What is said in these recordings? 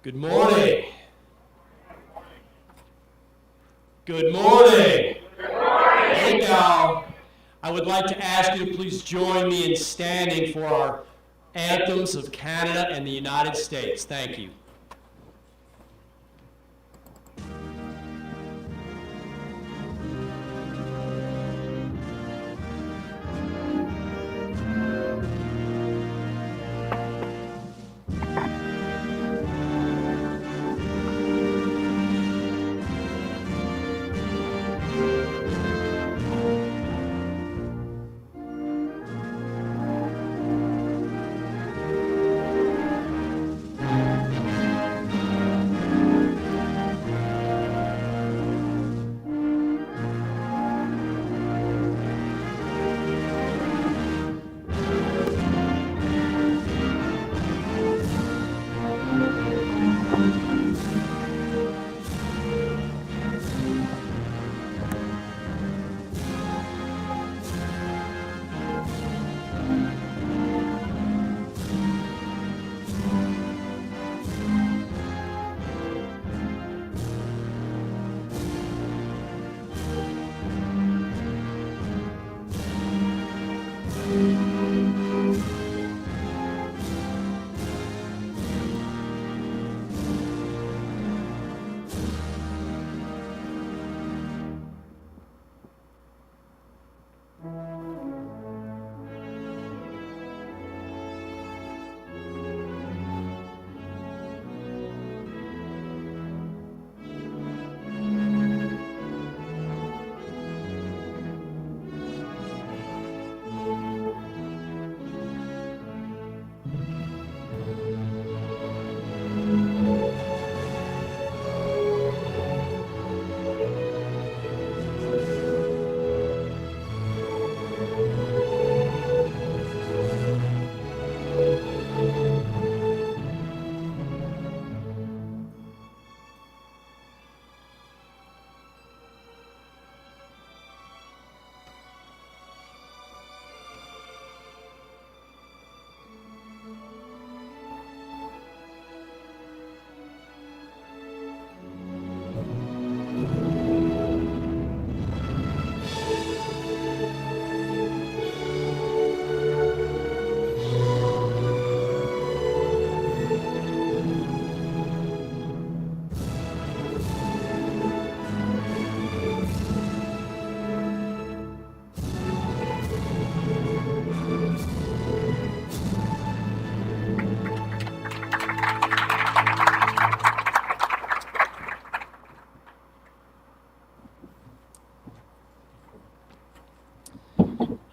Good morning. Good morning. Hey now, I would like to ask you to please join me in standing for our anthems of Canada and the United States. Thank you.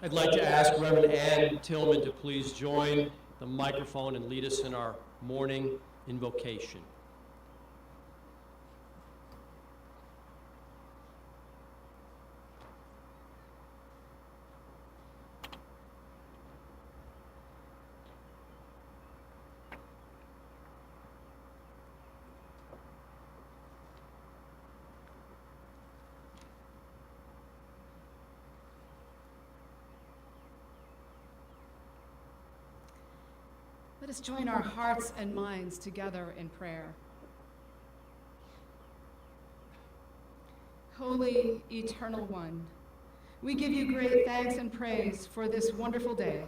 I'd like to ask Reverend Ann Tillman to please join the microphone and lead us in our morning invocation. Let us join our hearts and minds together in prayer. Holy, eternal one, we give you great thanks and praise for this wonderful day,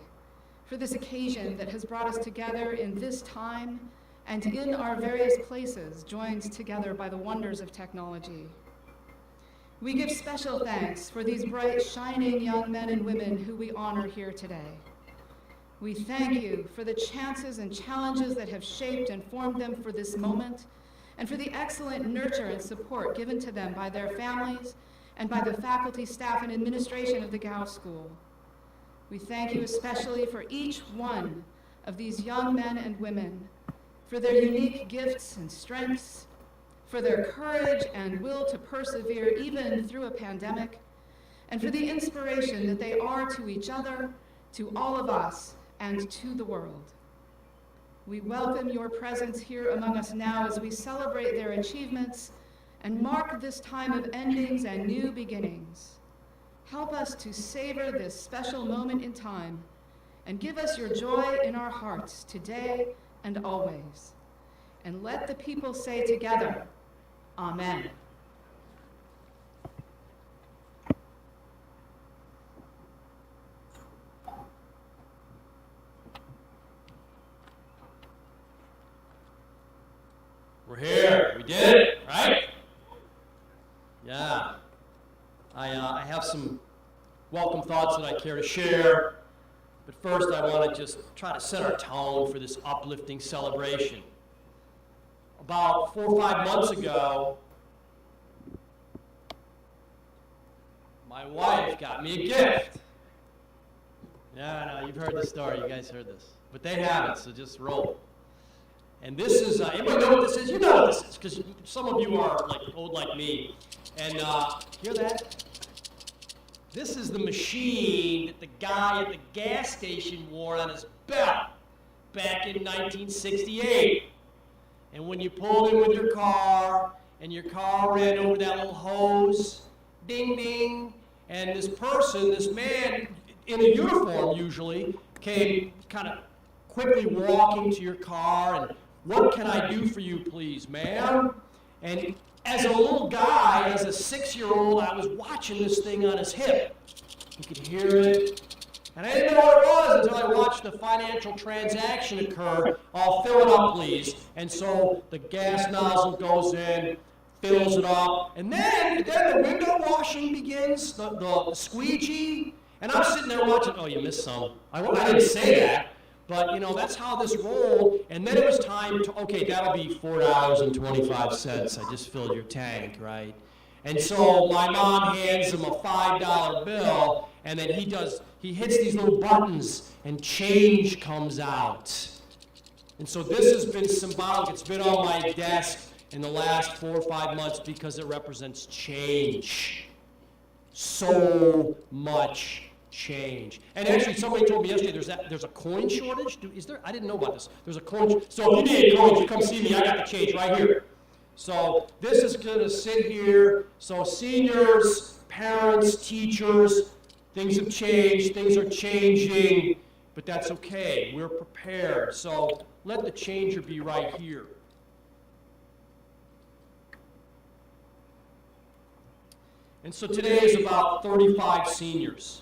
for this occasion that has brought us together in this time and in our various places, joined together by the wonders of technology. We give special thanks for these bright, shining young men and women who we honor here today. We thank you for the chances and challenges that have shaped and formed them for this moment, and for the excellent nurture and support given to them by their families and by the faculty, staff, and administration of the Gow School. We thank you especially for each one of these young men and women, for their unique gifts and strengths, for their courage and will to persevere even through a pandemic, and for the inspiration that they are to each other, to all of us, and to the world. We welcome your presence here among us now as we celebrate their achievements and mark this time of endings and new beginnings. Help us to savor this special moment in time and give us your joy in our hearts today and always. And let the people say together, Amen. We're here. We did it, right? Yeah. I have some welcome thoughts that I care to share. But first, I want to just try to set our tone for this uplifting celebration. About 4 or 5 months ago, my wife got me a gift. Yeah, I know, you've heard this story. You guys heard this. But they haven't, so just roll. And this is, anybody know what this is? You know what this is, because some of you are like old like me. And hear that? This is the machine that the guy at the gas station wore on his belt back in 1968. And when you pulled in with your car, and your car ran over that little hose, ding, ding, and this person, this man in a uniform usually, came kind of quickly walking to your car, and what can I do for you, please, ma'am? And as a little guy, as a 6-year-old, I was watching this thing on his hip. You could hear it. And I didn't know what it was until I watched the financial transaction occur. I'll fill it up, please. And so the gas nozzle goes in, fills it up, and then the window washing begins, the squeegee. And I'm sitting there watching. Oh, you missed some. I didn't say that. But, you know, that's how this rolled. And then it was time to, okay, that'll be $4.25. I just filled your tank, right? And so my mom hands him a $5 bill, and then he hits these little buttons, and change comes out. And so this has been symbolic. It's been on my desk in the last 4 or 5 months because it represents change. So much change. And actually, somebody told me yesterday there's a coin shortage. Is there? I didn't know about this. There's a coin. So if you need coins, you come see me. I got the change right here. So this is going to sit here. So seniors, parents, teachers, things have changed. Things are changing, but that's okay. We're prepared. So let the changer be right here. And so today is about 35 seniors.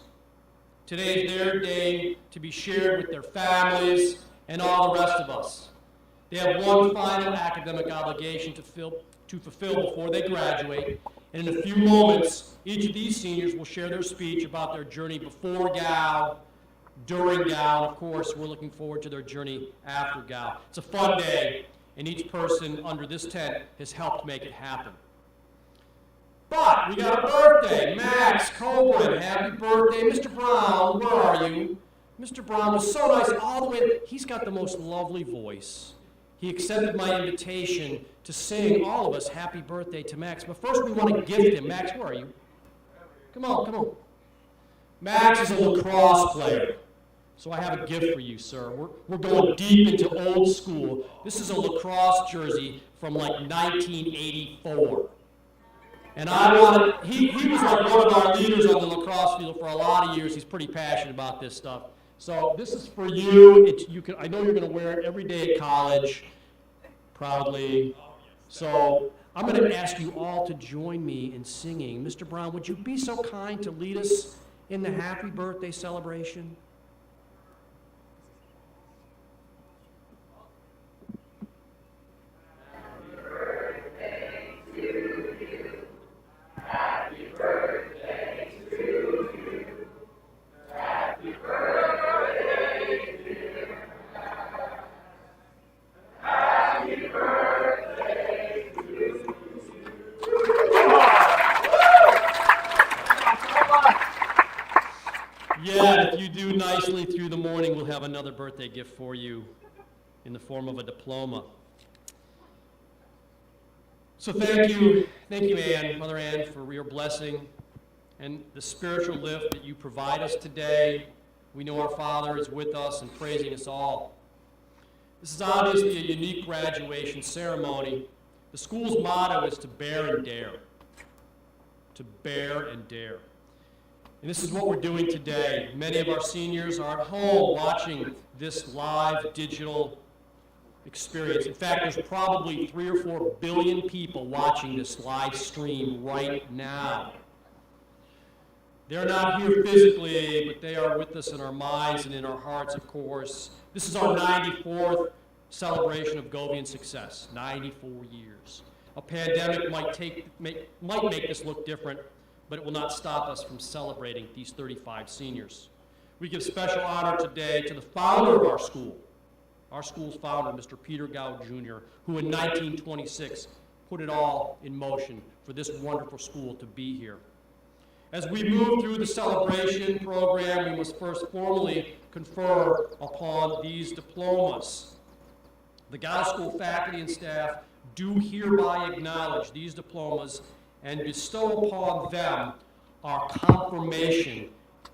Today is their day to be shared with their families and all the rest of us. They have one final academic obligation to fulfill before they graduate. And in a few moments, each of these seniors will share their speech about their journey before GAL, during GAL, and of course, we're looking forward to their journey after GAL. It's a fun day, and each person under this tent has helped make it happen. But we got a birthday. Max Coburn, happy birthday. Mr. Brown, where are you? Mr. Brown was so nice all the way. He's got the most lovely voice. He accepted my invitation to sing all of us happy birthday to Max. But first we want to gift him. Max, where are you? Come on, come on. Max is a lacrosse player. So I have a gift for you, sir. We're going deep into old school. This is a lacrosse jersey from like 1984. And he was like one of our leaders on the lacrosse field for a lot of years. He's pretty passionate about this stuff. So this is for you. I know you're going to wear it every day at college, proudly. So I'm going to ask you all to join me in singing. Mr. Brown, would you be so kind to lead us in the happy birthday celebration? Yeah, if you do nicely through the morning, we'll have another birthday gift for you in the form of a diploma. So thank you, Ann, Mother Ann, for your blessing and the spiritual lift that you provide us today. We know our Father is with us and praising us all. This is obviously a unique graduation ceremony. The school's motto is to bear and dare. To bear and dare. And this is what we're doing today. Many of our seniors are at home watching this live digital experience. In fact, there's probably 3 or 4 billion people watching this live stream right now. They're not here physically, but they are with us in our minds and in our hearts, of course. This is our 94th celebration of Govian success, 94 years. A pandemic might make this look different, but it will not stop us from celebrating these 35 seniors. We give special honor today to the founder of our school's founder, Mr. Peter Gow, Jr., who in 1926 put it all in motion for this wonderful school to be here. As we move through the celebration program, we must first formally confer upon these diplomas. The Gow School faculty and staff do hereby acknowledge these diplomas and bestow upon them our confirmation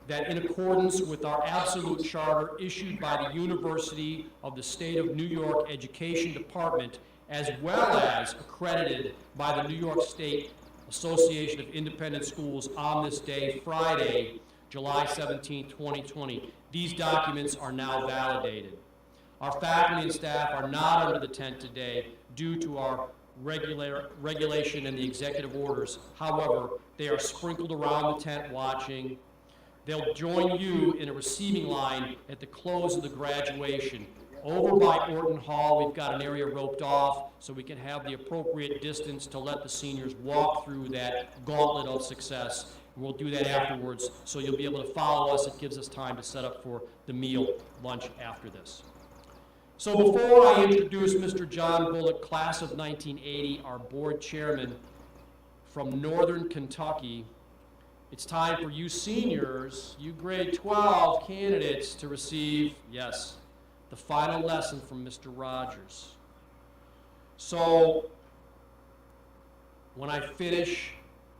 that in accordance with our absolute charter issued by the University of the State of New York Education Department, as well as accredited by the New York State Association of Independent Schools on this day, Friday, July 17, 2020. These documents are now validated. Our faculty and staff are not under the tent today due to our regulation and the executive orders. However, they are sprinkled around the tent watching. They'll join you in a receiving line at the close of the graduation. Over by Orton Hall, we've got an area roped off so we can have the appropriate distance to let the seniors walk through that gauntlet of success. And we'll do that afterwards, so you'll be able to follow us. It gives us time to set up for the meal, lunch after this. So before I introduce Mr. John Bullock, class of 1980, our board chairman from Northern Kentucky, it's time for you seniors, you grade 12 candidates, to receive, yes, the final lesson from Mr. Rogers. So when I finish,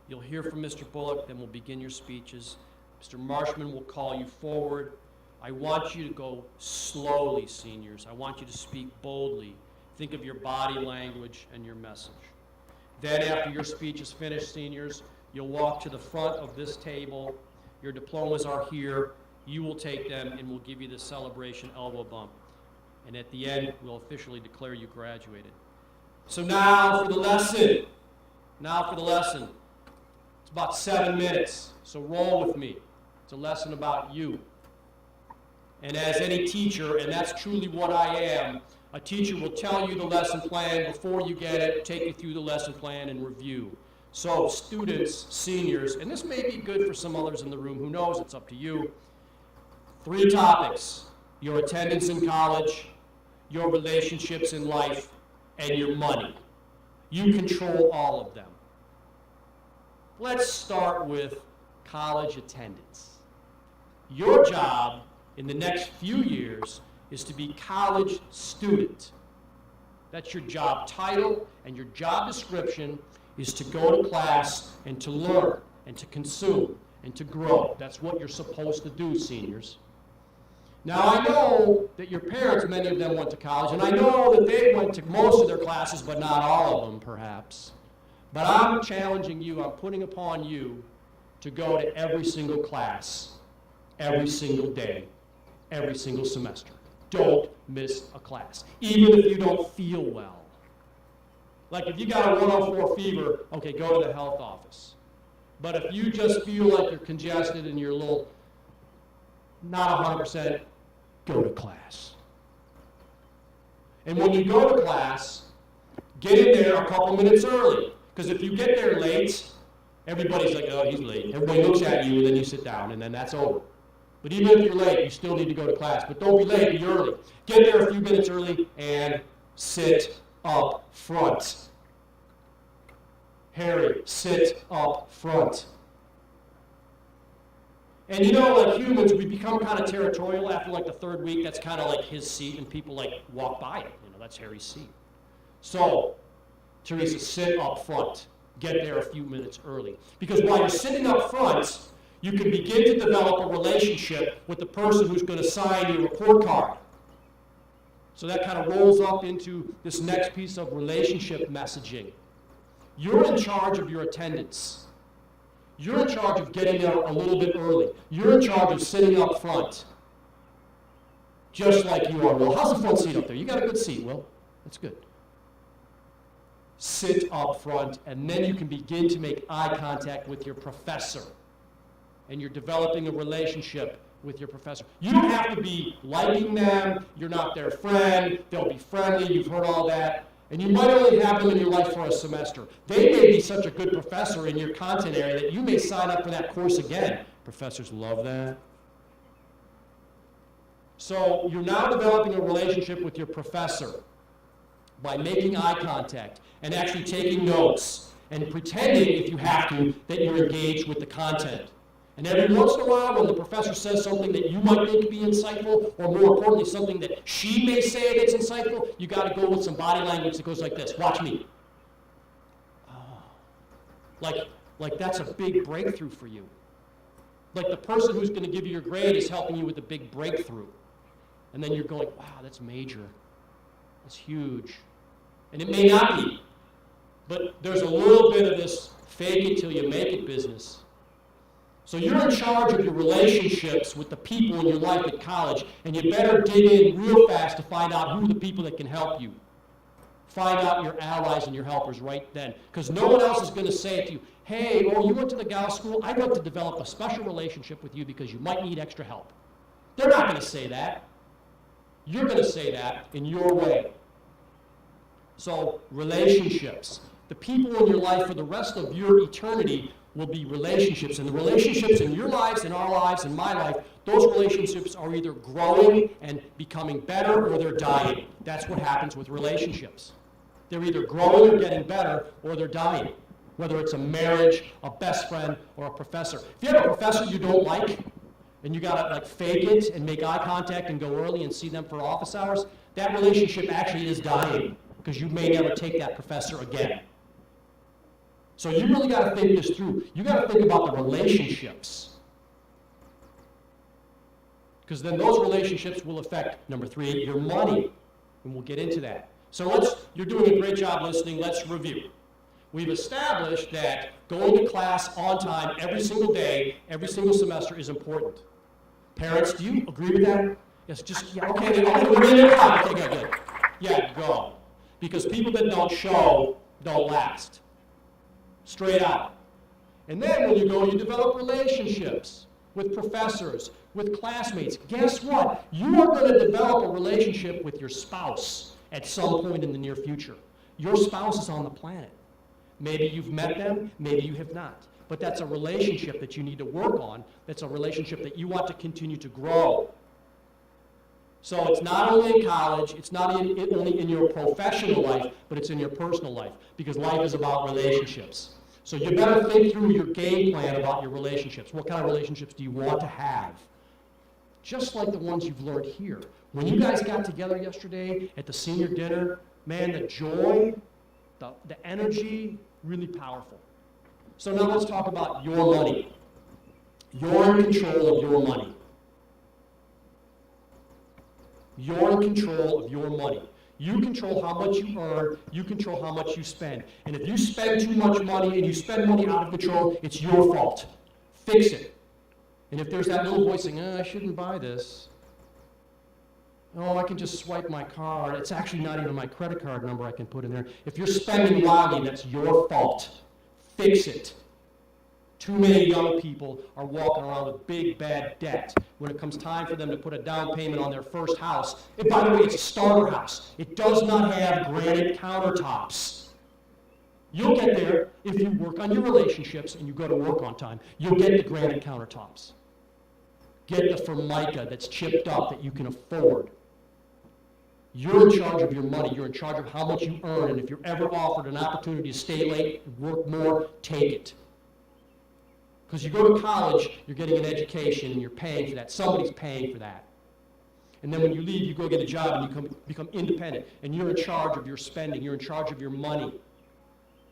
you'll hear from Mr. Bullock, then we'll begin your speeches. Mr. Marshman will call you forward. I want you to go slowly, seniors. I want you to speak boldly. Think of your body language and your message. Then after your speech is finished, seniors, you'll walk to the front of this table. Your diplomas are here. You will take them, and we'll give you the celebration elbow bump. And at the end, we'll officially declare you graduated. So now for the lesson. It's about 7 minutes, so roll with me. It's a lesson about you. And as any teacher, and that's truly what I am, a teacher will tell you the lesson plan before you get it, take you through the lesson plan and review. So students, seniors, and this may be good for some others in the room, who knows, it's up to you. 3 topics: your attendance in college, your relationships in life, and your money. You control all of them. Let's start with college attendance. Your job in the next few years is to be college student. That's your job title, and your job description is to go to class and to learn and to consume and to grow. That's what you're supposed to do, seniors. Now, I know that your parents, many of them went to college, and I know that they went to most of their classes, but not all of them, perhaps. But I'm challenging you, I'm putting upon you to go to every single class, every single day, every single semester. Don't miss a class, even if you don't feel well. Like if you got a 104 fever, okay, go to the health office. But if you just feel like you're congested and you're a little not 100%, go to class. And when you go to class, get in there a couple minutes early. Because if you get there late, everybody's like, oh, he's late. Everybody looks at you, and then you sit down, and then that's over. But even if you're late, you still need to go to class. But don't be late, be early. Get there a few minutes early and sit up front. Harry, sit up front. And you know, like humans, we become kind of territorial after like the 3rd week. That's kind of like his seat, and people like walk by it. You know, that's Harry's seat. So, Teresa, sit up front. Get there a few minutes early. Because while you're sitting up front, you can begin to develop a relationship with the person who's going to sign your report card. So that kind of rolls up into this next piece of relationship messaging. You're in charge of your attendance. You're in charge of getting there a little bit early. You're in charge of sitting up front. Just like you are, Will. How's the front seat up there? You got a good seat, Will? That's good. Sit up front, and then you can begin to make eye contact with your professor. And you're developing a relationship with your professor. You don't have to be liking them. You're not their friend. They'll be friendly. You've heard all that. And you might only have them in your life for a semester. They may be such a good professor in your content area that you may sign up for that course again. Professors love that. So you're now developing a relationship with your professor by making eye contact and actually taking notes and pretending, if you have to, that you're engaged with the content. And every once in a while, when the professor says something that you might think be insightful, or more importantly, something that she may say that's insightful, you got to go with some body language that goes like this. Watch me. Like that's a big breakthrough for you. Like the person who's going to give you your grade is helping you with a big breakthrough. And then you're going, wow, that's major. That's huge. And it may not be. But there's a little bit of this fake it till you make it business. So you're in charge of your relationships with the people in your life at college, and you better dig in real fast to find out who are the people that can help you. Find out your allies and your helpers right then. Because no one else is going to say to you, hey, oh, you went to the gal school, I'd like to develop a special relationship with you because you might need extra help. They're not going to say that. You're going to say that in your way. So relationships. The people in your life for the rest of your eternity will be relationships. And the relationships in your lives, in our lives, in my life, those relationships are either growing and becoming better or they're dying. That's what happens with relationships. They're either growing or getting better or they're dying. Whether it's a marriage, a best friend, or a professor. If you have a professor you don't like, and you gotta like fake it and make eye contact and go early and see them for office hours, that relationship actually is dying because you may never take that professor again. So you really got to think this through. You got to think about the relationships. Because then those relationships will affect, number 3, your money. And we'll get into that. So you're doing a great job listening. Let's review. We've established that going to class on time every single day, every single semester is important. Parents, do you agree with that? Yes, just, yeah, okay, okay, good. Yeah, go. Because people that don't show don't last. Straight out. And then when you go, you develop relationships with professors, with classmates. Guess what? You are going to develop a relationship with your spouse at some point in the near future. Your spouse is on the planet. Maybe you've met them, maybe you have not. But that's a relationship that you need to work on. That's a relationship that you want to continue to grow. So it's not only in college, it's not only in your professional life, but it's in your personal life. Because life is about relationships. So you better think through your game plan about your relationships. What kind of relationships do you want to have? Just like the ones you've learned here. When you guys got together yesterday at the senior dinner, man, the joy, the energy, really powerful. So now let's talk about your money. You're in control of your money. You're in control of your money. You control how much you earn, you control how much you spend. And if you spend too much money and you spend money out of control, it's your fault. Fix it. And if there's that little voice saying, I shouldn't buy this. Oh, I can just swipe my card. It's actually not even my credit card number I can put in there. If you're spending wildly, that's your fault. Fix it. Too many young people are walking around with big, bad debt when it comes time for them to put a down payment on their first house. And by the way, it's a starter house. It does not have granite countertops. You'll get there if you work on your relationships and you go to work on time. You'll get the granite countertops. Get the Formica that's chipped up that you can afford. You're in charge of your money. You're in charge of how much you earn. And if you're ever offered an opportunity to stay late, work more, take it. Because you go to college, you're getting an education, and you're paying for that. Somebody's paying for that. And then when you leave, you go get a job, and you become independent. And you're in charge of your spending. You're in charge of your money.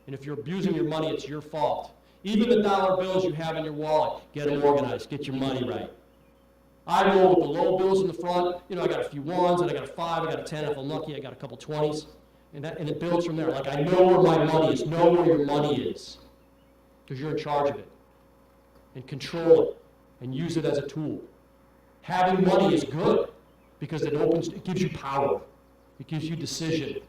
And if you're abusing your money, it's your fault. Even the dollar bills you have in your wallet, get them organized. Get your money right. I roll with the low bills in the front. You know, I got a few ones, and I got a 5, I got a 10. If I'm lucky, I got a couple 20s. And it builds from there. Like, I know where my money is. Know where your money is. Because you're in charge of it. And control it, and use it as a tool. Having money is good, because it gives you power. It gives you decision.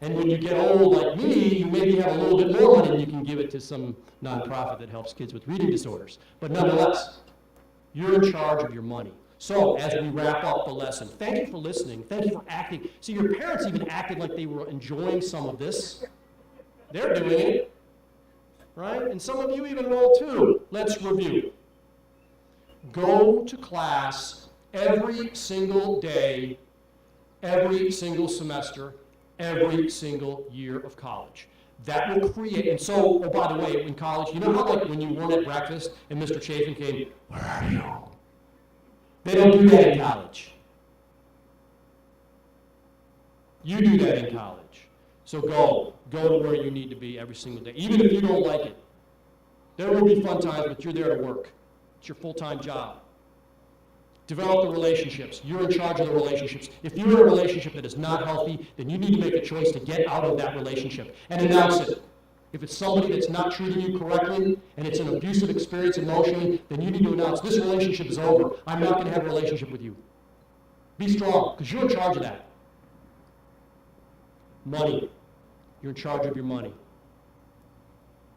And when you get old like me, you maybe have a little bit more money and you can give it to some nonprofit that helps kids with reading disorders. But nonetheless, you're in charge of your money. So as we wrap up the lesson, thank you for listening. Thank you for acting. See, your parents even acted like they were enjoying some of this. They're doing it, right? And some of you even will too. Let's review. Go to class every single day, every single semester, every single year of college. That will create, and so, oh, by the way, in college, you know how like when you weren't at breakfast and Mr. Chafin came, where are you? They don't do that in college. You do that in college. So go to where you need to be every single day, even if you don't like it. There will be fun times, but you're there to work. It's your full-time job. Develop the relationships. You're in charge of the relationships. If you're in a relationship that is not healthy, then you need to make a choice to get out of that relationship and announce it. If it's somebody that's not treating you correctly and it's an abusive experience emotionally, then you need to announce, this relationship is over. I'm not going to have a relationship with you. Be strong, because you're in charge of that. Money. You're in charge of your money.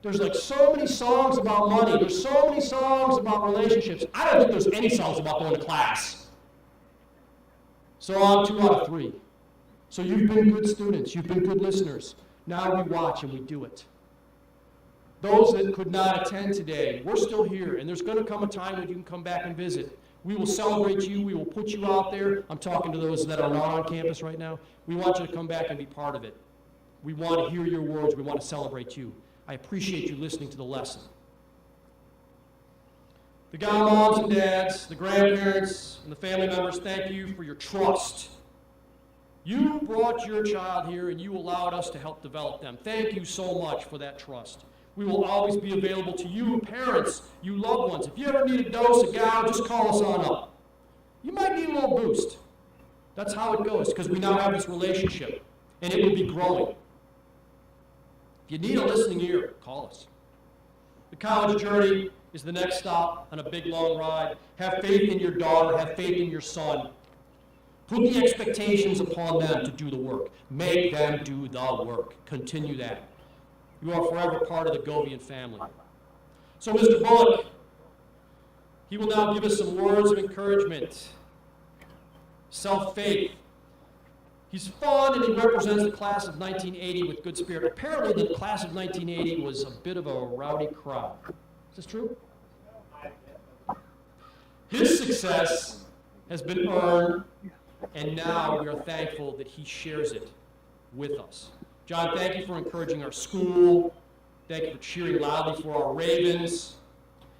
There's like so many songs about money. There's so many songs about relationships. I don't think there's any songs about going to class. So I'm 2 out of 3. So you've been good students. You've been good listeners. Now we watch and we do it. Those that could not attend today, we're still here, and there's going to come a time when you can come back and visit. We will celebrate you. We will put you out there. I'm talking to those that are not on campus right now. We want you to come back and be part of it. We want to hear your words. We want to celebrate you. I appreciate you listening to the lesson. The godmoms and dads, the grandparents, and the family members, thank you for your trust. You brought your child here, and you allowed us to help develop them. Thank you so much for that trust. We will always be available to you, parents, you loved ones. If you ever need a dose, a gown, just call us on up. You might need a little boost. That's how it goes, because we now have this relationship, and it will be growing. If you need a listening ear, call us. The college journey is the next stop on a big, long ride. Have faith in your daughter. Have faith in your son. Put the expectations upon them to do the work. Make them do the work. Continue that. You are forever part of the Govian family. So Mr. Bullock, he will now give us some words of encouragement. Self-faith. He's fun and he represents the class of 1980 with good spirit. Apparently the class of 1980 was a bit of a rowdy crowd. Is this true? His success has been earned, and now we are thankful that he shares it with us. John, thank you for encouraging our school. Thank you for cheering loudly for our Ravens.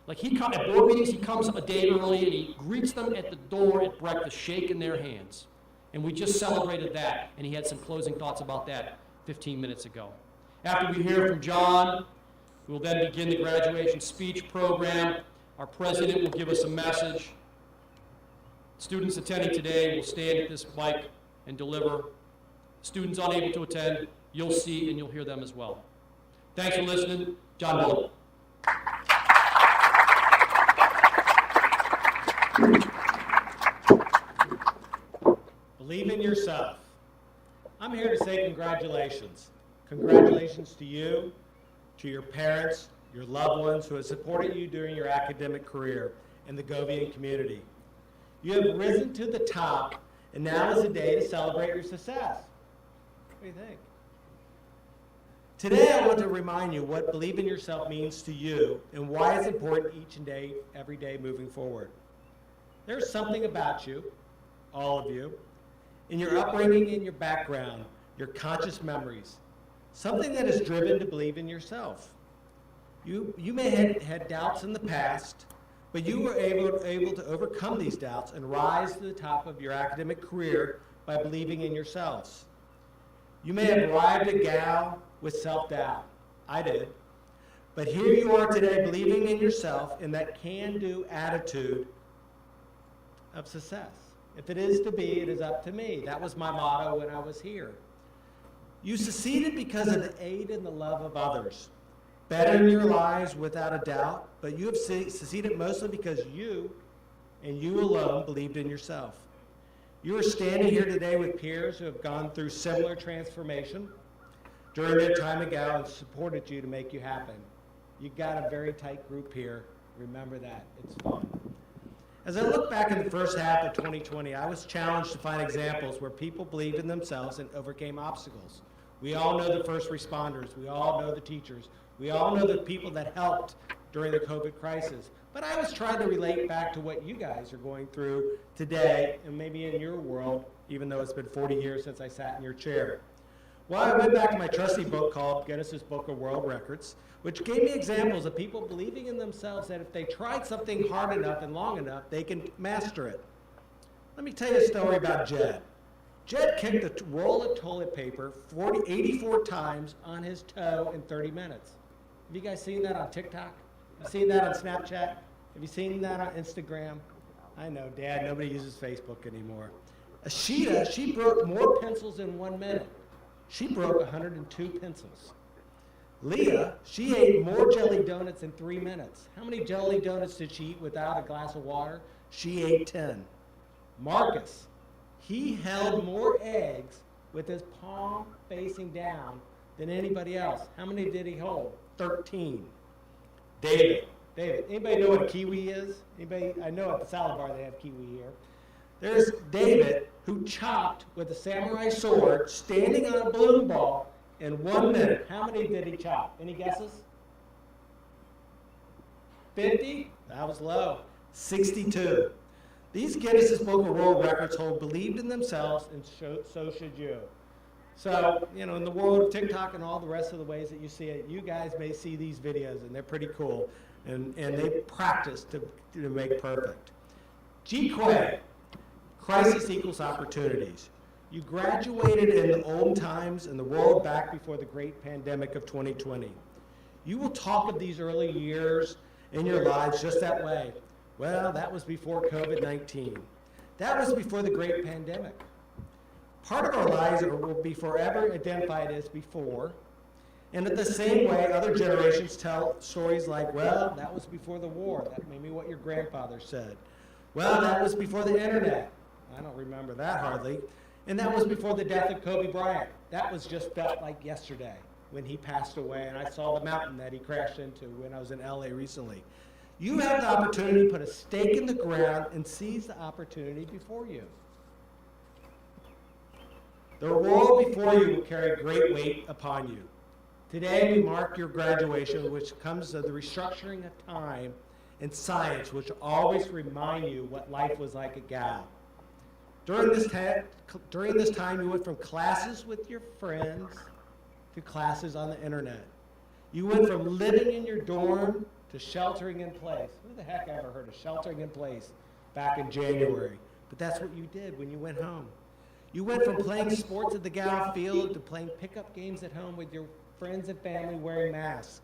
Like at board meetings, he comes a day early and he greets them at the door at breakfast, shaking their hands. And we just celebrated that, and he had some closing thoughts about that 15 minutes ago. After we hear from John, we will then begin the graduation speech program. Our president will give us a message. Students attending today will stand at this mic and deliver. Students unable to attend, you'll see and you'll hear them as well. Thanks for listening. John Bullock. Believe in yourself. I'm here to say congratulations. Congratulations to you, to your parents, your loved ones who have supported you during your academic career in the Govian community. You have risen to the top, and now is the day to celebrate your success. What do you think? Today I want to remind you what believe in yourself means to you and why it's important each and every day moving forward. There's something about you, all of you, in your upbringing, in your background, your conscious memories, something that is driven to believe in yourself. You may have had doubts in the past, but you were able to overcome these doubts and rise to the top of your academic career by believing in yourselves. You may have arrived at Gal with self-doubt. I did. But here you are today believing in yourself in that can-do attitude of success. If it is to be, it is up to me. That was my motto when I was here. You succeeded because of the aid and the love of others. Bettering your lives without a doubt, but you have succeeded mostly because you, and you alone, believed in yourself. You are standing here today with peers who have gone through similar transformation. during their time at Gal and supported you to make you happen. You got a very tight group here. Remember that. It's fun. As I look back in the first half of 2020, I was challenged to find examples where people believed in themselves and overcame obstacles. We all know the first responders. We all know the teachers. We all know the people that helped during the COVID crisis. But I was trying to relate back to what you guys are going through today and maybe in your world, even though it's been 40 years since I sat in your chair. Well, I went back to my trusty book called Guinness's Book of World Records, which gave me examples of people believing in themselves that if they tried something hard enough and long enough, they can master it. Let me tell you a story about Jed. Jed kicked a roll of toilet paper 84 times on his toe in 30 minutes. Have you guys seen that on TikTok? Have you seen that on Snapchat? Have you seen that on Instagram? I know, Dad, nobody uses Facebook anymore. Ashita, she broke more pencils in 1 minute. She broke 102 pencils. Leah, she ate more jelly donuts in 3 minutes. How many jelly donuts did she eat without a glass of water? She ate 10. Marcus, he held more eggs with his palm facing down than anybody else. How many did he hold? 13. David, anybody know what a kiwi is? Anybody? I know at the salad bar they have kiwi here. There's David, who chopped with a samurai sword, standing on a balloon ball in 1 minute. How many did he chop? Any guesses? 50? That was low. 62. These Guinness Book of World Records hold believed in themselves, and so should you. So, in the world of TikTok and all the rest of the ways that you see it, you guys may see these videos, and they're pretty cool, and they practice to make perfect. G. Quay. Crisis equals opportunities. You graduated in the old times and the world back before the great pandemic of 2020. You will talk of these early years in your lives just that way. Well, that was before COVID-19. That was before the great pandemic. Part of our lives will be forever identified as before. And in the same way, other generations tell stories like, well, that was before the war. That may be what your grandfather said. Well, that was before the internet. I don't remember that hardly. And that was before the death of Kobe Bryant. That was just felt like yesterday when he passed away, and I saw the mountain that he crashed into when I was in LA recently. You have the opportunity to put a stake in the ground and seize the opportunity before you. The world before you will carry great weight upon you. Today we mark your graduation, which comes of the restructuring of time and science, which always remind you what life was like at Gal. During this time, you went from classes with your friends to classes on the internet. You went from living in your dorm to sheltering in place. Who the heck ever heard of sheltering in place back in January? But that's what you did when you went home. You went from playing sports at the Gal field to playing pickup games at home with your friends and family wearing masks.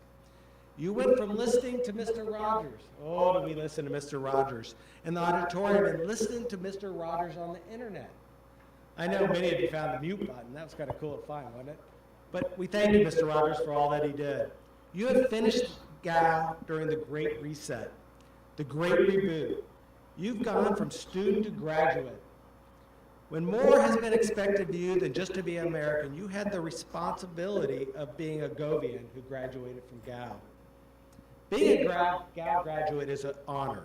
You went from listening to Mr. Rogers. Oh, do we listen to Mr. Rogers in the auditorium and listen to Mr. Rogers on the internet? I know many of you found the mute button. That was kind of cool to find, wasn't it? But we thank you, Mr. Rogers, for all that he did. You have finished Gal during the Great Reset, the Great Reboot. You've gone from student to graduate. When more has been expected of you than just to be an American, you had the responsibility of being a Govian who graduated from Gal. Being a Gal graduate is an honor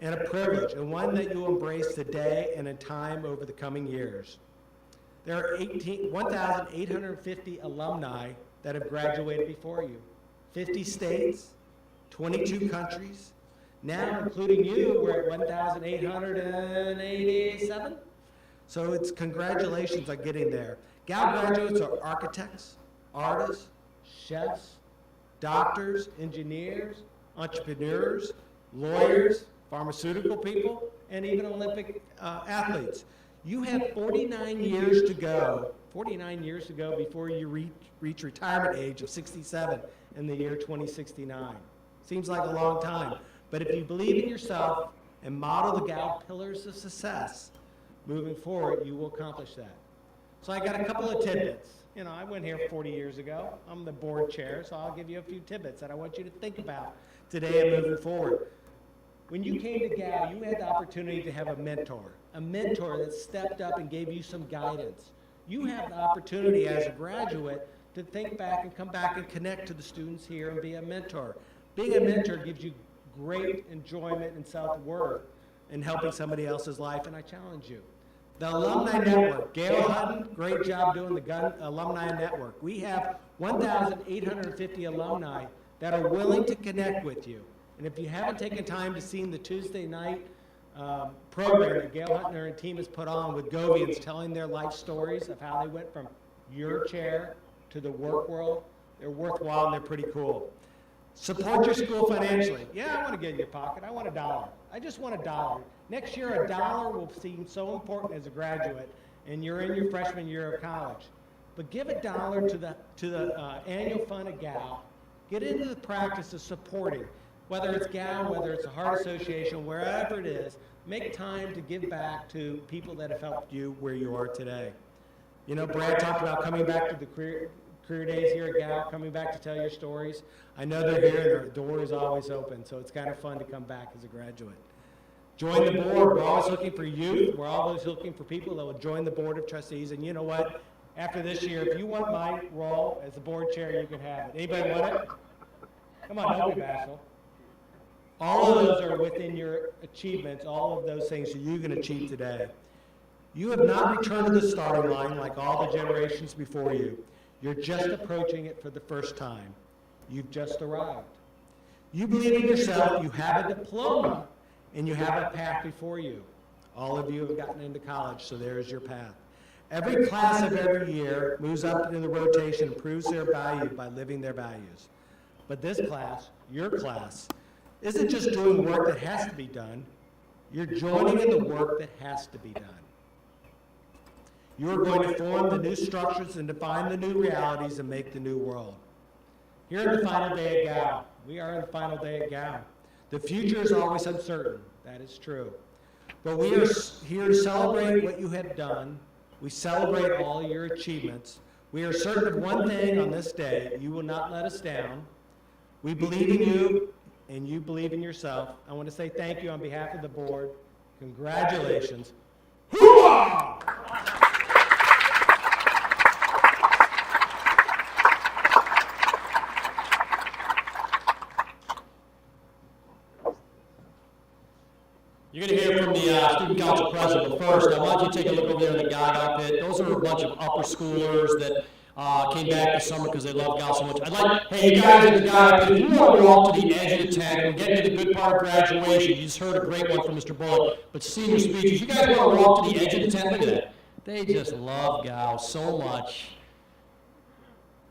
and a privilege, and one that you embrace today and in time over the coming years. There are 1,850 alumni that have graduated before you. 50 states, 22 countries. Now, including you, we're at 1,887. So it's congratulations on getting there. Gal graduates are architects, artists, chefs, doctors, engineers, entrepreneurs, lawyers, pharmaceutical people, and even Olympic athletes. You have 49 years to go before you reach retirement age of 67 in the year 2069. Seems like a long time, but if you believe in yourself and model the Gal pillars of success, moving forward, you will accomplish that. So I got a couple of tidbits. I went here 40 years ago. I'm the board chair, so I'll give you a few tidbits that I want you to think about today and moving forward. When you came to Gal, you had the opportunity to have a mentor that stepped up and gave you some guidance. You have the opportunity as a graduate to think back and come back and connect to the students here and be a mentor. Being a mentor gives you great enjoyment and self-worth in helping somebody else's life, and I challenge you. The Alumni Network, Gail Hutton, great job doing the Alumni Network. We have 1,850 alumni that are willing to connect with you. And if you haven't taken time to see the Tuesday night program that Gail Hutton and her team has put on with Govians telling their life stories of how they went from your chair to the work world, they're worthwhile and they're pretty cool. Support your school financially. Yeah, I want to get in your pocket. I want $1. I just want $1. Next year, $1 will seem so important as a graduate, and you're in your freshman year of college. But give $1 to the annual fund of GAL. Get into the practice of supporting, whether it's GAL, whether it's a Heart Association, wherever it is. Make time to give back to people that have helped you where you are today. You know, Brad talked about coming back to the career days here at GAL, coming back to tell your stories. I know they're here and their door is always open, so it's kind of fun to come back as a graduate. Join the board. We're always looking for youth. We're always looking for people that will join the board of trustees. And you know what? After this year, if you want my role as the board chair, you can have it. Anybody want it? Come on, don't be bashful. All of those are within your achievements, all of those things that you can achieve today. You have not returned to the starting line like all the generations before you. You're just approaching it for the first time. You've just arrived. You believe in yourself, you have a diploma, and you have a path before you. All of you have gotten into college, so there's your path. Every class of every year moves up into the rotation and proves their value by living their values. But this class, your class, isn't just doing work that has to be done. You're joining in the work that has to be done. You are going to form the new structures and define the new realities and make the new world. Here in the final day at GAL. We are in the final day at GAL. The future is always uncertain. That is true. But we are here to celebrate what you have done. We celebrate all your achievements. We are certain of one thing on this day. You will not let us down. We believe in you, and you believe in yourself. I want to say thank you on behalf of the board. Congratulations. Hoorah! You're going to hear from the student council president, but first, I want you to take a look over there in the Gaga pit. Those are a bunch of upper schoolers that came back this summer because they love Gal so much. Hey, you guys in the Gaga pit, if you want to walk to the edge of the tent, we're getting to the good part of graduation. You just heard a great one from Mr. Bullock, but senior speeches, you guys want to walk to the edge of the tent? Look at that. They just love Gal so much.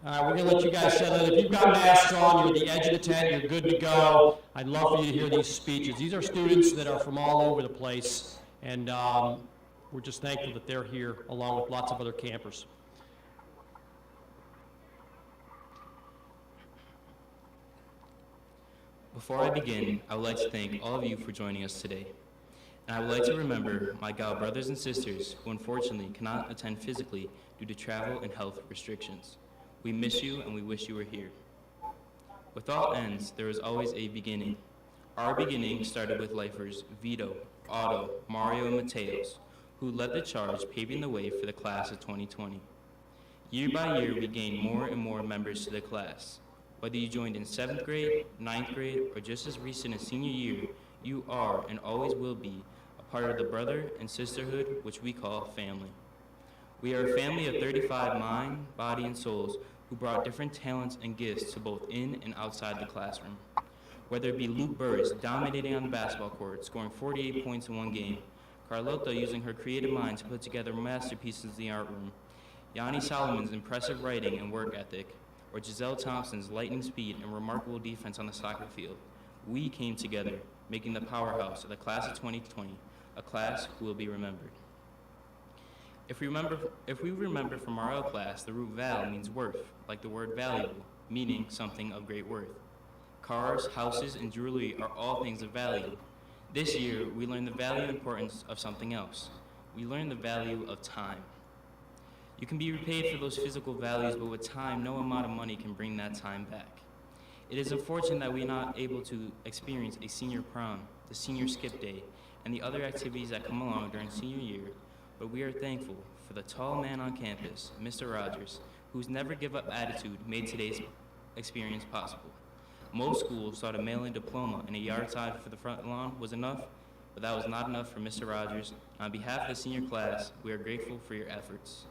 All right, we're going to let you guys settle in. If you've got masks on, you're at the edge of the tent, you're good to go. I'd love for you to hear these speeches. These are students that are from all over the place, and we're just thankful that they're here along with lots of other campers. Before I begin, I would like to thank all of you for joining us today. And I would like to remember my Gal brothers and sisters who unfortunately cannot attend physically due to travel and health restrictions. We miss you and we wish you were here. With all ends, there is always a beginning. Our beginning started with lifers Vito, Otto, Mario, and Mateos, who led the charge paving the way for the class of 2020. Year by year, we gained more and more members to the class. Whether you joined in 7th grade, 9th grade, or just as recent as senior year, you are and always will be a part of the brother and sisterhood which we call family. We are a family of 35 mind, body, and souls who brought different talents and gifts to both in and outside the classroom. Whether it be Luke Burris dominating on the basketball court, scoring 48 points in one game, Carlota using her creative mind to put together masterpieces in the art room, Yanni Solomon's impressive writing and work ethic, or Giselle Thompson's lightning speed and remarkable defense on the soccer field, we came together, making the powerhouse of the class of 2020, a class who will be remembered. If we remember from our L class, the root val means worth, like the word valuable, meaning something of great worth. Cars, houses, and jewelry are all things of value. This year, we learned the value and importance of something else. We learned the value of time. You can be repaid for those physical values, but with time, no amount of money can bring that time back. It is unfortunate that we are not able to experience a senior prom, the senior skip day, and the other activities that come along during senior year, but we are thankful for the tall man on campus, Mr. Rogers, whose never give up attitude made today's experience possible. Most schools thought a mail-in diploma and a yard sign for the front lawn was enough, but that was not enough for Mr. Rogers. On behalf of the senior class, we are grateful for your efforts.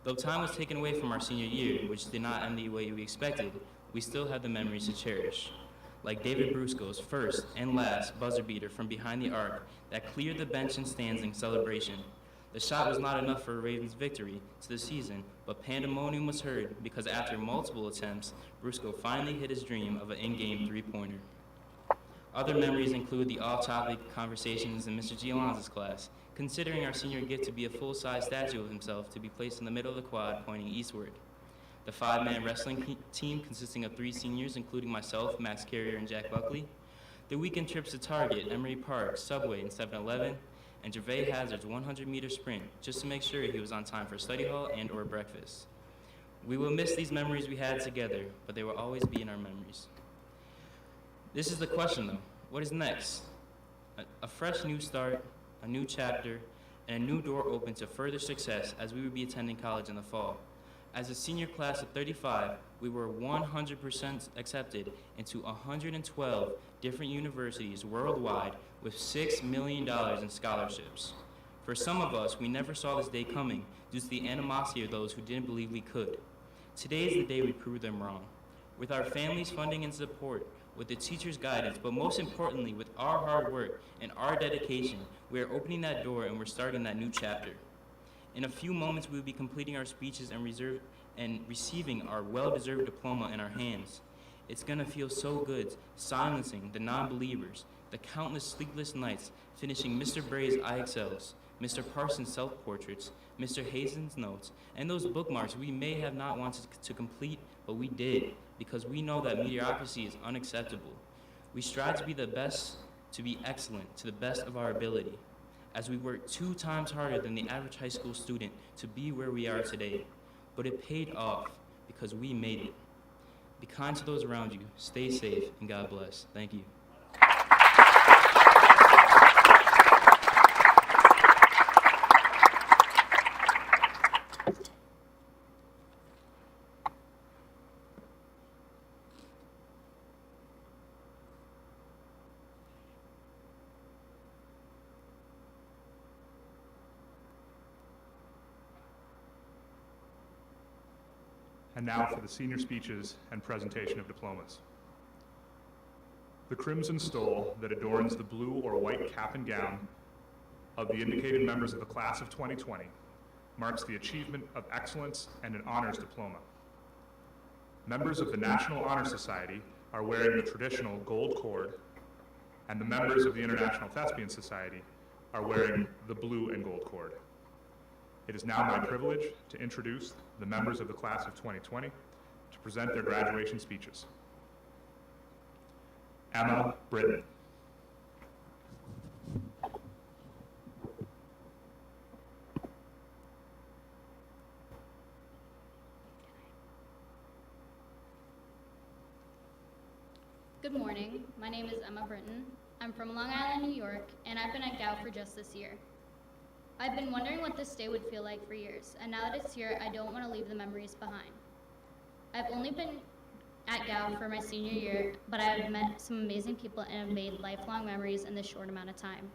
Though time was taken away from our senior year, which did not end the way we expected, we still have the memories to cherish. Like David Brusco's first and last buzzer beater from behind the arc that cleared the bench and stands in celebration. The shot was not enough for Ravens' victory to the season, but pandemonium was heard because after multiple attempts, Brusco finally hit his dream of an in-game three-pointer. Other memories include the off-topic conversations in Mr. Giolon's class, considering our senior gift to be a full-size statue of himself to be placed in the middle of the quad pointing eastward. The five-man wrestling team consisting of 3 seniors, including myself, Max Carrier, and Jack Buckley. The weekend trips to Target, Emory Park, Subway, and 7-Eleven, and Gervais Hazard's 100-meter sprint, just to make sure he was on time for study hall and or breakfast. We will miss these memories we had together, but they will always be in our memories. This is the question, though. What is next? A fresh new start, a new chapter, and a new door open to further success as we will be attending college in the fall. As a senior class of 35, we were 100% accepted into 112 different universities worldwide with $6 million in scholarships. For some of us, we never saw this day coming due to the animosity of those who didn't believe we could. Today is the day we prove them wrong. With our families' funding and support, with the teachers' guidance, but most importantly, with our hard work and our dedication, we are opening that door and we're starting that new chapter. In a few moments, we will be completing our speeches and receiving our well-deserved diploma in our hands. It's gonna feel so good, silencing the non-believers, the countless sleepless nights, finishing Mr. Bray's IXLs, Mr. Parsons' self-portraits, Mr. Hazen's notes, and those bookmarks we may have not wanted to complete, but we did, because we know that mediocrity is unacceptable. We strive to be the best, to be excellent, to the best of our ability, as we work 2 times harder than the average high school student to be where we are today. But it paid off because we made it. Be kind to those around you, stay safe, and God bless. Thank you. And now for the senior speeches and presentation of diplomas. The crimson stole that adorns the blue or white cap and gown of the indicated members of the class of 2020 marks the achievement of excellence and an honors diploma. Members of the National Honor Society are wearing the traditional gold cord, and the members of the International Thespian Society are wearing the blue and gold cord. It is now my privilege to introduce the members of the class of 2020 to present their graduation speeches. Emma Britton. Good morning. My name is Emma Britton. I'm from Long Island, New York, and I've been at GAU for just this year. I've been wondering what this day would feel like for years, and now that it's here, I don't want to leave the memories behind. I've only been at GAU for my senior year, but I have met some amazing people and have made lifelong memories in this short amount of time.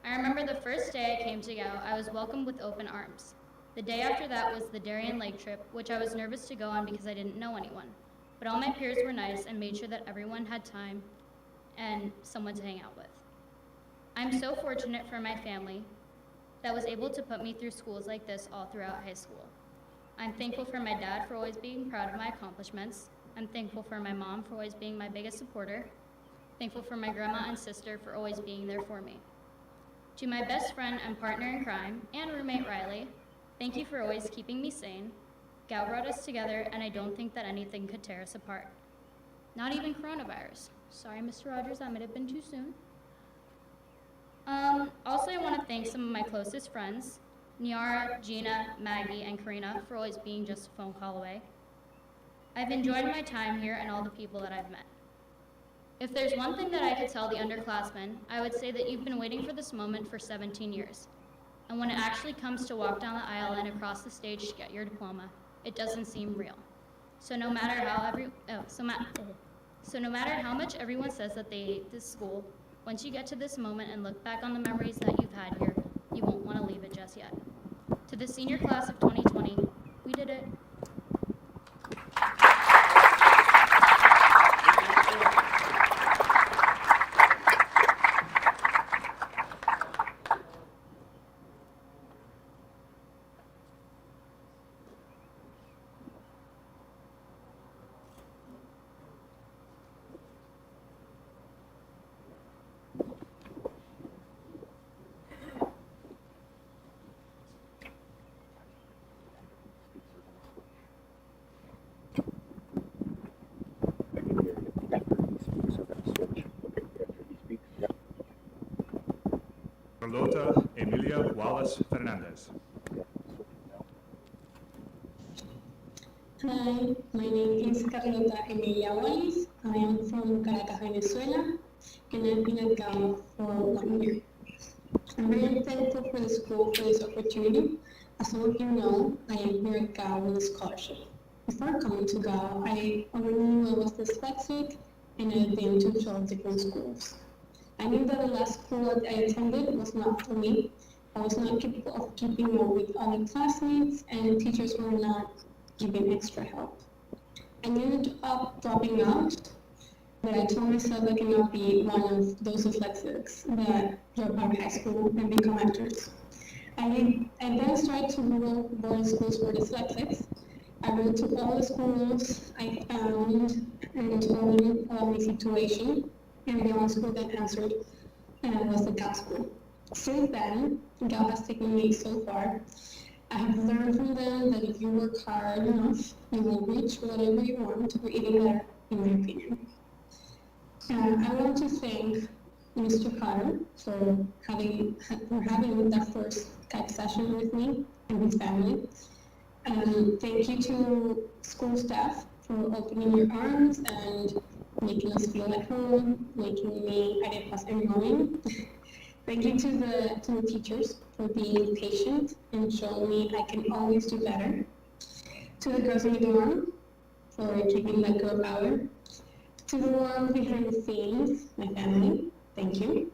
I remember the first day I came to GAU, I was welcomed with open arms. The day after that was the Darien Lake trip, which I was nervous to go on because I didn't know anyone. But all my peers were nice and made sure that everyone had time and someone to hang out with. I'm so fortunate for my family that was able to put me through schools like this all throughout high school. I'm thankful for my dad for always being proud of my accomplishments. I'm thankful for my mom for always being my biggest supporter. Thankful for my grandma and sister for always being there for me. To my best friend and partner in crime and roommate Riley, thank you for always keeping me sane. GAU brought us together, and I don't think that anything could tear us apart. Not even coronavirus. Sorry, Mr. Rogers, that might have been too soon. Also, I want to thank some of my closest friends, Niara, Gina, Maggie, and Karina, for always being just a phone call away. I've enjoyed my time here and all the people that I've met. If there's one thing that I could tell the underclassmen, I would say that you've been waiting for this moment for 17 years. And when it actually comes to walk down the aisle and across the stage to get your diploma, it doesn't seem real. So no matter how much everyone says that they hate this school, once you get to this moment and look back on the memories that you've had here, you won't want to leave it just yet. To the senior class of 2020, we did it. Carlota Emilia Wallace Fernandez. Hi, my name is Carlota Emilia Wallace. I am from Caracas, Venezuela, and I've been at GAO for 1 year. I'm very thankful for the school for this opportunity. As some of you know, I am here at GAO with a scholarship. Before coming to GAO, I already knew I was dyslexic and I had been to 12 different schools. I knew that the last school that I attended was not for me. I was not capable of keeping up with other classmates, and teachers were not giving extra help. I ended up dropping out, but I told myself I cannot be one of those dyslexics that drop out of high school and become actors. I then started to Google boarding schools for dyslexics. I went to all the schools I found and told them about my situation, and the only school that answered was the GAO school. Since then, GAO has taken me so far. I have learned from them that if you work hard enough, you will reach whatever you want, or even better, in my opinion. I want to thank Mr. Carter for having that first Skype session with me and his family. Thank you to school staff for opening your arms and making us feel at home, making me arepas and knowing. Thank you to the teachers for being patient and showing me I can always do better. To the girls in the dorm for keeping that girl power. To the one behind the scenes, my family, thank you.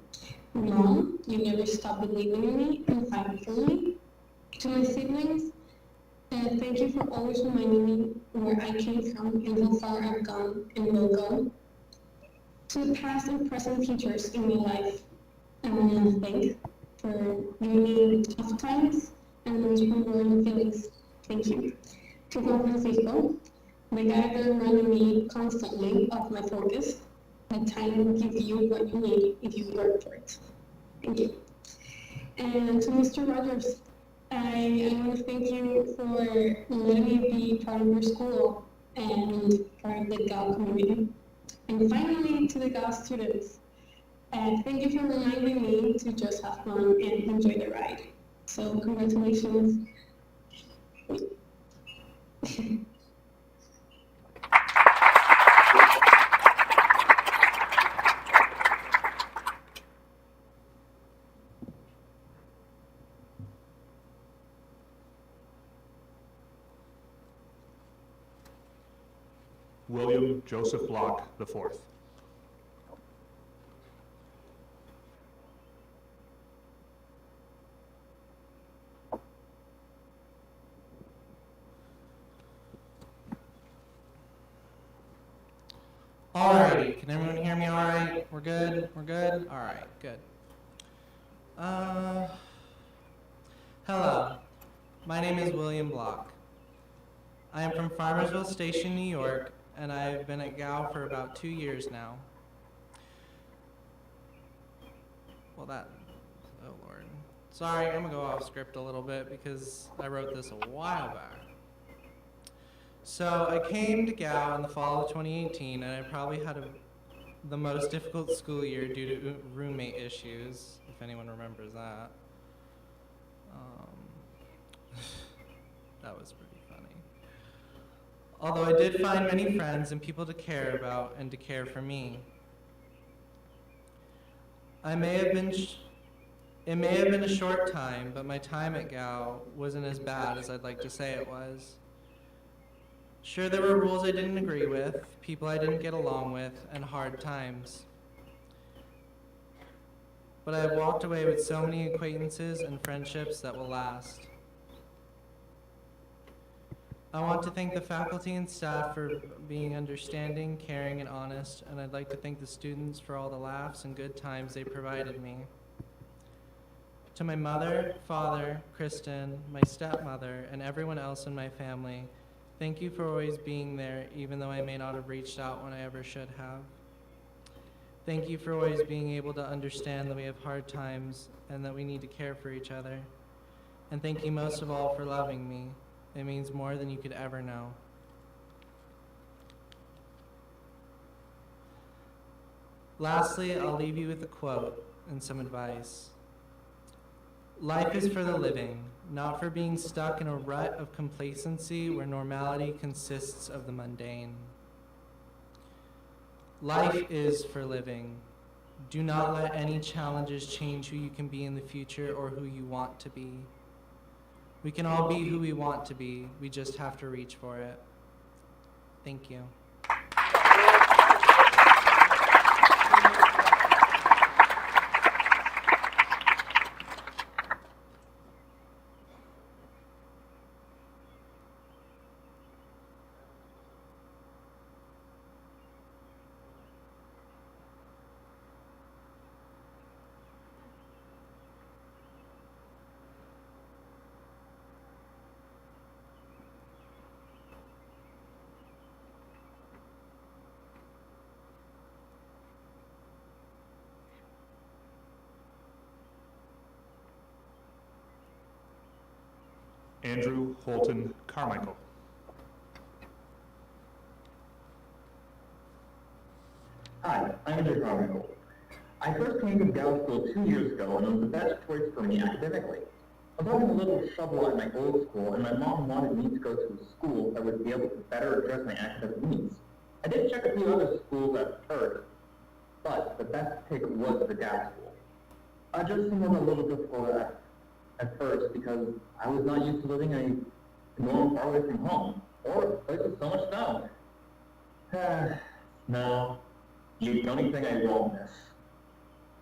Mom, you never stopped believing in me and fighting for me. To my siblings, thank you for always reminding me where I came from and how far I've gone and will go. To the past and present teachers in my life, I want to thank for giving me tough times and those rewarding feelings. Thank you. To Juan Francisco, the guy that reminded me constantly of my focus, that time will give you what you need if you work for it. Thank you. And to Mr. Rogers, I want to thank you for letting me be part of your school and part of the GAO community. And finally, to the GAO students, thank you for reminding me to just have fun and enjoy the ride. So congratulations. William Joseph Block IV. Alrighty, can everyone hear me alright? We're good? We're good? Alright, good. Hello, my name is William Block. I am from Farmersville Station, New York, and I've been at GAO for about 2 years now. Well, oh Lord. Sorry, I'm gonna go off script a little bit because I wrote this a while back. So I came to GAO in the fall of 2018, and I probably had the most difficult school year due to roommate issues, if anyone remembers that. That was pretty funny. Although I did find many friends and people to care about and to care for me. I may have been It may have been a short time, but my time at Gow wasn't as bad as I'd like to say it was. Sure, there were rules I didn't agree with, people I didn't get along with, and hard times. But I have walked away with so many acquaintances and friendships that will last. I want to thank the faculty and staff for being understanding, caring, and honest, and I'd like to thank the students for all the laughs and good times they provided me. To my mother, father, Kristen, my stepmother, and everyone else in my family, thank you for always being there, even though I may not have reached out when I ever should have. Thank you for always being able to understand that we have hard times and that we need to care for each other. And thank you most of all for loving me. It means more than you could ever know. Lastly, I'll leave you with a quote and some advice. Life is for the living, not for being stuck in a rut of complacency where normality consists of the mundane. Life is for living. Do not let any challenges change who you can be in the future or who you want to be. We can all be who we want to be. We just have to reach for it. Thank you. Andrew Holton Carmichael. Hi, I'm Andrew Carmichael. I first came to Gow School 2 years ago, and it was the best choice for me academically. I was having a little trouble at my old school, and my mom wanted me to go to a school that would be able to better address my academic needs. I did check a few other schools at first, but the best pick was the Gow School. I just seemed a little difficult at first because I was not used to living in a normal far away from home, or a place with so much snow. No, the only thing I won't miss.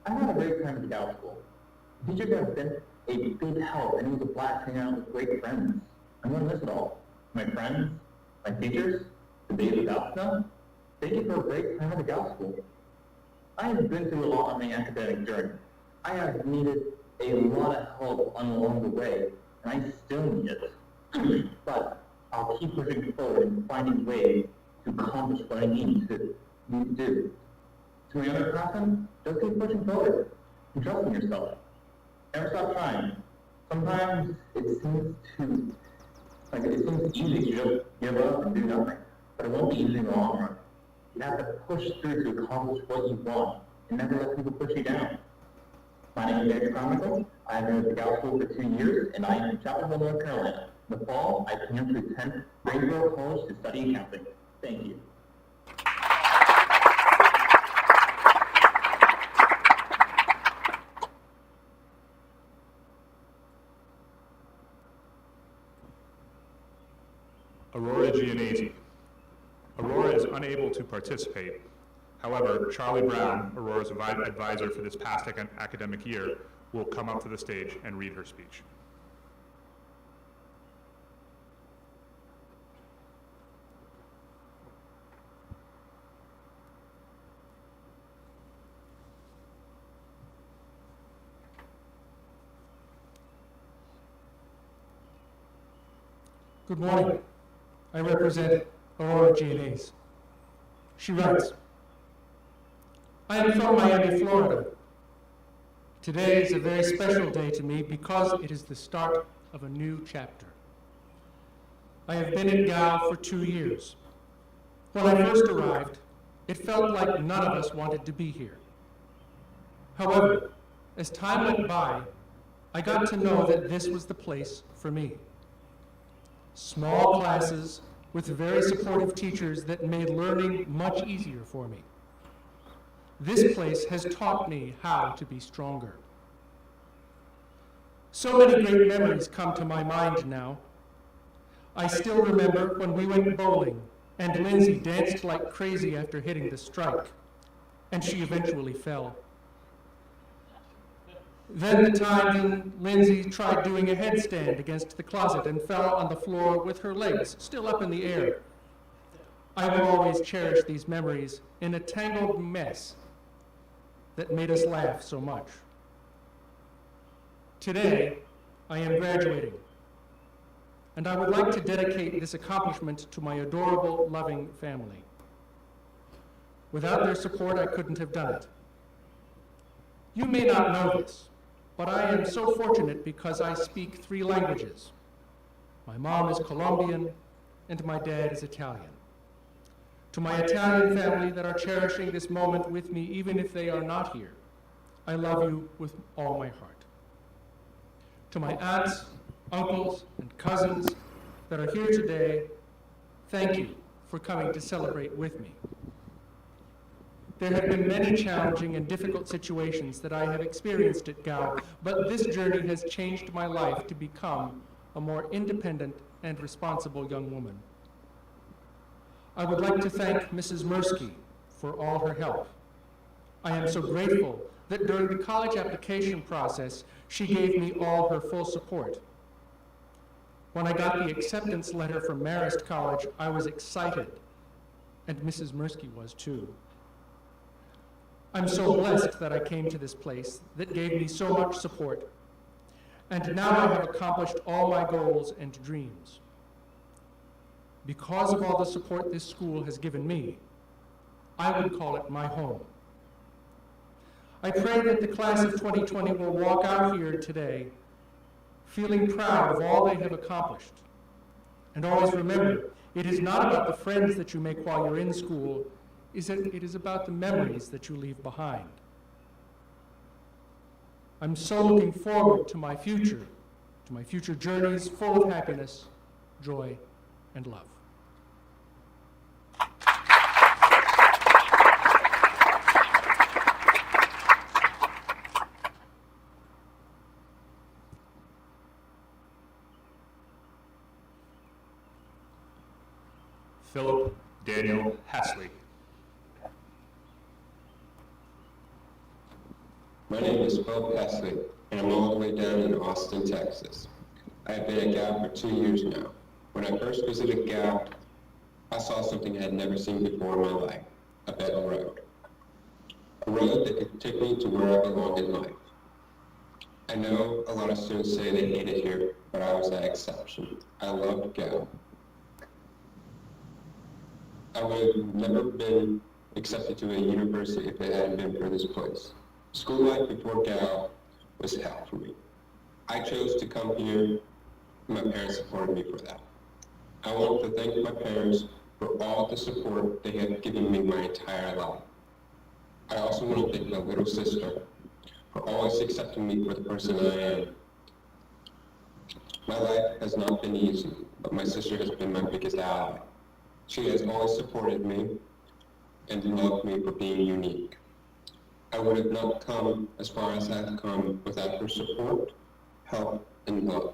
I had a great time at the Gow School. The teachers have been a big help, and it was a blast hanging out with great friends. I'm going to miss it all. My friends, my teachers, the days without snow. Thank you for a great time at the Gow School. I have been through a lot on my academic journey. I have needed a lot of help along the way, and I still need it. But I'll keep pushing forward and finding ways to accomplish what I need to do. To my underclassmen, just keep pushing forward and trust in yourself. Never stop trying. Sometimes it seems easy to just give up and do nothing, but it won't be easy in the long run. You have to push through to accomplish what you want and never let people push you down. My name is Andrew Carmichael. I've been at the Gow School for 2 years, and I am in Chapel Hill, North Carolina. In the fall, I plan to attend Greenville College to study accounting. Thank you. Aurora Giannese. Aurora is unable to participate. However, Charlie Brown, Aurora's advisor for this past academic year, will come up to the stage and read her speech. Good morning. I represent Aurora Giannese. She writes, I am from Miami, Florida. Today is a very special day to me because it is the start of a new chapter. I have been at Gow for 2 years. When I first arrived, it felt like none of us wanted to be here. However, as time went by, I got to know that this was the place for me. Small classes with very supportive teachers that made learning much easier for me. This place has taught me how to be stronger. So many great memories come to my mind now. I still remember when we went bowling and Lindsay danced like crazy after hitting the strike, and she eventually fell. Then the time when Lindsay tried doing a headstand against the closet and fell on the floor with her legs still up in the air. I will always cherish these memories in a tangled mess that made us laugh so much. Today, I am graduating, and I would like to dedicate this accomplishment to my adorable, loving family. Without their support, I couldn't have done it. You may not know this, but I am so fortunate because I speak 3 languages. My mom is Colombian, and my dad is Italian. To my Italian family that are cherishing this moment with me, even if they are not here, I love you with all my heart. To my aunts, uncles, and cousins that are here today, thank you for coming to celebrate with me. There have been many challenging and difficult situations that I have experienced at Gow, but this journey has changed my life to become a more independent and responsible young woman. I would like to thank Mrs. Mirsky for all her help. I am so grateful that during the college application process, she gave me all her full support. When I got the acceptance letter from Marist College, I was excited, and Mrs. Mirsky was too. I'm so blessed that I came to this place that gave me so much support, and now I have accomplished all my goals and dreams. Because of all the support this school has given me, I would call it my home. I pray that the class of 2020 will walk out here today feeling proud of all they have accomplished. And always remember, it is not about the friends that you make while you're in school, it is about the memories that you leave behind. I'm so looking forward to my future journeys full of happiness, joy, and love. Philip Daniel Hasley. My name is Philip Hasley, and I'm all the way down in Austin, Texas. I have been at Gow for 2 years now. When I first visited Gow, I saw something I had never seen before in my life, a better road. A road that could take me to where I belong in life. I know a lot of students say they hate it here, but I was that exception. I loved Gow. I would have never been accepted to a university if it hadn't been for this place. School life before Gow was hell for me. I chose to come here, and my parents supported me for that. I want to thank my parents for all the support they have given me my entire life. I also want to thank my little sister for always accepting me for the person I am. My life has not been easy, but my sister has been my biggest ally. She has always supported me and loved me for being unique. I would have not come as far as I've come without her support, help, and love.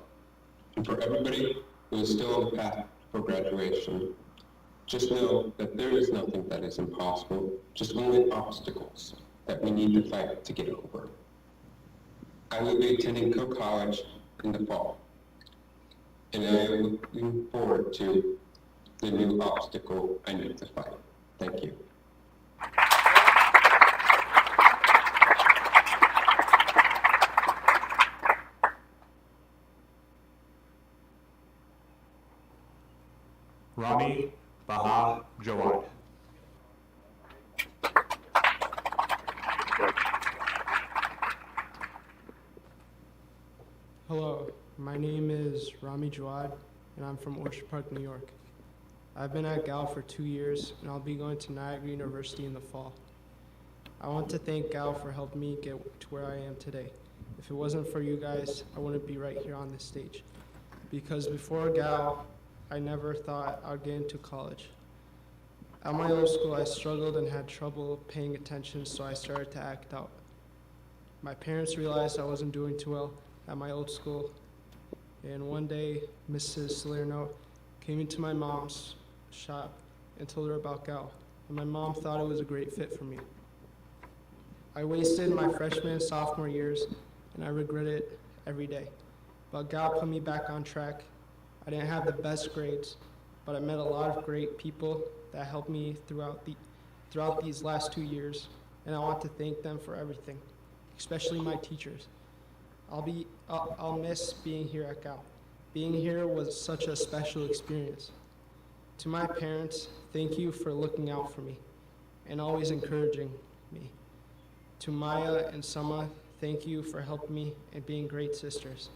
And for everybody who is still on the path for graduation, just know that there is nothing that is impossible, just only obstacles that we need to fight to get over. I will be attending Cook College in the fall, and I am looking forward to the new obstacle I need to fight. Thank you. Rami Baha Jawad. Hello, my name is Rami Jawad, and I'm from Orchard Park, New York. I've been at Gow for 2 years, and I'll be going to Niagara University in the fall. I want to thank Gow for helping me get to where I am today. If it wasn't for you guys, I wouldn't be right here on this stage. Because before Gow, I never thought I'd get into college. At my old school, I struggled and had trouble paying attention, so I started to act out. My parents realized I wasn't doing too well, at my old school. And one day, Mrs. Salerno came into my mom's shop and told her about Gal. And my mom thought it was a great fit for me. I wasted my freshman and sophomore years, and I regret it every day. But Gal put me back on track. I didn't have the best grades, but I met a lot of great people that helped me throughout these last 2 years, and I want to thank them for everything, especially my teachers. I'll miss being here at Cal. Being here was such a special experience. To my parents, thank you for looking out for me and always encouraging me. To Maya and Sama, thank you for helping me and being great sisters.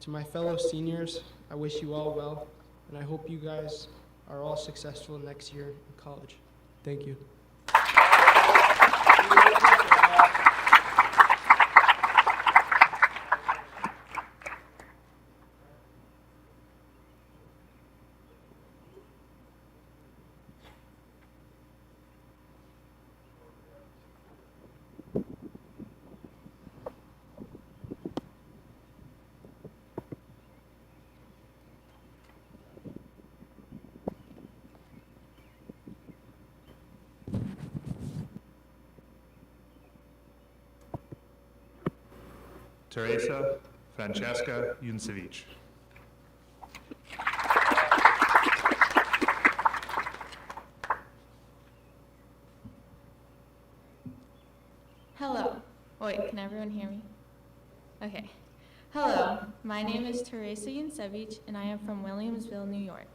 To my fellow seniors, I wish you all well, and I hope you guys are all successful next year in college. Thank you. Teresa Francesca Yunsevich. Hello. Wait, can everyone hear me? Okay. Hello, my name is Teresa Yunsevich, and I am from Williamsville, New York.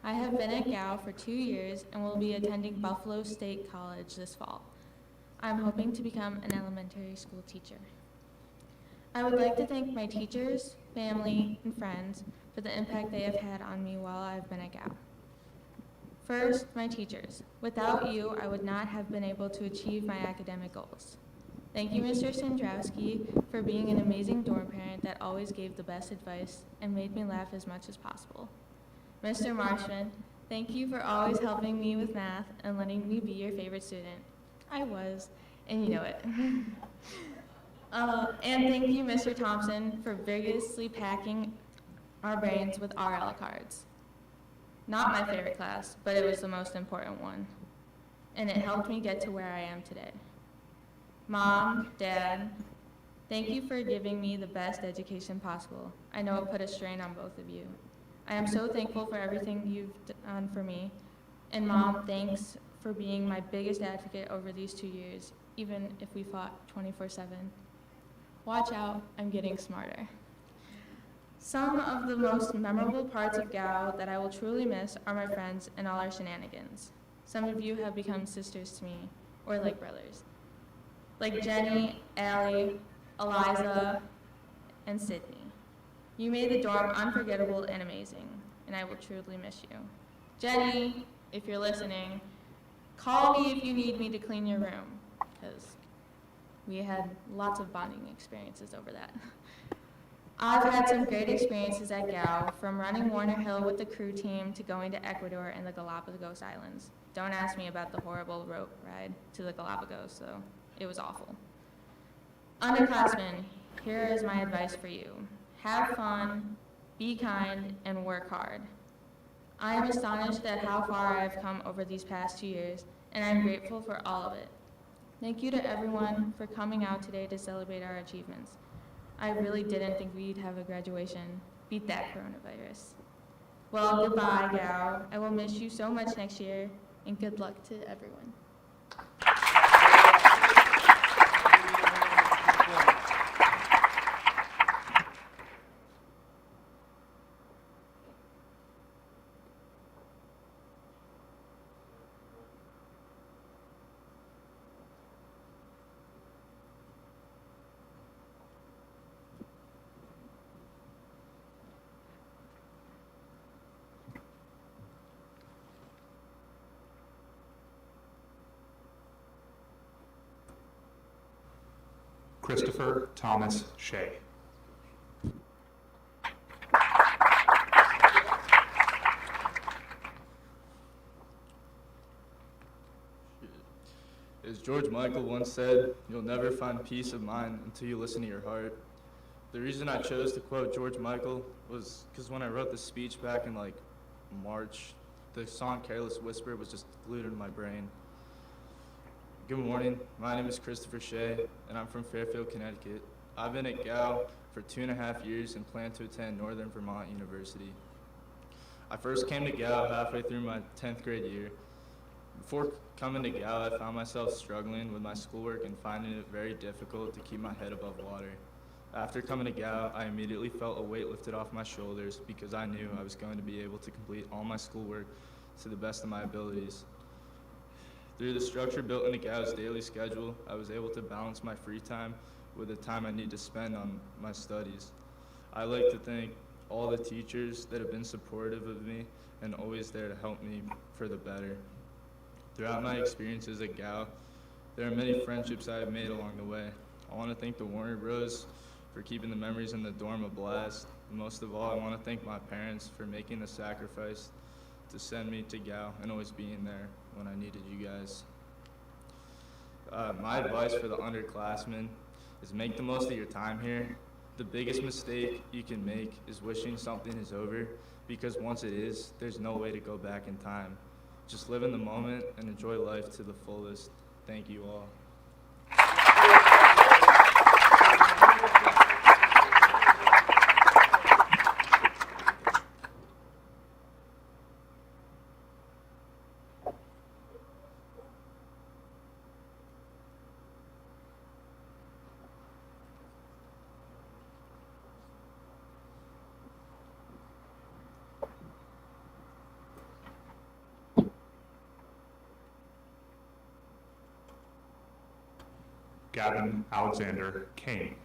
I have been at GAL for 2 years and will be attending Buffalo State College this fall. I'm hoping to become an elementary school teacher. I would like to thank my teachers, family, and friends for the impact they have had on me while I've been at GAL. First, my teachers. Without you, I would not have been able to achieve my academic goals. Thank you, Mr. Sandrowski, for being an amazing dorm parent that always gave the best advice and made me laugh as much as possible. Mr. Marshman, thank you for always helping me with math and letting me be your favorite student. I was, and you know it. And thank you, Mr. Thompson, for vigorously packing our brains with RL cards. Not my favorite class, but it was the most important one, and it helped me get to where I am today. Mom, Dad, thank you for giving me the best education possible. I know it put a strain on both of you. I am so thankful for everything you've done for me, and Mom, thanks for being my biggest advocate over these 2 years, even if we fought 24/7. Watch out, I'm getting smarter. Some of the most memorable parts of GAL that I will truly miss are my friends and all our shenanigans. Some of you have become sisters to me, or like brothers. Like Jenny, Allie, Eliza, and Sydney. You made the dorm unforgettable and amazing, and I will truly miss you. Jenny, if you're listening, call me if you need me to clean your room, because we had lots of bonding experiences over that. I've had some great experiences at GAL, from running Warner Hill with the crew team to going to Ecuador and the Galapagos Islands. Don't ask me about the horrible rope ride to the Galapagos, though. It was awful. Underclassmen, here is my advice for you. Have fun, be kind, and work hard. I am astonished at how far I have come over these past 2 years, and I'm grateful for all of it. Thank you to everyone for coming out today to celebrate our achievements. I really didn't think we'd have a graduation. Beat that coronavirus. Well, goodbye, GAL. I will miss you so much next year, and good luck to everyone. Christopher Thomas Shea. As George Michael once said, you'll never find peace of mind until you listen to your heart. The reason I chose to quote George Michael was because when I wrote this speech back in like March, the song Careless Whisper was just glued into my brain. Good morning, my name is Christopher Shea, and I'm from Fairfield, Connecticut. I've been at GAL for 2.5 years and plan to attend Northern Vermont University. I first came to GAL halfway through my 10th grade year. Before coming to GAL, I found myself struggling with my schoolwork and finding it very difficult to keep my head above water. After coming to GAL, I immediately felt a weight lifted off my shoulders because I knew I was going to be able to complete all my schoolwork to the best of my abilities. Through the structure built into GAL's daily schedule, I was able to balance my free time with the time I need to spend on my studies. I like to thank all the teachers that have been supportive of me and always there to help me for the better. Throughout my experiences at GAL, there are many friendships I have made along the way. I want to thank the Warner Bros. For keeping the memories in the dorm a blast. And most of all, I want to thank my parents for making the sacrifice to send me to GAL and always being there when I needed you guys. My advice for the underclassmen is make the most of your time here. The biggest mistake you can make is wishing something is over, because once it is, there's no way to go back in time. Just live in the moment and enjoy life to the fullest. Thank you all. Gavin Alexander Kane.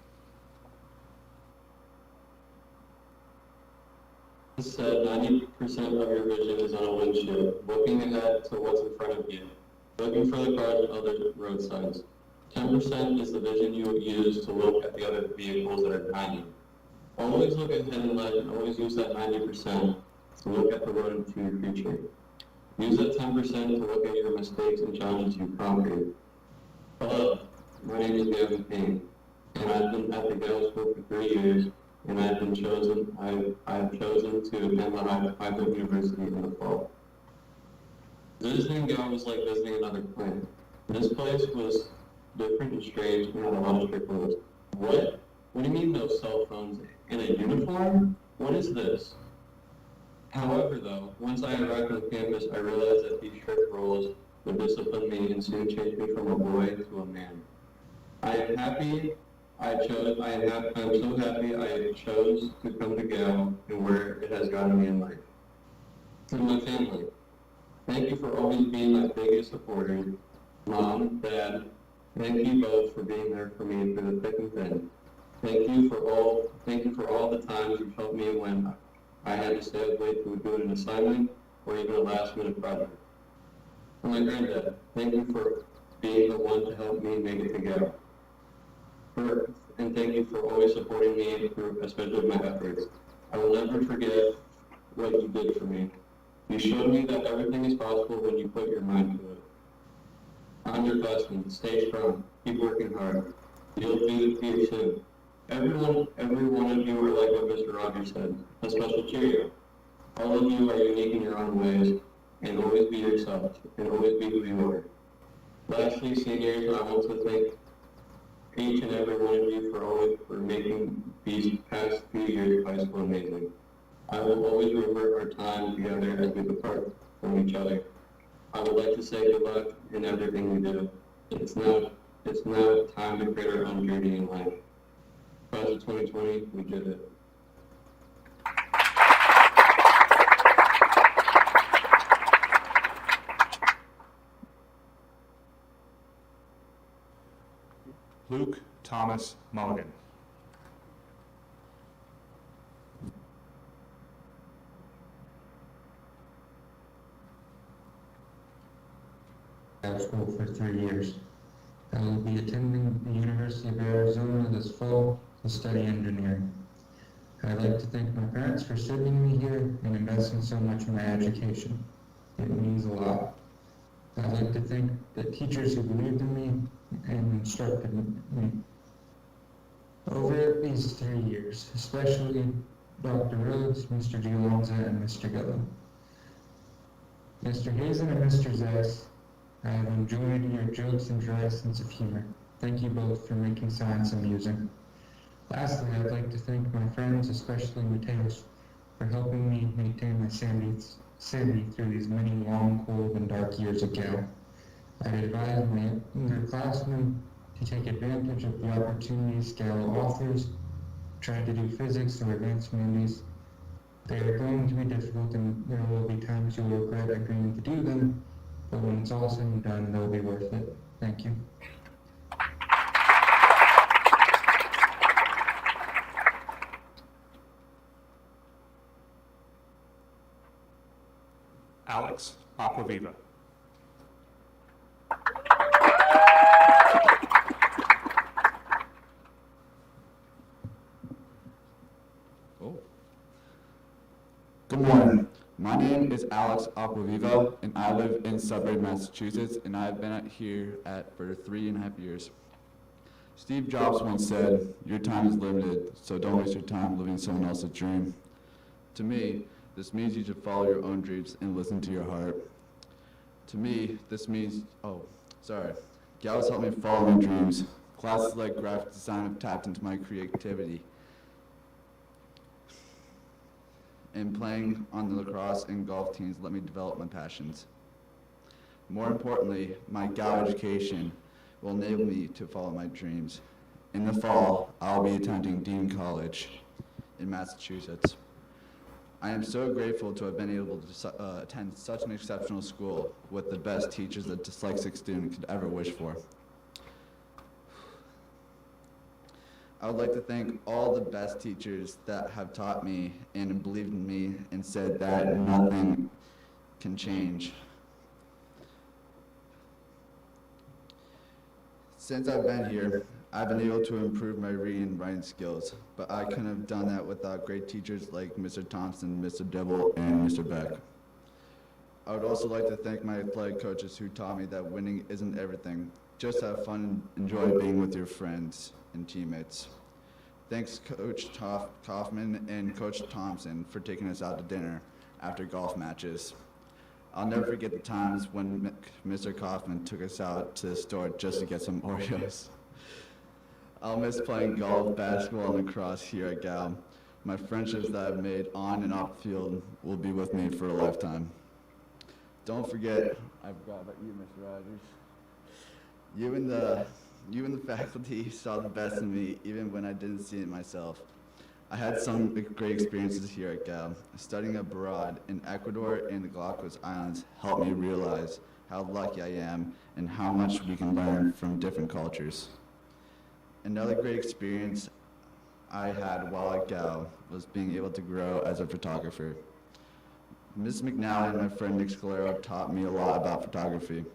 Said 90% of your vision is on a windshield, looking ahead to what's in front of you, looking for the cars and other road signs. 10% is the vision you will use to look at the other vehicles that are behind you. Always look ahead in life and always use that 90% to look at the road into your future. Use that 10% to look at your mistakes and challenges you've conquered. Hello, my name is Gavin Payne, and I've been at the GAL School for 3 years, and I've chosen to attend the Highfield University in the fall. Visiting GAL was like visiting another planet. This place was different and strange and had a lot of strict rules. What? What do you mean no cell phones in a uniform? What is this? However, though, once I arrived on campus, I realized that these strict rules would discipline me and soon change me from a boy to a man. I'm so happy I chose to come to GAL and where it has gotten me in life. To my family, thank you for always being my biggest supporters. Mom, Dad, thank you both for being there for me through the thick and thin. Thank you for all the times you've helped me when I had to stay up late to do an assignment or even a last-minute project. To my granddad, thank you for being the one to help me make it to GAL. And thank you for always supporting me through, especially my efforts. I will never forget what you did for me. You showed me that everything is possible when you put your mind to it. Underclassmen, stay strong. Keep working hard. You'll be here soon. Every one of you are like what Mr. Rogers said, a special Cheerio. All of you are unique in your own ways, and always be yourselves, and always be who you are. Lastly, seniors, I want to thank each and every one of you for making these past few years of high school amazing. I will always remember our time together as we depart from each other. I would like to say good luck in everything we do. It's now time to create our own journey in life. Class of 2020, we did it. Luke Thomas Mulligan. School for 3 years. I will be attending the University of Arizona this fall to study engineering. I'd like to thank my parents for sending me here and investing so much in my education. It means a lot. I'd like to thank the teachers who believed in me and instructed me. over these 3 years, especially Dr. Rhodes, Mr. Giolonza, and Mr. Gillo. Mr. Hazen and Mr. Zess, I have enjoyed your jokes and dry sense of humor. Thank you both for making science amusing. Lastly, I'd like to thank my friends, especially Mateos, for helping me maintain my sanity through these many long, cold, and dark years at Gale. I'd advise my underclassmen to take advantage of the opportunities Gale offers, try to do physics or advanced humanities. They are going to be difficult, and there will be times you'll regret agreeing to do them, but when it's all said and done, they'll be worth it. Thank you. Alex Aquaviva. Good morning. My name is Alex Aquaviva, and I live in Sudbury, Massachusetts, and I've been here for 3.5 years. Steve Jobs once said, "Your time is limited, so don't waste your time living someone else's dream." To me, this means you should follow your own dreams and listen to your heart. To me, this means, Gal's helped me follow my dreams. Classes like graphic design have tapped into my creativity. And playing on the lacrosse and golf teams let me develop my passions. More importantly, my Gal education will enable me to follow my dreams. In the fall, I'll be attending Dean College in Massachusetts. I am so grateful to have been able to attend such an exceptional school with the best teachers a dyslexic student could ever wish for. I would like to thank all the best teachers that have taught me and believed in me and said that nothing can change. Since I've been here, I've been able to improve my reading and writing skills, but I couldn't have done that without great teachers like Mr. Thompson, Mr. Dibble, and Mr. Beck. I would also like to thank my athletic coaches who taught me that winning isn't everything. Just have fun and enjoy being with your friends and teammates. Thanks Coach Kaufman and Coach Thompson for taking us out to dinner after golf matches. I'll never forget the times when Mr. Kaufman took us out to the store just to get some Oreos. I'll miss playing golf, basketball, and lacrosse here at Gal. My friendships that I've made on and off the field will be with me for a lifetime. Don't forget, I forgot about you, Mr. Rogers. You and the faculty saw the best in me even when I didn't see it myself. I had some great experiences here at Gal. Studying abroad in Ecuador and the Galapagos Islands helped me realize how lucky I am and how much we can learn from different cultures. Another great experience I had while at Gal was being able to grow as a photographer. Ms. McNally and my friend Nick Scalero taught me a lot about photography.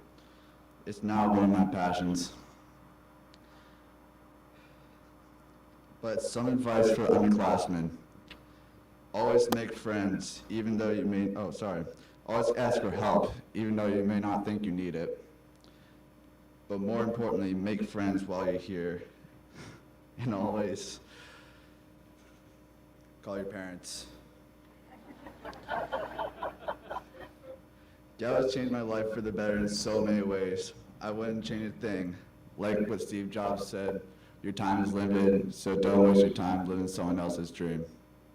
It's now one of my passions. But some advice for underclassmen. Always make friends, even though you may, always ask for help, even though you may not think you need it. But more importantly, make friends while you're here. And always call your parents. Gal has changed my life for the better in so many ways. I wouldn't change a thing. Like what Steve Jobs said, your time is limited, so don't waste your time living someone else's dream.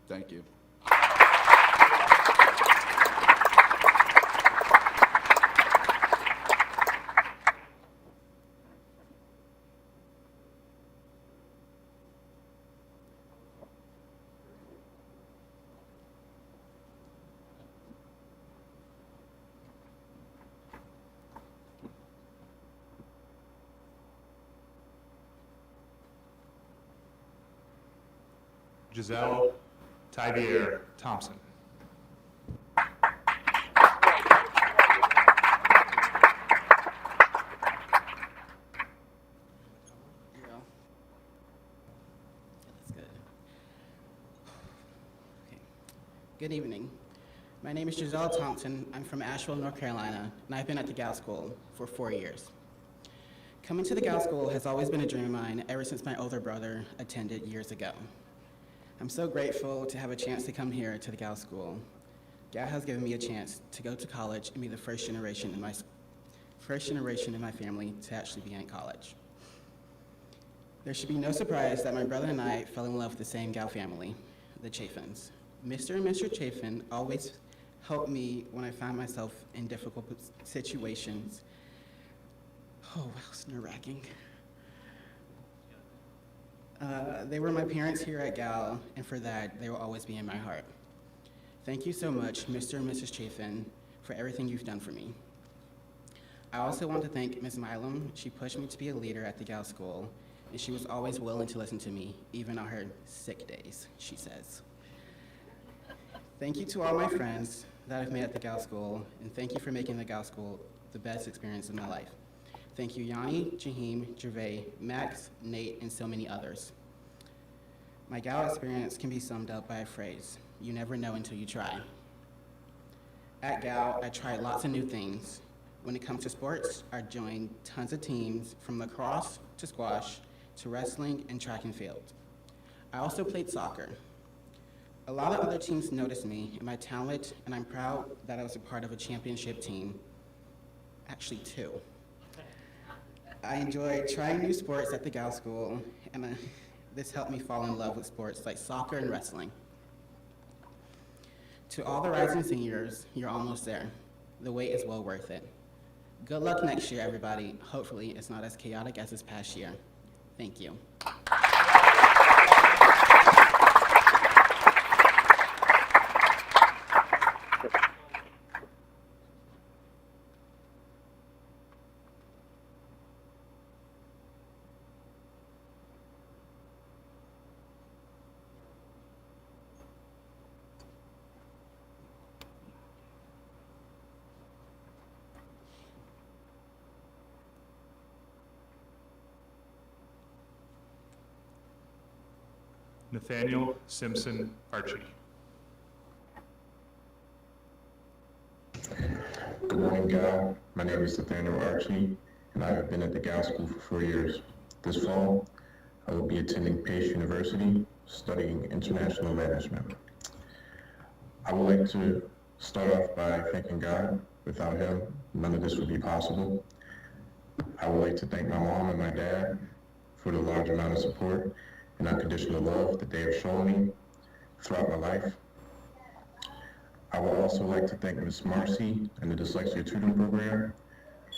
Thank you. Giselle Tyvier Thompson. Good evening. My name is Giselle Thompson. I'm from Asheville, North Carolina, and I've been at the Gal School for 4 years. Coming to the Gal School has always been a dream of mine ever since my older brother attended years ago. I'm so grateful to have a chance to come here to the Gal School. Gal has given me a chance to go to college and be the first generation in my family to actually be in college. There should be no surprise that my brother and I fell in love with the same Gal family, the Chaffins. Mr. and Mr. Chaffin always helped me when I found myself in difficult situations. Oh, wow, it's nerve-wracking. They were my parents here at Gal, and for that, they will always be in my heart. Thank you so much, Mr. and Mrs. Chaffin, for everything you've done for me. I also want to thank Ms. Milam. She pushed me to be a leader at the Gal School, and she was always willing to listen to me, even on her sick days, she says. Thank you to all my friends that I've made at the Gal School, and thank you for making the Gal School the best experience of my life. Thank you, Yanni, Jaheim, Gervais, Max, Nate, and so many others. My Gal experience can be summed up by a phrase: you never know until you try. At Gal, I tried lots of new things. When it comes to sports, I joined tons of teams, from lacrosse to squash to wrestling and track and field. I also played soccer. A lot of other teams noticed me and my talent, and I'm proud that I was a part of a championship team. Actually, 2. I enjoyed trying new sports at the Gal School, and this helped me fall in love with sports like soccer and wrestling. To all the rising seniors, you're almost there. The wait is well worth it. Good luck next year, everybody. Hopefully, it's not as chaotic as this past year. Thank you. Nathaniel Simpson Archie. Good morning, Gal. My name is Nathaniel Archie, and I have been at the Gal School for 4 years. This fall, I will be attending Pace University, studying international management. I would like to start off by thanking God. Without him, none of this would be possible. I would like to thank my mom and my dad for the large amount of support and unconditional love that they have shown me throughout my life. I would also like to thank Ms. Marcy and the Dyslexia Tutoring Program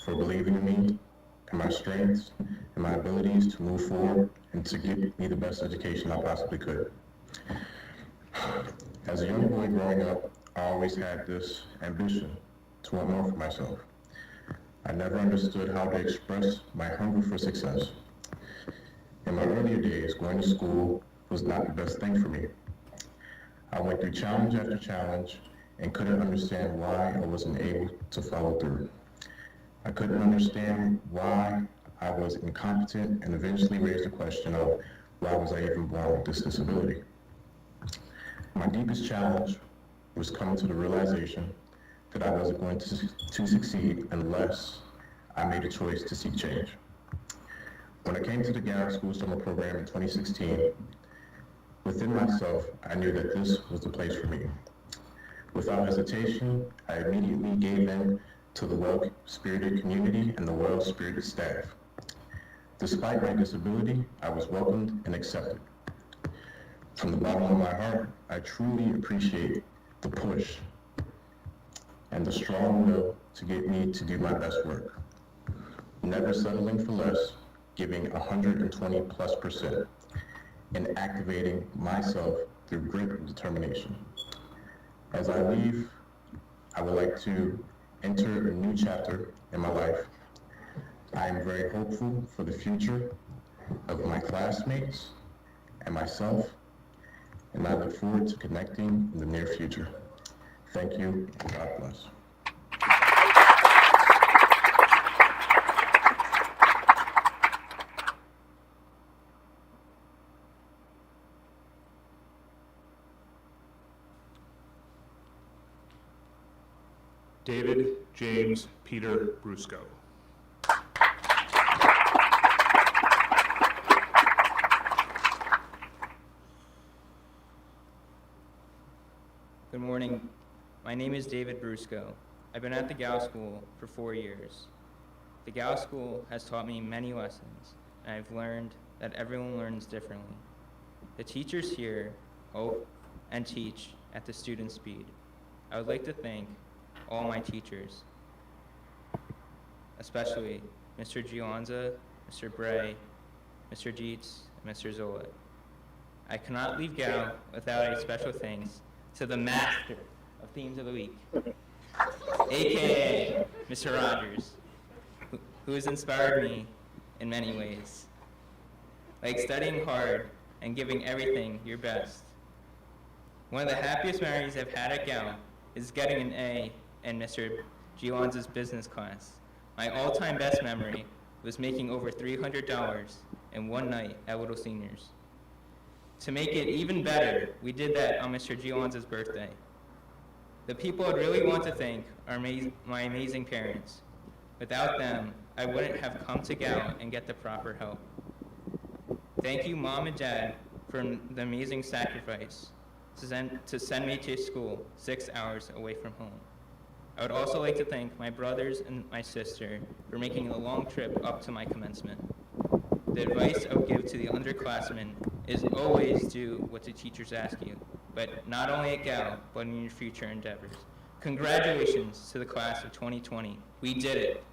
for believing in me and my strengths and my abilities to move forward and to give me the best education I possibly could. As a young boy growing up, I always had this ambition to want more for myself. I never understood how to express my hunger for success. In my earlier days, going to school was not the best thing for me. I went through challenge after challenge and couldn't understand why I wasn't able to follow through. I couldn't understand why I was incompetent, and eventually raised the question of why was I even born with this disability. My deepest challenge was coming to the realization that I wasn't going to succeed unless I made a choice to seek change. When I came to the Gal School Summer Program in 2016, within myself, I knew that this was the place for me. Without hesitation, I immediately gave in to the well-spirited community and the well-spirited staff. Despite my disability, I was welcomed and accepted. From the bottom of my heart, I truly appreciate the push and the strong will to get me to do my best work. Never settling for less, giving 120+% and activating myself through grit and determination. As I leave, I would like to enter a new chapter in my life. I am very hopeful for the future of my classmates and myself, and I look forward to connecting in the near future. Thank you, and God bless. David James Peter Brusco. my name is David Brusco. I've been at the Gal School for 4 years. The Gal School has taught me many lessons, and I've learned that everyone learns differently. The teachers here hope and teach at the student speed. I would like to thank all my teachers, especially Mr. Gionza, Mr. Bray, Mr. Dietz, and Mr. Zola. I cannot leave Gal without a special thanks to the master of themes of the week, aka Mr. Rogers, who has inspired me in many ways, like studying hard and giving everything your best. One of the happiest memories I've had at Gal is getting an A in Mr. Gionza's business class. My all-time best memory was making over $300 in one night at Little Seniors. To make it even better, we did that on Mr. Gionza's birthday. The people I'd really want to thank are my amazing parents. Without them, I wouldn't have come to Gal and get the proper help. Thank you, Mom and Dad, for the amazing sacrifice to send me to school 6 hours away from home. I would also like to thank my brothers and my sister for making the long trip up to my commencement. The advice I would give to the underclassmen is always do what the teachers ask you, but not only at Gal, but in your future endeavors. Congratulations to the class of 2020. We did it.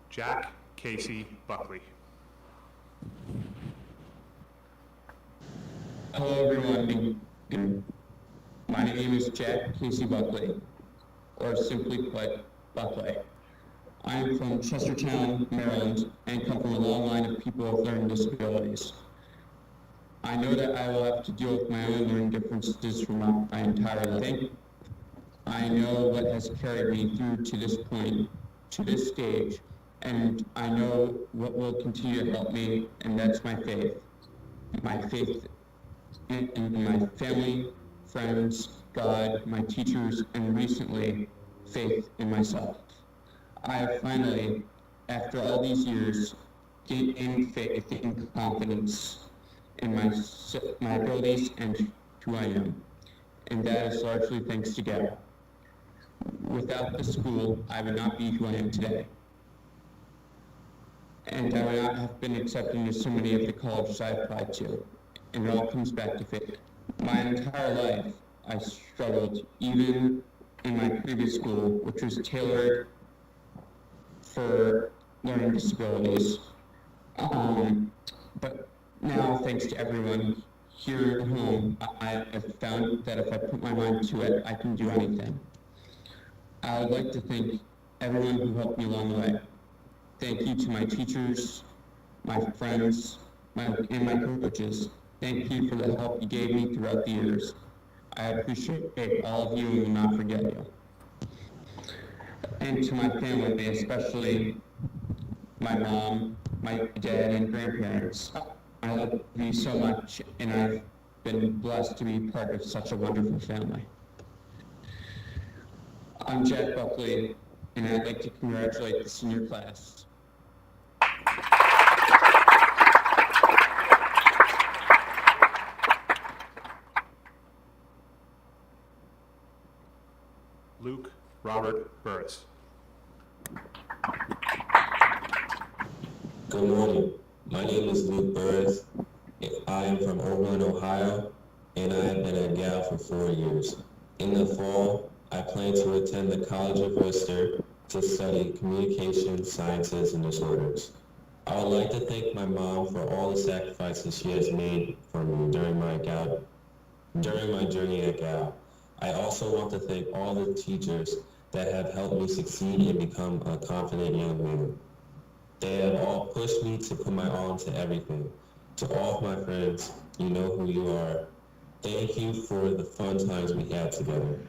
Jack Casey Buckley. Hello everyone, my name is Jack Casey Buckley, or simply put, Buckley. I am from Chestertown, Maryland, and come from a long line of people with learning disabilities. I know that I will have to deal with my own learning differences for my entire life. I know what has carried me through to this point, to this stage, and I know what will continue to help me, and that's my faith. My faith in my family, friends, God, my teachers, and recently, faith in myself. I have finally, after all these years, gained faith and confidence in my abilities and who I am, and that is largely thanks to Gal. Without the school, I would not be who I am today. And I would not have been accepted into so many of the colleges I applied to. And it all comes back to faith. My entire life, I struggled, even in my previous school, which was tailored for learning disabilities. But now, thanks to everyone here at home, I have found that if I put my mind to it, I can do anything. I would like to thank everyone who helped me along the way. Thank you to my teachers, my friends, and my coaches. Thank you for the help you gave me throughout the years. I appreciate all of you and will not forget you. And to my family, especially my mom, my dad, and grandparents. I love you so much, and I've been blessed to be part of such a wonderful family. I'm Jack Buckley, and I'd like to congratulate the senior class. Luke Robert Burris. Good morning. My name is Luke Burris. I am from Oberlin, Ohio, and I have been at Gal for 4 years. In the fall, I plan to attend the College of Worcester to study communication, sciences, and disorders. I would like to thank my mom for all the sacrifices she has made for me during my journey at Gal. I also want to thank all the teachers that have helped me succeed and become a confident young man. They have all pushed me to put my all into everything. To all of my friends, you know who you are. Thank you for the fun times we had together.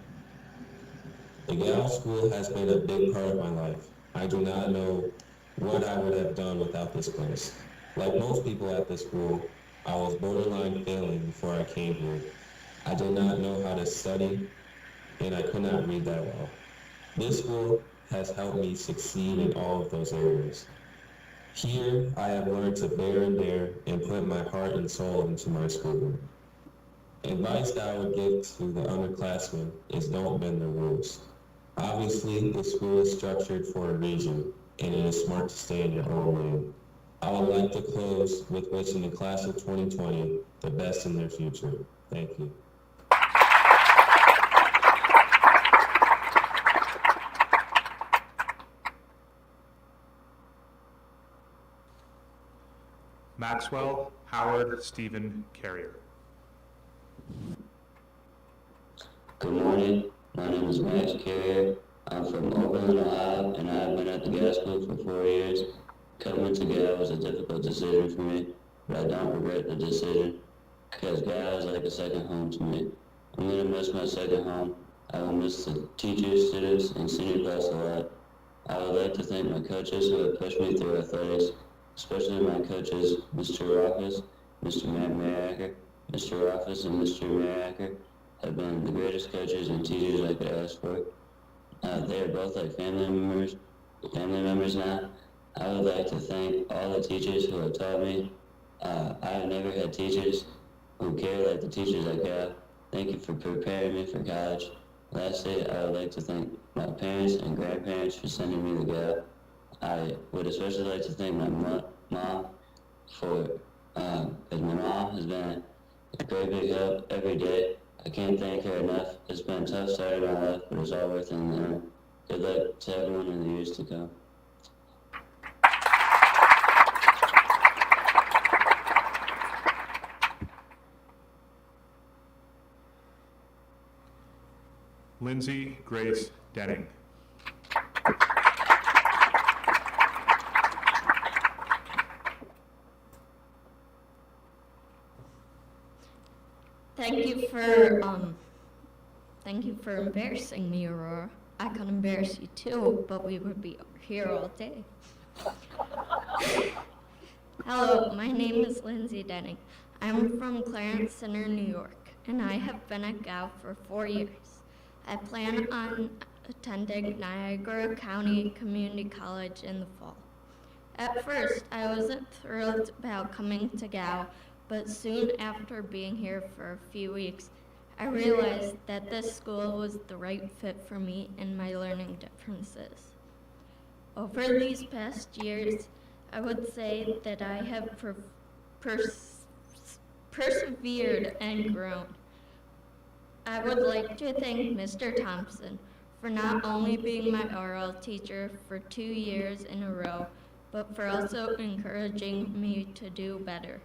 The Gal School has been a big part of my life. I do not know what I would have done without this place. Like most people at this school, I was borderline failing before I came here. I did not know how to study, and I could not read that well. This school has helped me succeed in all of those areas. Here, I have learned to bear and dare and put my heart and soul into my schoolwork. Advice that I would give to the underclassmen is don't bend the rules. Obviously, the school is structured for a reason, and it is smart to stay in your own lane. I would like to close with wishing the class of 2020 the best in their future. Thank you. Maxwell Howard Stephen Carrier. Good morning. My name is Max Carrier. I'm from Oberlin, Ohio, and I've been at the Gal School for 4 years. Coming to Gal was a difficult decision for me, but I don't regret the decision because Gal is like a second home to me. I'm going to miss my second home. I will miss the teachers, students, and senior class a lot. I would like to thank my coaches who have pushed me through athletics, especially my coaches, Mr. Roffus, Mr. Matt Maracker. Mr. Roffus and Mr. Maracker have been the greatest coaches and teachers I could ask for. They are both like family members now. I would like to thank all the teachers who have taught me. I have never had teachers who care like the teachers I got. Thank you for preparing me for college. Lastly, I would like to thank my parents and grandparents for sending me to Gal. I would especially like to thank my mom for, because my mom has been a great big help every day. I can't thank her enough. It's been a tough start in my life, but it's all worth it in the end. Good luck to everyone in the years to come. Lindsay Grace Denning. Thank you for embarrassing me, Aurora. I could embarrass you too, but we would be here all day. Hello, my name is Lindsay Denning. I'm from Clarence Center, New York, and I have been at Gal for 4 years. I plan on attending Niagara County Community College in the fall. At first, I wasn't thrilled about coming to Gal, but soon after being here for a few weeks, I realized that this school was the right fit for me and my learning differences. Over these past years, I would say that I have persevered and grown. I would like to thank Mr. Thompson for not only being my oral teacher for 2 years in a row, but for also encouraging me to do better.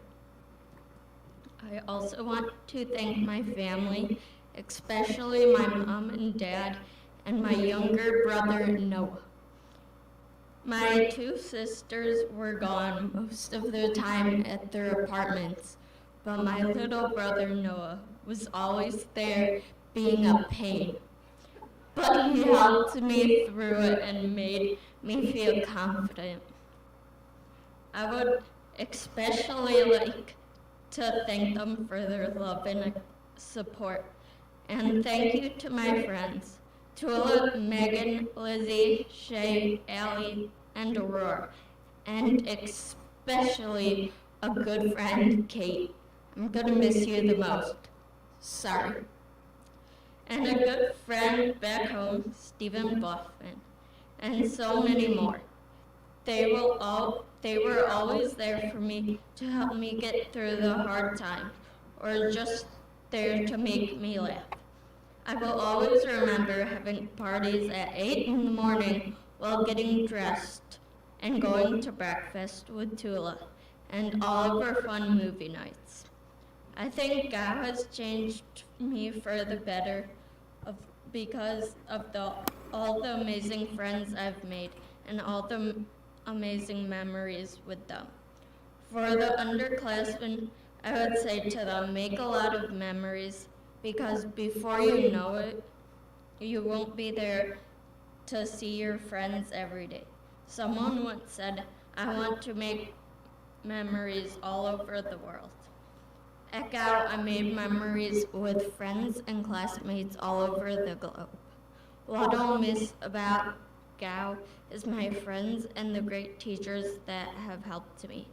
I also want to thank my family, especially my mom and dad, and my younger brother, Noah. My 2 sisters were gone most of the time at their apartments, but my little brother, Noah, was always there being a pain. But he helped me through it and made me feel confident. I would especially like to thank them for their love and support. And thank you to my friends, Tula, Megan, Lizzie, Shay, Allie, and Aurora, and especially a good friend, Kate. I'm gonna miss you the most. Sorry. And a good friend back home, Stephen Buffman, and so many more. They were always there for me to help me get through the hard times, or just there to make me laugh. I will always remember having parties at 8 in the morning while getting dressed and going to breakfast with Tula and all of our fun movie nights. I think God has changed me for the better because of all the amazing friends I've made and all the amazing memories with them. For the underclassmen, I would say to them, make a lot of memories, because before you know it, you won't be there to see your friends every day. Someone once said, I want to make memories all over the world. At Gal, I made memories with friends and classmates all over the globe. What I'll miss about Gal is my friends and the great teachers that have helped me.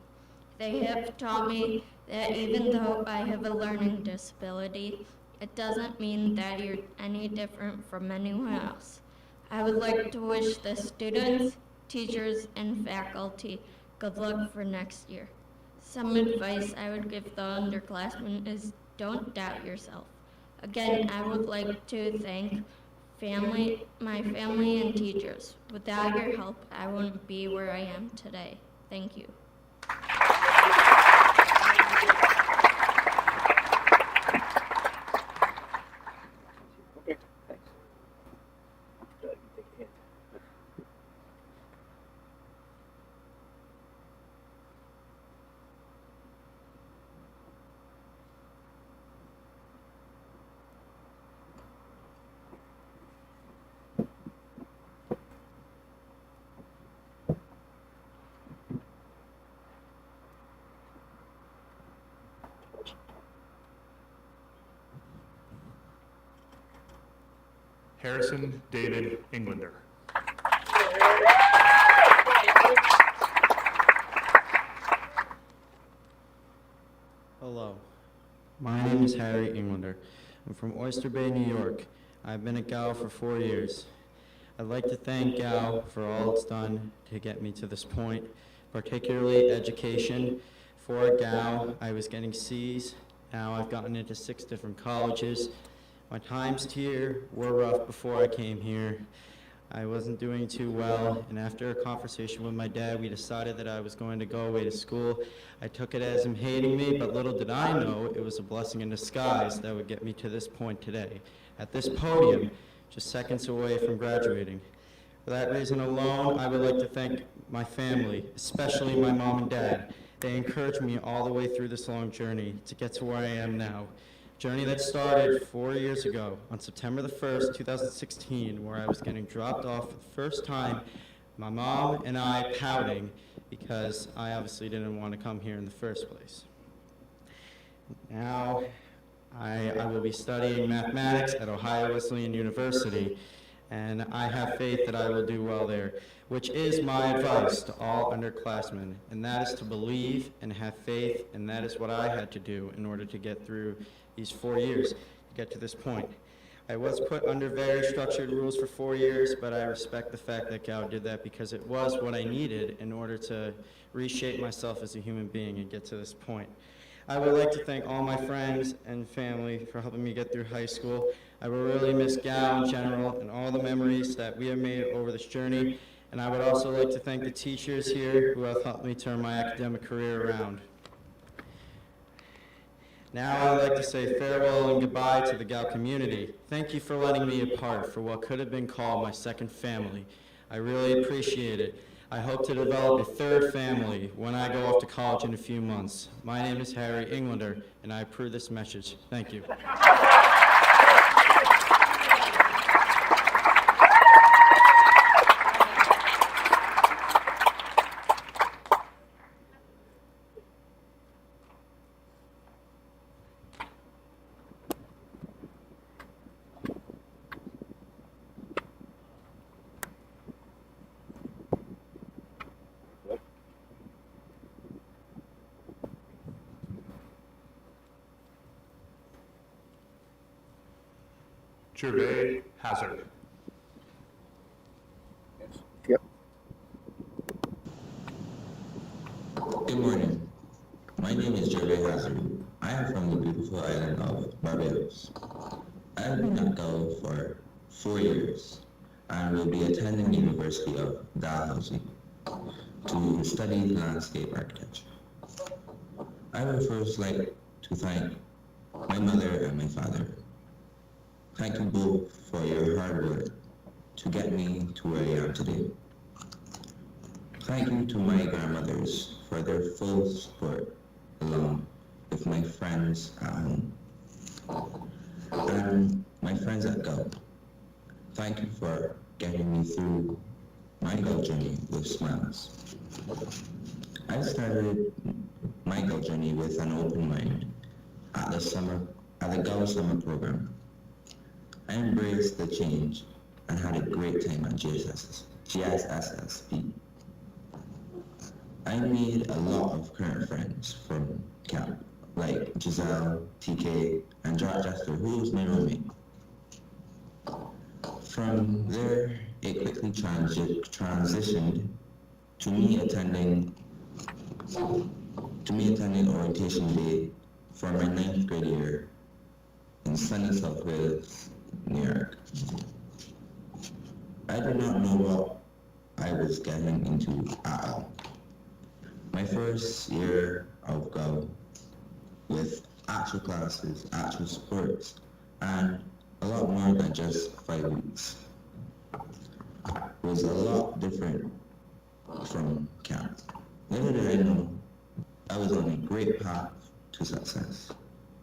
They have taught me that even though I have a learning disability, it doesn't mean that you're any different from anyone else. I would like to wish the students, teachers, and faculty good luck for next year. Some advice I would give the underclassmen is don't doubt yourself. Again, I would like to thank my family and teachers. Without your help, I wouldn't be where I am today. Thank you. Harrison David Englander. Hello, my name is Harry Englander. I'm from Oyster Bay, New York. I've been at GAL for 4 years. I'd like to thank GAL for all it's done to get me to this point, particularly education. For GAL, I was getting C's. Now I've gotten into 6 different colleges. My times here were rough before I came here. I wasn't doing too well, and after a conversation with my dad, we decided that I was going to go away to school. I took it as him hating me, but little did I know it was a blessing in disguise that would get me to this point today, at this podium, just seconds away from graduating. For that reason alone, I would like to thank my family, especially my mom and dad. They encouraged me all the way through this long journey to get to where I am now. Journey that started 4 years ago on September the 1st, 2016, where I was getting dropped off for the first time, my mom and I pouting because I obviously didn't want to come here in the first place. Now, I will be studying mathematics at Ohio Wesleyan University, and I have faith that I will do well there, which is my advice to all underclassmen, and that is to believe and have faith, and that is what I had to do in order to get through these 4 years to get to this point. I was put under very structured rules for 4 years, but I respect the fact that GAL did that because it was what I needed in order to reshape myself as a human being and get to this point. I would like to thank all my friends and family for helping me get through high school. I will really miss GAL in general and all the memories that we have made over this journey, and I would also like to thank the teachers here who have helped me turn my academic career around. Now I would like to say farewell and goodbye to the GAL community. Thank you for letting me be a part for what could have been called my second family. I really appreciate it. I hope to develop a third family when I go off to college in a few months. My name is Harry Englander, and I approve this message. Thank you. Gervais Hazard. Yep. Good morning. My name is Gervais Hazard. I am from the beautiful island of Barbados. I have been at GAL for 4 years and will be attending the University of Dalhousie to study landscape architecture. I would first like to thank my mother and my father. Thank you both for your hard work to get me to where I am today. Thank you to my grandmothers for their full support along the with my friends at home and my friends at Go. Thank you for getting me through my Go journey with smiles. I started my Go journey with an open mind at the Go summer program. I embraced the change and had a great time at GSSSP. I made a lot of current friends from camp, like Giselle, TK, and George Jester, who was my roommate. From there, it quickly transitioned to me attending orientation day for my 9th grade year in sunny South Wales, New York. I did not know what I was getting into at all. My first year of Go, with actual classes, actual sports, and a lot more than just 5 weeks, was a lot different from camp. Little did I know, I was on a great path to success.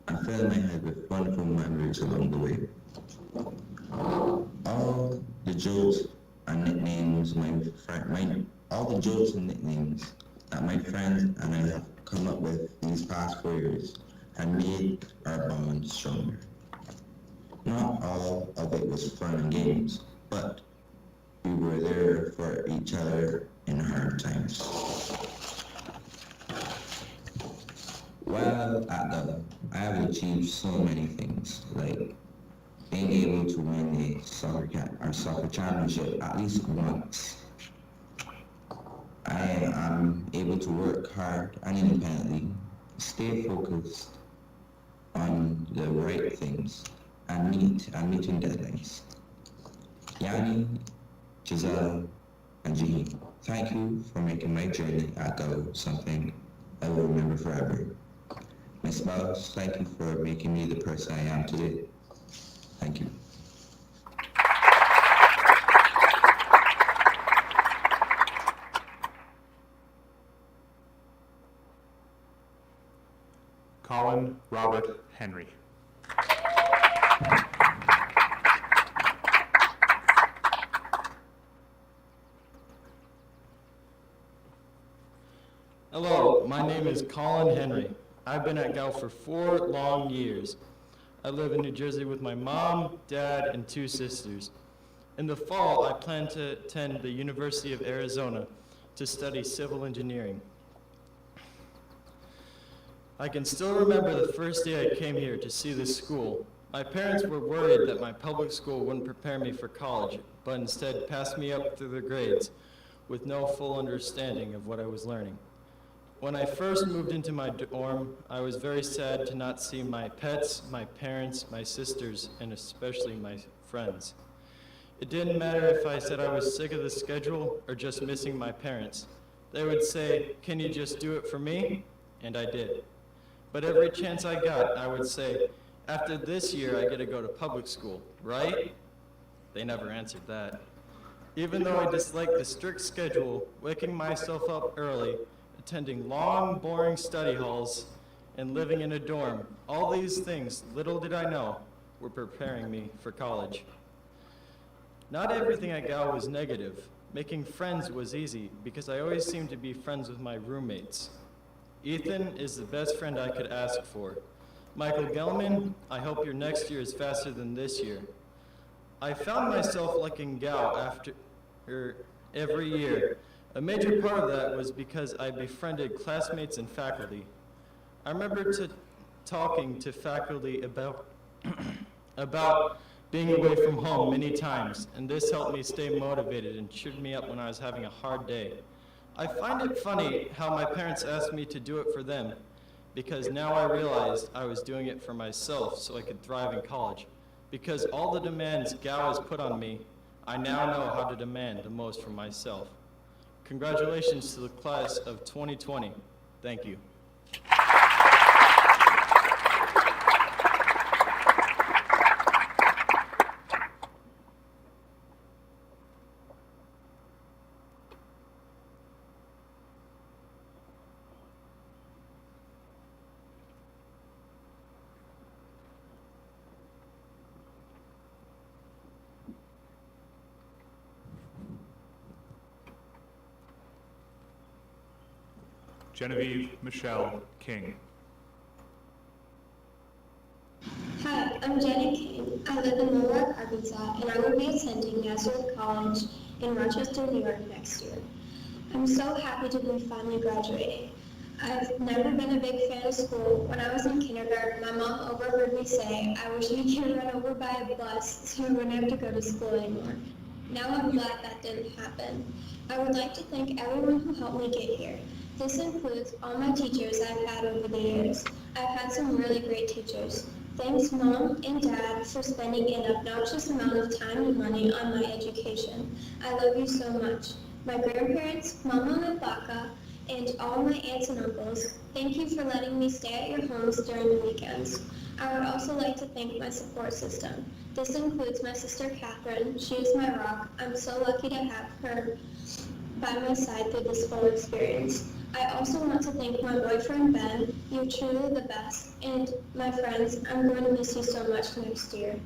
I filled my head with wonderful memories along the way. All the jokes and nicknames that my friends and I have come up with these past 4 years have made our bond stronger. Not all of it was fun and games, but we were there for each other in hard times. While at Go, I have achieved so many things, like being able to win our soccer championship at least once. I am able to work hard and independently, stay focused on the right things, and meeting deadlines. Yani, Giselle, and Jiheen, thank you for making my journey at Go something I will remember forever. My spouse, thank you for making me the person I am today. Thank you. Colin Robert Henry. Hello, my name is Colin Henry. I've been at Gal for 4 long years. I live in New Jersey with my mom, dad, and 2 sisters. In the fall, I plan to attend the University of Arizona to study civil engineering. I can still remember the first day I came here to see this school. My parents were worried that my public school wouldn't prepare me for college, but instead passed me up through the grades with no full understanding of what I was learning. When I first moved into my dorm, I was very sad to not see my pets, my parents, my sisters, and especially my friends. It didn't matter if I said I was sick of the schedule or just missing my parents. They would say, "Can you just do it for me?" And I did. But every chance I got, I would say, "After this year, I get to go to public school, right?" They never answered that. Even though I disliked the strict schedule, waking myself up early, attending long, boring study halls, and living in a dorm, all these things, little did I know, were preparing me for college. Not everything at Gal was negative. Making friends was easy because I always seemed to be friends with my roommates. Ethan is the best friend I could ask for. Michael Gelman, I hope your next year is faster than this year. I found myself liking Gal after every year. A major part of that was because I befriended classmates and faculty. I remember talking to faculty about being away from home many times, and this helped me stay motivated and cheered me up when I was having a hard day. I find it funny how my parents asked me to do it for them, because now I realized I was doing it for myself so I could thrive in college. Because all the demands Gal has put on me, I now know how to demand the most from myself. Congratulations to the class of 2020. Thank you. Genevieve Michelle King. Hi, I'm Jenny King. I live in Little Rock, Arkansas, and I will be attending Nazareth College in Rochester, New York next year. I'm so happy to be finally graduating. I've never been a big fan of school. When I was in kindergarten, my mom overheard me say, I wish I could run over by a bus so I wouldn't have to go to school anymore. Now I'm glad that didn't happen. I would like to thank everyone who helped me get here. This includes all my teachers I've had over the years. I've had some really great teachers. Thanks Mom and Dad for spending an obnoxious amount of time and money on my education. I love you so much. My grandparents, Mama and Baka, and all my aunts and uncles, thank you for letting me stay at your homes during the weekends. I would also like to thank my support system. This includes my sister Catherine. She is my rock. I'm so lucky to have her by my side through this full experience. I also want to thank my boyfriend Ben. You're truly the best. And my friends, I'm going to miss you so much next year.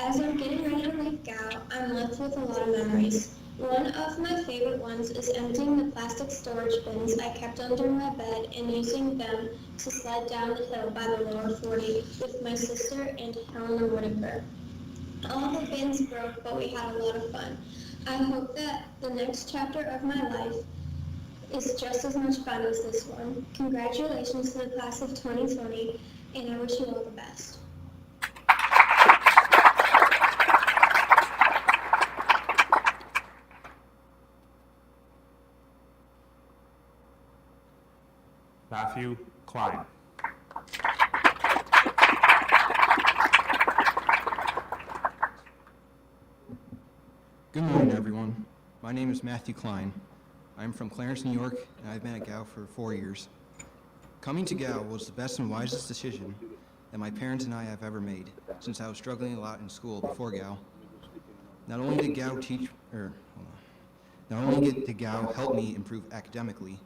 As I'm getting ready to leave Gal, I'm left with a lot of memories. One of my favorite ones is emptying the plastic storage bins I kept under my bed and using them to sled down the hill by the lower 40 with my sister and Helena Whitaker. All the bins broke, but we had a lot of fun. I hope that the next chapter of my life is just as much fun as this one. Congratulations to the class of 2020, and I wish you all the best. Matthew Klein. Good morning, everyone. My name is Matthew Klein. I'm from Clarence, New York, and I've been at Gow for 4 years. Coming to Gow was the best and wisest decision that my parents and I have ever made, since I was struggling a lot in school before Gow. Not only did Gow help me improve academically,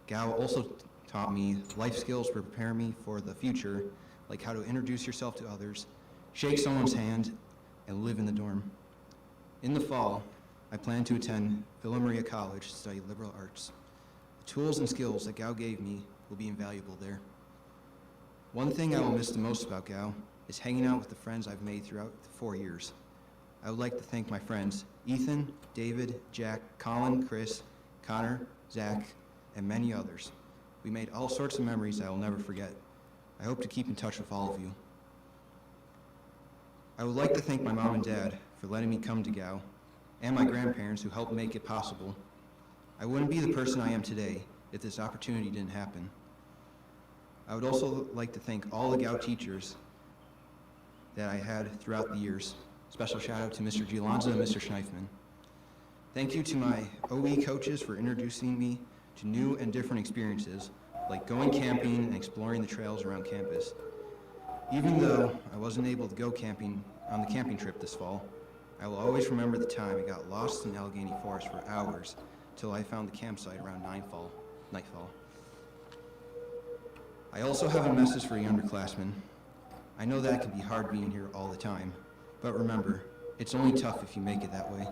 Gow also taught me life skills to prepare me for the future, like how to introduce yourself to others, shake someone's hand, and live in the dorm. In the fall, I plan to attend Villa Maria College to study liberal arts. The tools and skills that Gow gave me will be invaluable there. One thing I will miss the most about Gow is hanging out with the friends I've made throughout the 4 years. I would like to thank my friends Ethan, David, Jack, Colin, Chris, Connor, Zach, and many others. We made all sorts of memories I will never forget. I hope to keep in touch with all of you. I would like to thank my mom and dad for letting me come to Gow, and my grandparents who helped make it possible. I wouldn't be the person I am today if this opportunity didn't happen. I would also like to thank all the Gow teachers that I had throughout the years. Special shout out to Mr. Gialanza and Mr. Schneifman. Thank you to my OE coaches for introducing me to new and different experiences, like going camping and exploring the trails around campus. Even though I wasn't able to go camping on the camping trip this fall, I will always remember the time I got lost in Allegheny Forest for hours till I found the campsite around nightfall. I also have a message for you underclassmen. I know that it can be hard being here all the time, but remember, it's only tough if you make it that way.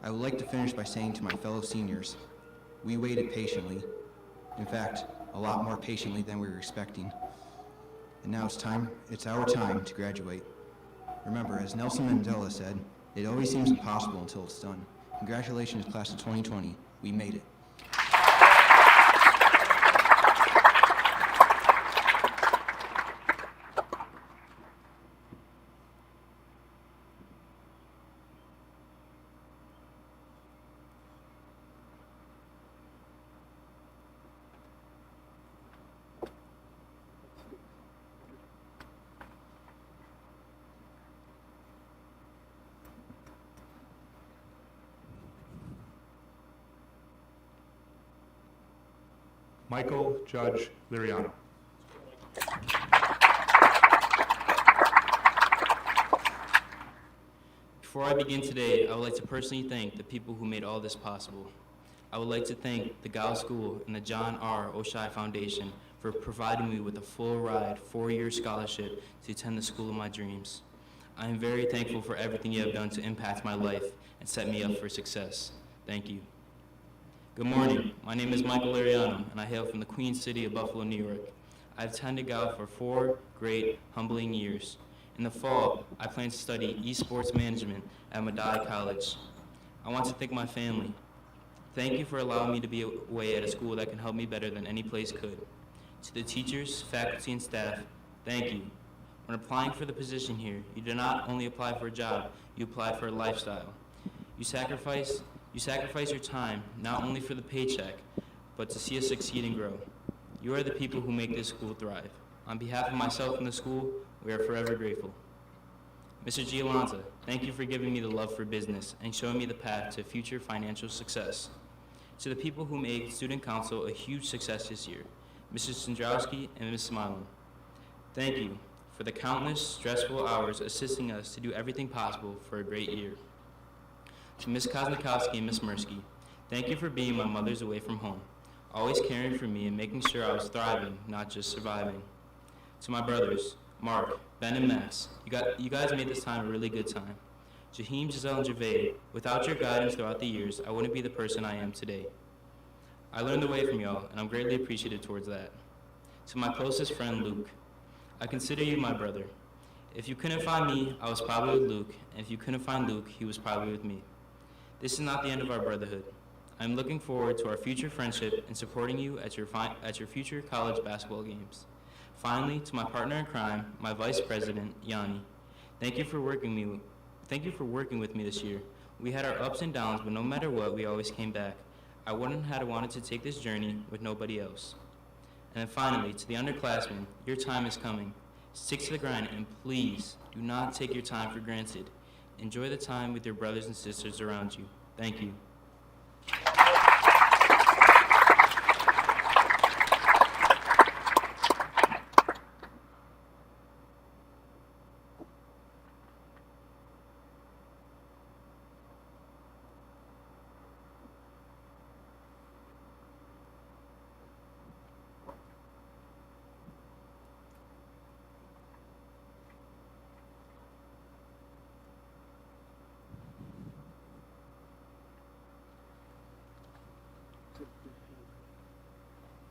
I would like to finish by saying to my fellow seniors, we waited patiently. In fact, a lot more patiently than we were expecting. And now it's our time to graduate. Remember, as Nelson Mandela said, it always seems impossible until it's done. Congratulations, class of 2020. We made it. Michael Judge Liriano. Before I begin today, I would like to personally thank the people who made all this possible. I would like to thank the Gow School and the John R. Oshai Foundation for providing me with a full-ride, 4-year scholarship to attend the school of my dreams. I am very thankful for everything you have done to impact my life and set me up for success. Thank you. Good morning. My name is Michael Ariano, and I hail from the Queen City of Buffalo, New York. I've attended Gal for 4 great, humbling years. In the fall, I plan to study esports management at Madai College. I want to thank my family. Thank you for allowing me to be away at a school that can help me better than any place could. To the teachers, faculty, and staff, thank you. When applying for the position here, you do not only apply for a job, you apply for a lifestyle. You sacrifice your time, not only for the paycheck, but to see us succeed and grow. You are the people who make this school thrive. On behalf of myself and the school, we are forever grateful. Mr. Gialanza, thank you for giving me the love for business and showing me the path to future financial success. To the people who made Student Council a huge success this year, Mr. Sandrowski and Ms. Smilin, thank you for the countless stressful hours assisting us to do everything possible for a great year. To Ms. Kosnikowski and Ms. Mursky, thank you for being my mother's away from home, always caring for me and making sure I was thriving, not just surviving. To my brothers, Mark, Ben, and Max, you guys made this time a really good time. Jaheim, Giselle, and Javed, without your guidance throughout the years, I wouldn't be the person I am today. I learned the way from y'all, and I'm greatly appreciative towards that. To my closest friend, Luke, I consider you my brother. If you couldn't find me, I was probably with Luke, and if you couldn't find Luke, he was probably with me. This is not the end of our brotherhood. I'm looking forward to our future friendship and supporting you at your future college basketball games. Finally, to my partner in crime, my vice president, Yanni, thank you for working with me this year. We had our ups and downs, but no matter what, we always came back. I wouldn't have wanted to take this journey with nobody else. And then finally, to the underclassmen, your time is coming. Stick to the grind, and please do not take your time for granted. Enjoy the time with your brothers and sisters around you. Thank you.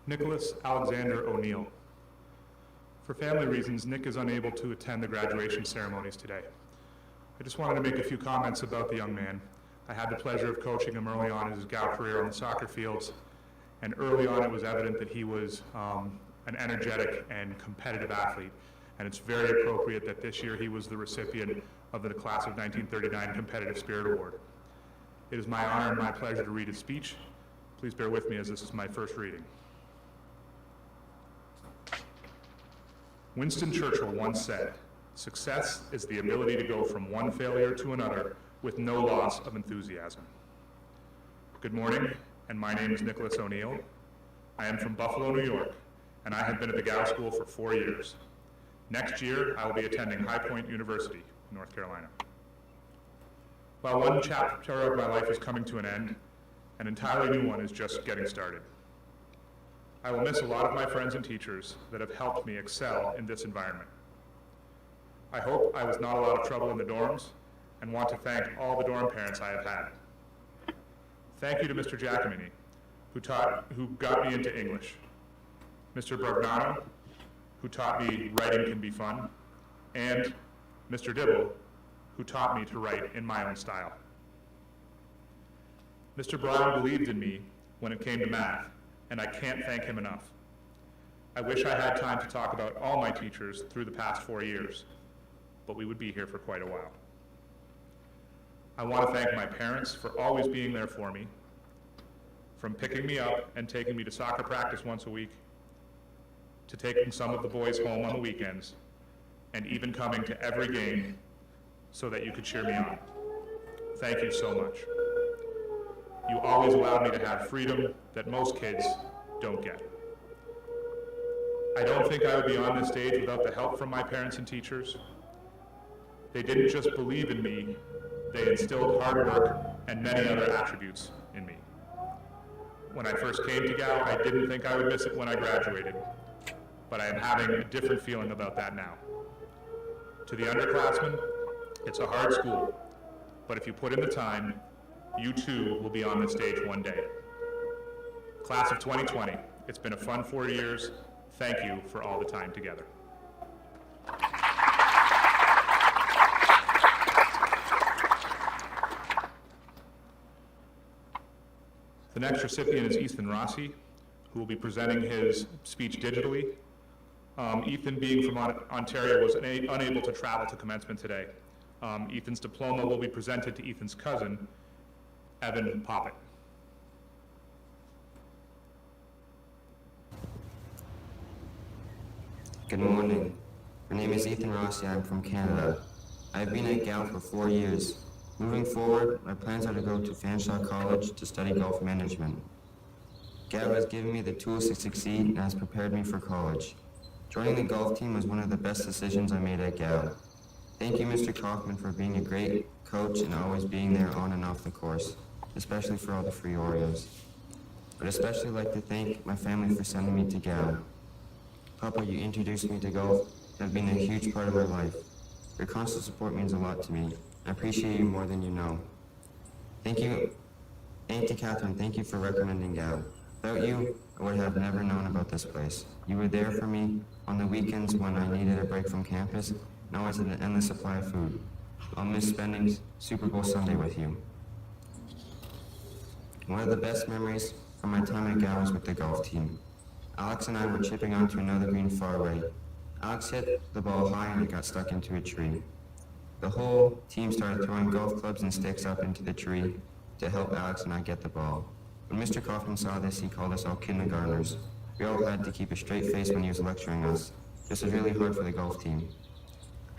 Nicholas Alexander O'Neill. For family reasons, Nick is unable to attend the graduation ceremonies today. I just wanted to make a few comments about the young man. I had the pleasure of coaching him early on in his Gal career on the soccer fields, and early on it was evident that he was an energetic and competitive athlete, and it's very appropriate that this year he was the recipient of the Class of 1939 Competitive Spirit Award. It is my honor and my pleasure to read his speech. Please bear with me as this is my first reading. Winston Churchill once said, "Success is the ability to go from one failure to another with no loss of enthusiasm." Good morning, and my name is Nicholas O'Neill. I am from Buffalo, New York, and I have been at the Gal School for 4 years. Next year, I will be attending High Point University, North Carolina. While one chapter of my life is coming to an end, an entirely new one is just getting started. I will miss a lot of my friends and teachers that have helped me excel in this environment. I hope I was not a lot of trouble in the dorms and want to thank all the dorm parents I have had. Thank you to Mr. Giacomini, who got me into English, Mr. Bergnano, who taught me writing can be fun, and Mr. Dibble, who taught me to write in my own style. Mr. Brown believed in me when it came to math, and I can't thank him enough. I wish I had time to talk about all my teachers through the past 4 years, but we would be here for quite a while. I want to thank my parents for always being there for me, from picking me up and taking me to soccer practice once a week, to taking some of the boys home on the weekends, and even coming to every game so that you could cheer me on. Thank you so much. You always allowed me to have freedom that most kids don't get. I don't think I would be on this stage without the help from my parents and teachers. They didn't just believe in me, they instilled hard work and many other attributes in me. When I first came to Gal, I didn't think I would miss it when I graduated, but I am having a different feeling about that now. To the underclassmen, it's a hard school, but if you put in the time, you too will be on this stage one day. Class of 2020, it's been a fun 4 years. Thank you for all the time together. The next recipient is Ethan Rossi, who will be presenting his speech digitally. Ethan, being from Ontario, was unable to travel to commencement today. Ethan's diploma will be presented to Ethan's cousin, Evan Poppet. Good morning. My name is Ethan Rossi. I'm from Canada. I've been at GAL for 4 years. Moving forward, my plans are to go to Fanshawe College to study golf management. GAL has given me the tools to succeed and has prepared me for college. Joining the golf team was one of the best decisions I made at GAL. Thank you, Mr. Kaufman, for being a great coach and always being there on and off the course, especially for all the free Oreos. I'd especially like to thank my family for sending me to GAL. Papa, you introduced me to golf and have been a huge part of my life. Your constant support means a lot to me. I appreciate you more than you know. Thank you, Auntie Catherine, thank you for recommending GAL. Without you, I would have never known about this place. You were there for me on the weekends when I needed a break from campus, and always had an endless supply of food. I'll miss spending Super Bowl Sunday with you. One of the best memories from my time at GAL was with the golf team. Alex and I were chipping onto another green far right. Alex hit the ball high and it got stuck into a tree. The whole team started throwing golf clubs and sticks up into the tree to help Alex and I get the ball. When Mr. Kaufman saw this, he called us all kindergartners. We all had to keep a straight face when he was lecturing us. This was really hard for the golf team.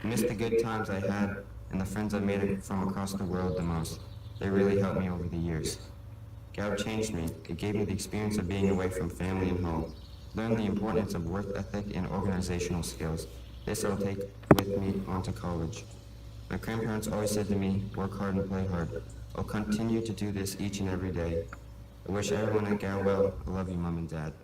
I miss the good times I had and the friends I made from across the world the most. They really helped me over the years. GAL changed me. It gave me the experience of being away from family and home. Learned the importance of work ethic and organizational skills. This I'll take with me on to college. My grandparents always said to me, work hard and play hard. I'll continue to do this each and every day. I wish everyone at GAL well. I love you, Mom and Dad.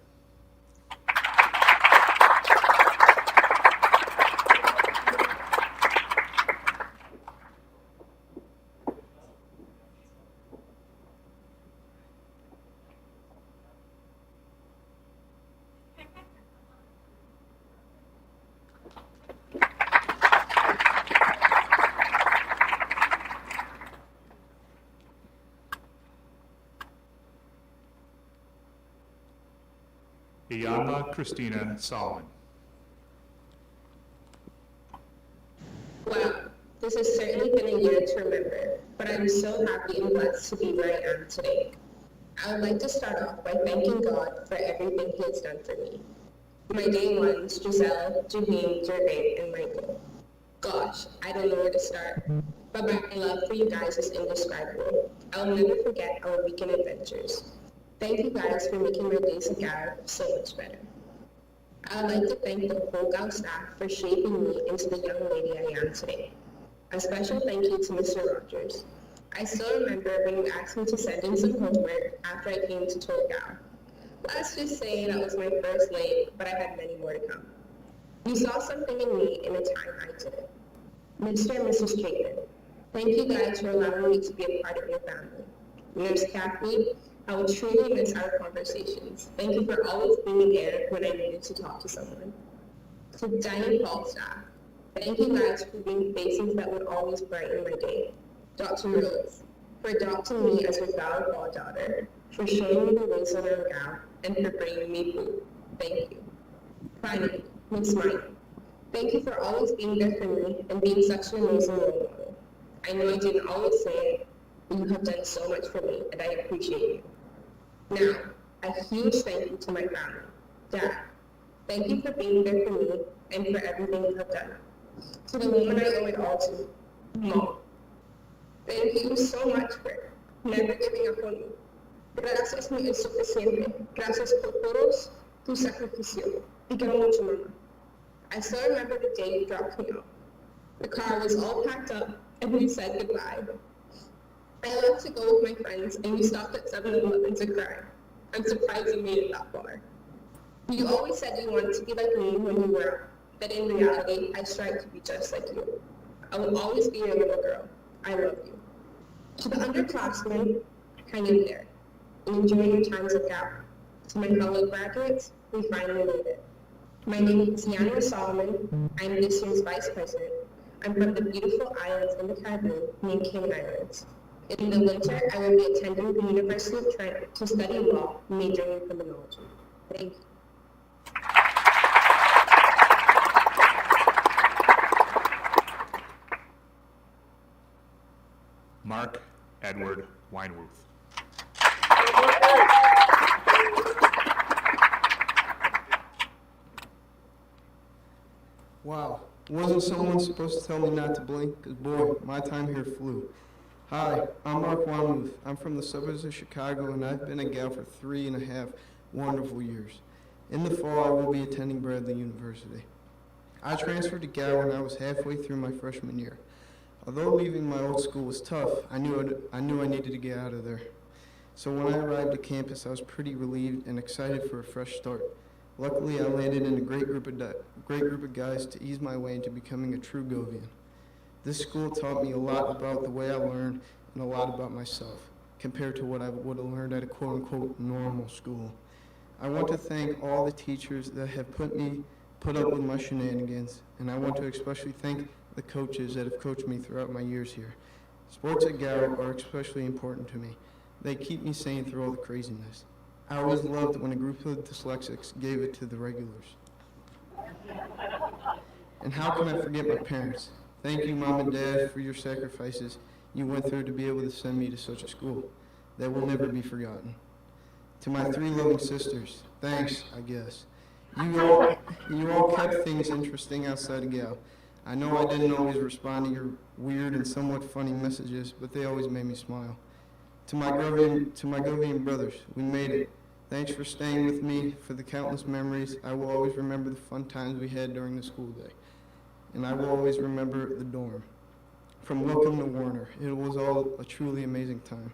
Iyanla Christina Solomon. Wow, this has certainly been a year to remember, but I'm so happy and blessed to be where I am today. I would like to start off by thanking God for everything He has done for me. My day ones, Giselle, Jaheen, Jervain, and Michael. Gosh, I don't know where to start, but my love for you guys is indescribable. I'll never forget our weekend adventures. Thank you guys for making my days at GAL so much better. I would like to thank the whole GAL staff for shaping me into the young lady I am today. A special thank you to Mr. Rogers. I still remember when you asked me to send in some homework after I came to tour GAL. Let's just say that was my first late, but I had many more to come. You saw something in me in a time I didn't. Mr. and Mrs. Chapin, thank you guys for allowing me to be a part of your family. Nurse Kathleen, I will truly miss our conversations. Thank you for always being there when I needed to talk to someone. To Diane Paul staff, thank you guys for being faces that would always brighten my day. Dr. Rose, for adopting me as your GAL goddaughter, for showing me the ways around GAL, and for bringing me food. Thank you. Finally, Ms. Minor, thank you for always being there for me and being such an amazing role model. I know I didn't always say it, but you have done so much for me, and I appreciate you. Now, a huge thank you to my family. Dad, thank you for being there for me and for everything you have done. To the woman I owe it all to, Mom, thank you so much for never giving up on me. Gracias mi es suficiente. Gracias por todos tu sacrificio. Te quiero mucho, Mama. I still remember the day you dropped me off. The car was all packed up and we said goodbye. I left to go with my friends and we stopped at 7-Eleven to cry. I'm surprised you made it that far. You always said you wanted to be like me when you were up, but in reality, I strive to be just like you. I will always be your little girl. I love you. To the underclassmen, hang in there and enjoy your times at GAL. To my fellow graduates, we finally made it. My name is Yana Solomon. I'm this year's vice president. I'm from the beautiful islands in the Caribbean named Cayman Islands. In the winter, I will be attending the University of Trent to study law, majoring in criminology. Thank you. Mark Edward Wineworth. Wow, wasn't someone supposed to tell me not to blink? Because boy, my time here flew. Hi, I'm Mark Weinmuth. I'm from the suburbs of Chicago, and I've been a gal for 3.5 wonderful years. In the fall, I will be attending Bradley University. I transferred to Gal when I was halfway through my freshman year. Although leaving my old school was tough, I knew I needed to get out of there. So when I arrived at campus, I was pretty relieved and excited for a fresh start. Luckily, I landed in a great group of guys to ease my way into becoming a true Govian. This school taught me a lot about the way I learned and a lot about myself, compared to what I would have learned at a quote-unquote normal school. I want to thank all the teachers that have put up with my shenanigans, and I want to especially thank the coaches that have coached me throughout my years here. Sports at Gal are especially important to me. They keep me sane through all the craziness. I always loved when a group of dyslexics gave it to the regulars. And how can I forget my parents? Thank you, Mom and Dad, for your sacrifices you went through to be able to send me to such a school. That will never be forgotten. To my 3 loving sisters, thanks, I guess. You all kept things interesting outside of Gal. I know I didn't always respond to your weird and somewhat funny messages, but they always made me smile. To my Govian brothers, we made it. Thanks for staying with me for the countless memories. I will always remember the fun times we had during the school day. And I will always remember the dorm. From Welcome to Warner, it was all a truly amazing time.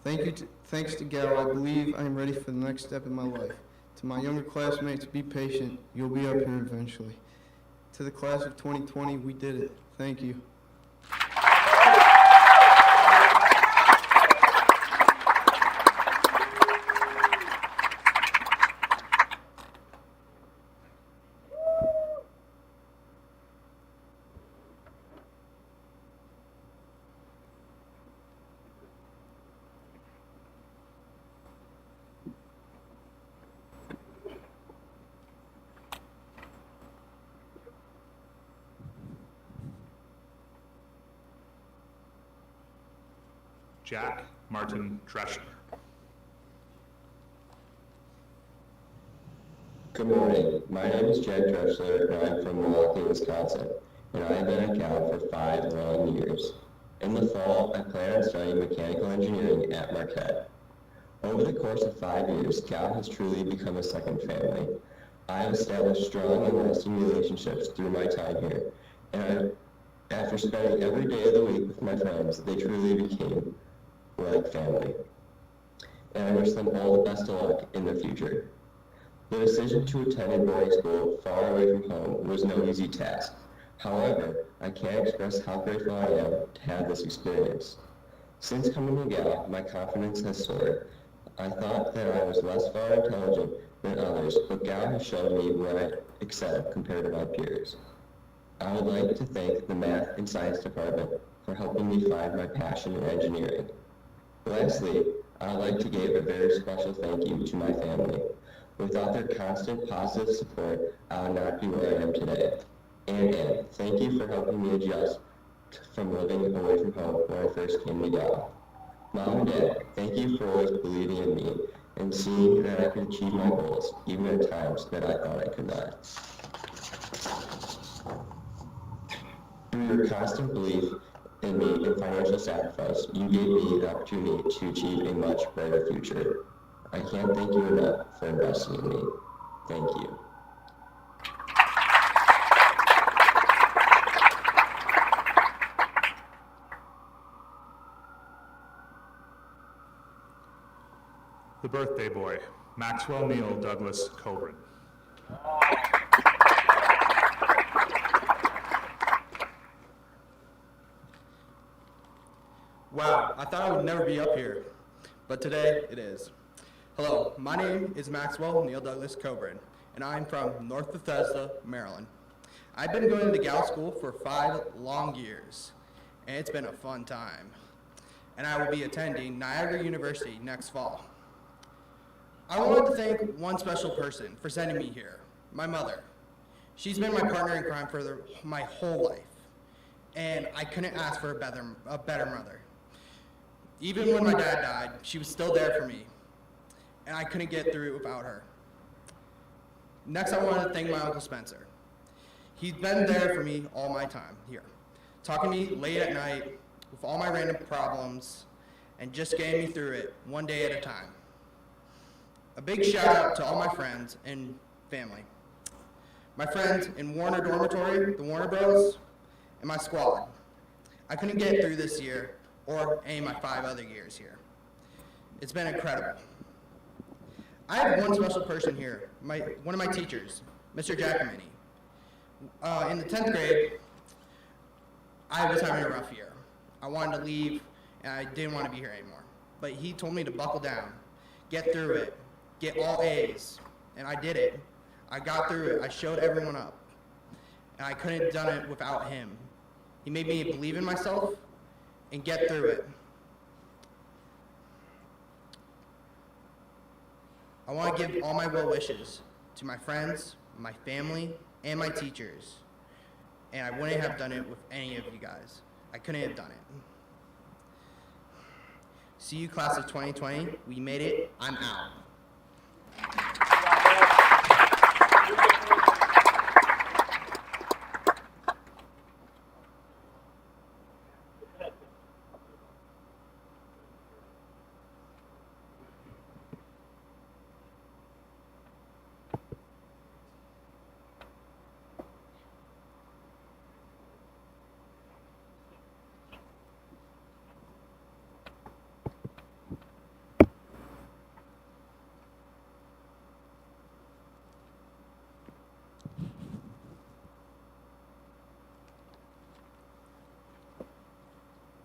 Thanks to Gal, I believe I am ready for the next step in my life. To my younger classmates, be patient. You'll be up here eventually. To the class of 2020, we did it. Thank you. Jack Martin Dreschler. Good morning. My name is Jack Dreschler, and I'm from Milwaukee, Wisconsin, and I have been at Cal for 5 long years. In the fall, I plan on studying mechanical engineering at Marquette. Over the course of 5 years, Cal has truly become a second family. I have established strong and lasting relationships through my time here, and after spending every day of the week with my friends, they truly became like family. And I wish them all the best of luck in the future. The decision to attend a boarding school far away from home was no easy task. However, I can't express how grateful I am to have this experience. Since coming to Gal, my confidence has soared. I thought that I was less far intelligent than others, but Gal has shown me where I excel compared to my peers. I would like to thank the Math and Science Department for helping me find my passion in engineering. Lastly, I would like to give a very special thank you to my family. Without their constant positive support, I would not be where I am today. And thank you for helping me adjust from living away from home when I first came to Gal. Mom and Dad, thank you for always believing in me and seeing that I could achieve my goals, even at times that I thought I could not. Through your constant belief in me and financial sacrifice, you gave me the opportunity to achieve a much brighter future. I can't thank you enough for investing in me. Thank you. The birthday boy, Maxwell Neil Douglas Coburn. Wow, I thought I would never be up here, but today it is. Hello, my name is Maxwell Neil Douglas Coburn, and I'm from North Bethesda, Maryland. I've been going to Gal School for 5 long years, and it's been a fun time. And I will be attending Niagara University next fall. I wanted to thank one special person for sending me here, my mother. She's been my partner in crime for my whole life, and I couldn't ask for a better mother. Even when my dad died, she was still there for me, and I couldn't get through it without her. Next, I wanted to thank my Uncle Spencer. He's been there for me all my time here, talking to me late at night with all my random problems, and just getting me through it one day at a time. A big shout out to all my friends and family. My friends in Warner Dormitory, the Warner Bros, and my squad. I couldn't get through this year or any of my 5 other years here. It's been incredible. I have one special person here, one of my teachers, Mr. Giacomini. In the 10th grade, I was having a rough year. I wanted to leave, and I didn't want to be here anymore. But he told me to buckle down, get through it, get all A's, and I did it. I got through it. I showed everyone up, and I couldn't have done it without him. He made me believe in myself and get through it. I want to give all my well wishes to my friends, my family, and my teachers, and I wouldn't have done it with any of you guys. I couldn't have done it. See you, class of 2020. We made it. I'm out.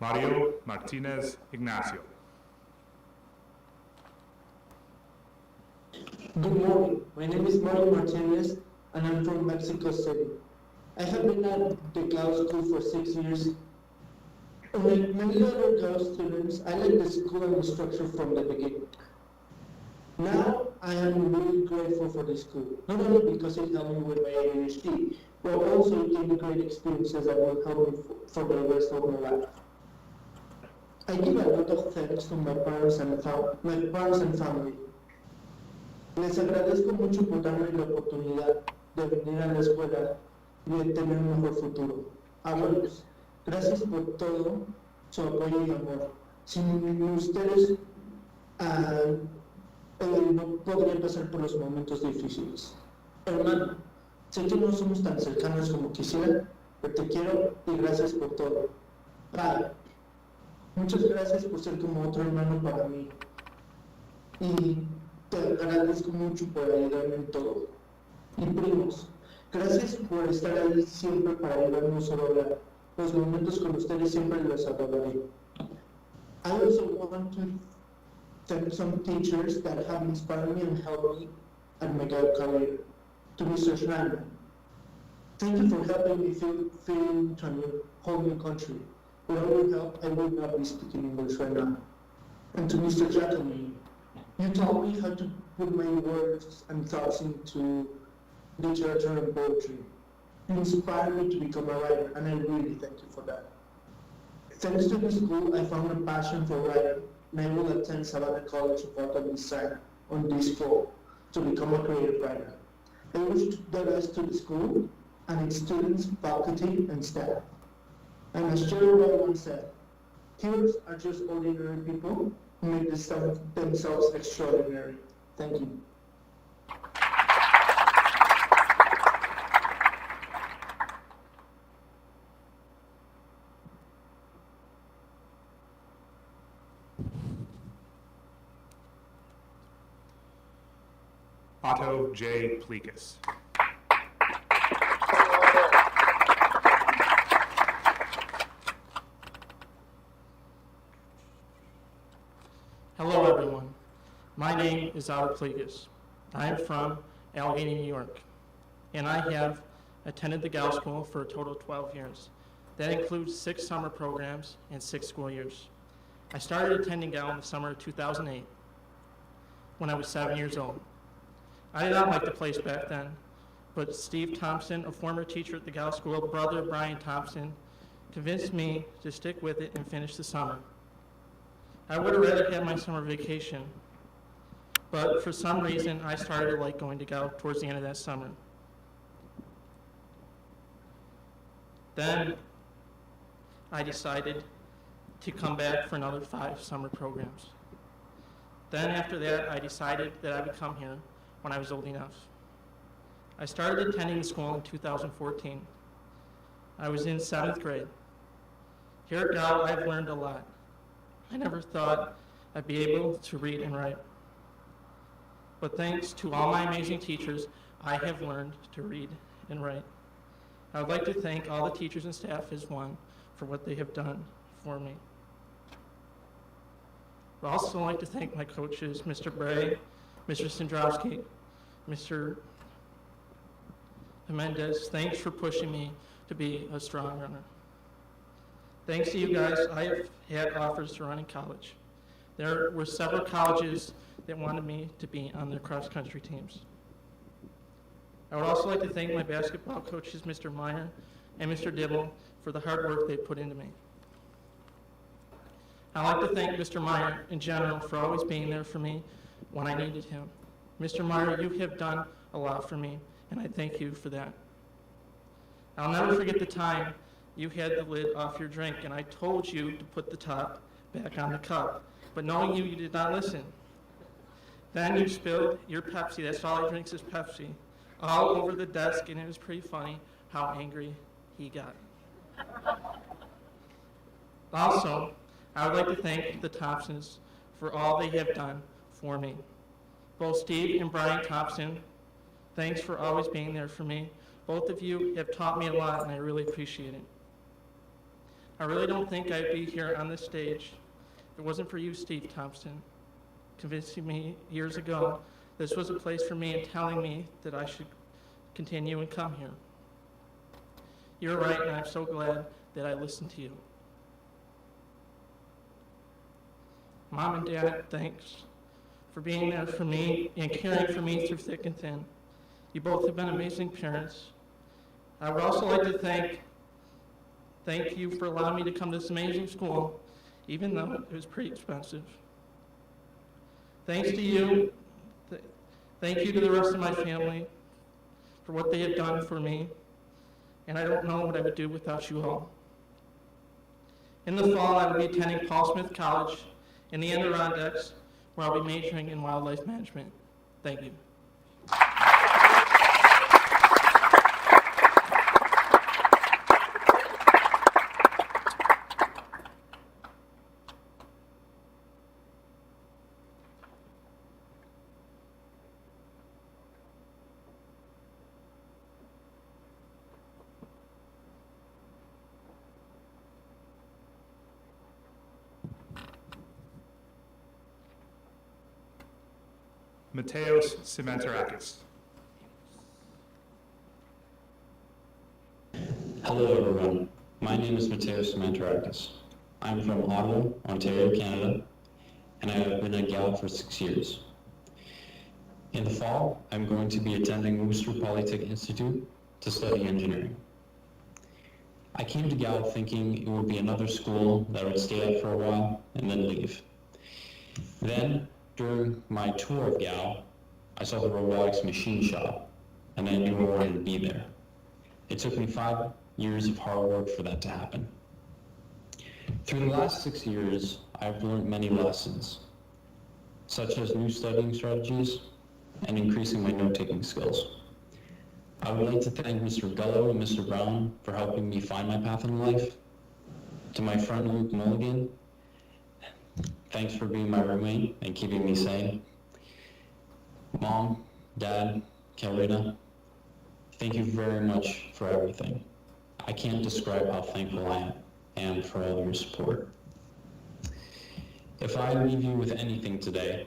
Mario Martinez Ignacio. Good morning. My name is Mario Martinez, and I'm from Mexico City. I have been at the Gao School for 6 years. Unlike many other Gao students, I like the school and the structure from the beginning. Now, I am really grateful for the school, not only because it helped me with my ADHD, but also it gave me great experiences that will help me for the rest of my life. I give a lot of thanks to my parents and family. Les agradezco mucho por darme la oportunidad de venir a la escuela y de tener un mejor futuro. Abuelos, gracias por todo su apoyo y amor. Sin ustedes no podría pasar por los momentos difíciles. Hermano, sé que no somos tan cercanos como quisiera, pero te quiero y gracias por todo. Padre, muchas gracias por ser como otro hermano para mí. Y te agradezco mucho por ayudarme en todo. Y primos, gracias por estar ahí siempre para ayudarnos a lograr. Los momentos con ustedes siempre los adoraré. I also want to thank some teachers that have inspired me and helped me at my career. To Mr. Schneider, thank you for helping me fit into a whole new country. Without your help, I would not be speaking English right now. And to Mr. Giacomini, you taught me how to put my words and thoughts into literature and poetry. You inspired me to become a writer, and I really thank you for that. Thanks to this school, I found a passion for writing, and I will attend Savannah College of Art and Design on this fall to become a creative writer. I wish the best to the school and its students, faculty, and staff. And as Jerry once said, heroes are just ordinary people who make themselves extraordinary. Thank you. Otto J. Plekas. Hello everyone. My name is Albert Plegas. I am from Allegheny, New York, and I have attended the Gal School for a total of 12 years. That includes 6 summer programs and 6 school years. I started attending Gal in the summer of 2008 when I was 7 years old. I did not like the place back then, but Steve Thompson, a former teacher at the Gal School, brother Brian Thompson, convinced me to stick with it and finish the summer. I would have rather had my summer vacation, but for some reason I started to like going to Gal towards the end of that summer. Then I decided to come back for another 5 summer programs. Then after that, I decided that I would come here when I was old enough. I started attending the school in 2014. I was in 7th grade. Here at Gal, I've learned a lot. I never thought I'd be able to read and write. But thanks to all my amazing teachers, I have learned to read and write. I would like to thank all the teachers and staff as one for what they have done for me. I'd also like to thank my coaches, Mr. Bray, Mr. Sandrowski, Mr. Jimenez. Thanks for pushing me to be a strong runner. Thanks to you guys, I have had offers to run in college. There were several colleges that wanted me to be on their cross-country teams. I would also like to thank my basketball coaches, Mr. Meyer and Mr. Dibble, for the hard work they put into me. I'd like to thank Mr. Meyer in general for always being there for me when I needed him. Mr. Meyer, you have done a lot for me, and I thank you for that. I'll never forget the time you had the lid off your drink, and I told you to put the top back on the cup, but knowing you, you did not listen. Then you spilled your Pepsi, that's all he drinks is Pepsi, all over the desk, and it was pretty funny how angry he got. Also, I would like to thank the Thompsons for all they have done for me. Both Steve and Brian Thompson, thanks for always being there for me. Both of you have taught me a lot, and I really appreciate it. I really don't think I'd be here on this stage if it wasn't for you, Steve Thompson, convincing me years ago this was a place for me and telling me that I should continue and come here. You're right, and I'm so glad that I listened to you. Mom and Dad, thanks for being there for me and caring for me through thick and thin. You both have been amazing parents. I would also like to thank you for allowing me to come to this amazing school, even though it was pretty expensive. Thanks to you. Thank you to the rest of my family for what they have done for me, and I don't know what I would do without you all. In the fall, I will be attending Paul Smith College in the Adirondacks, where I'll be majoring in wildlife management. Thank you. Mateos Simantarakis. Hello everyone, my name is Mateos Simantarakis. I'm from Ottawa, Ontario, Canada, and I have been a Gal for 6 years. In the fall, I'm going to be attending Worcester Polytechnic Institute to study engineering. I came to Gal thinking it would be another school that I would stay at for a while and then leave. Then, during my tour of Gal, I saw the robotics machine shop, and I knew I wanted to be there. It took me 5 years of hard work for that to happen. Through the last 6 years, I've learned many lessons, such as new studying strategies and increasing my note-taking skills. I would like to thank Mr. Gullo and Mr. Brown for helping me find my path in life. To my friend Luke Mulligan, thanks for being my roommate and keeping me sane. Mom, Dad, Carolina, thank you very much for everything. I can't describe how thankful I am for all your support. If I leave you with anything today,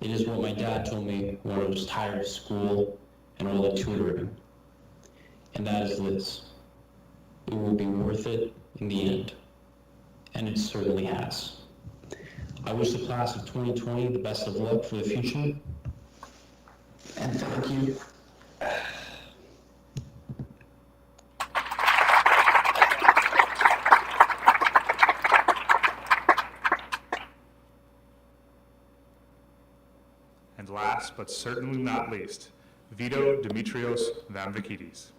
It is what my dad told me when I was tired of school and all the tutoring. And that is this: it will be worth it in the end. And it certainly has. I wish the class of 2020 the best of luck for the future. And thank you. And last, but certainly not least, Vito Dimitrios Vamvikidis.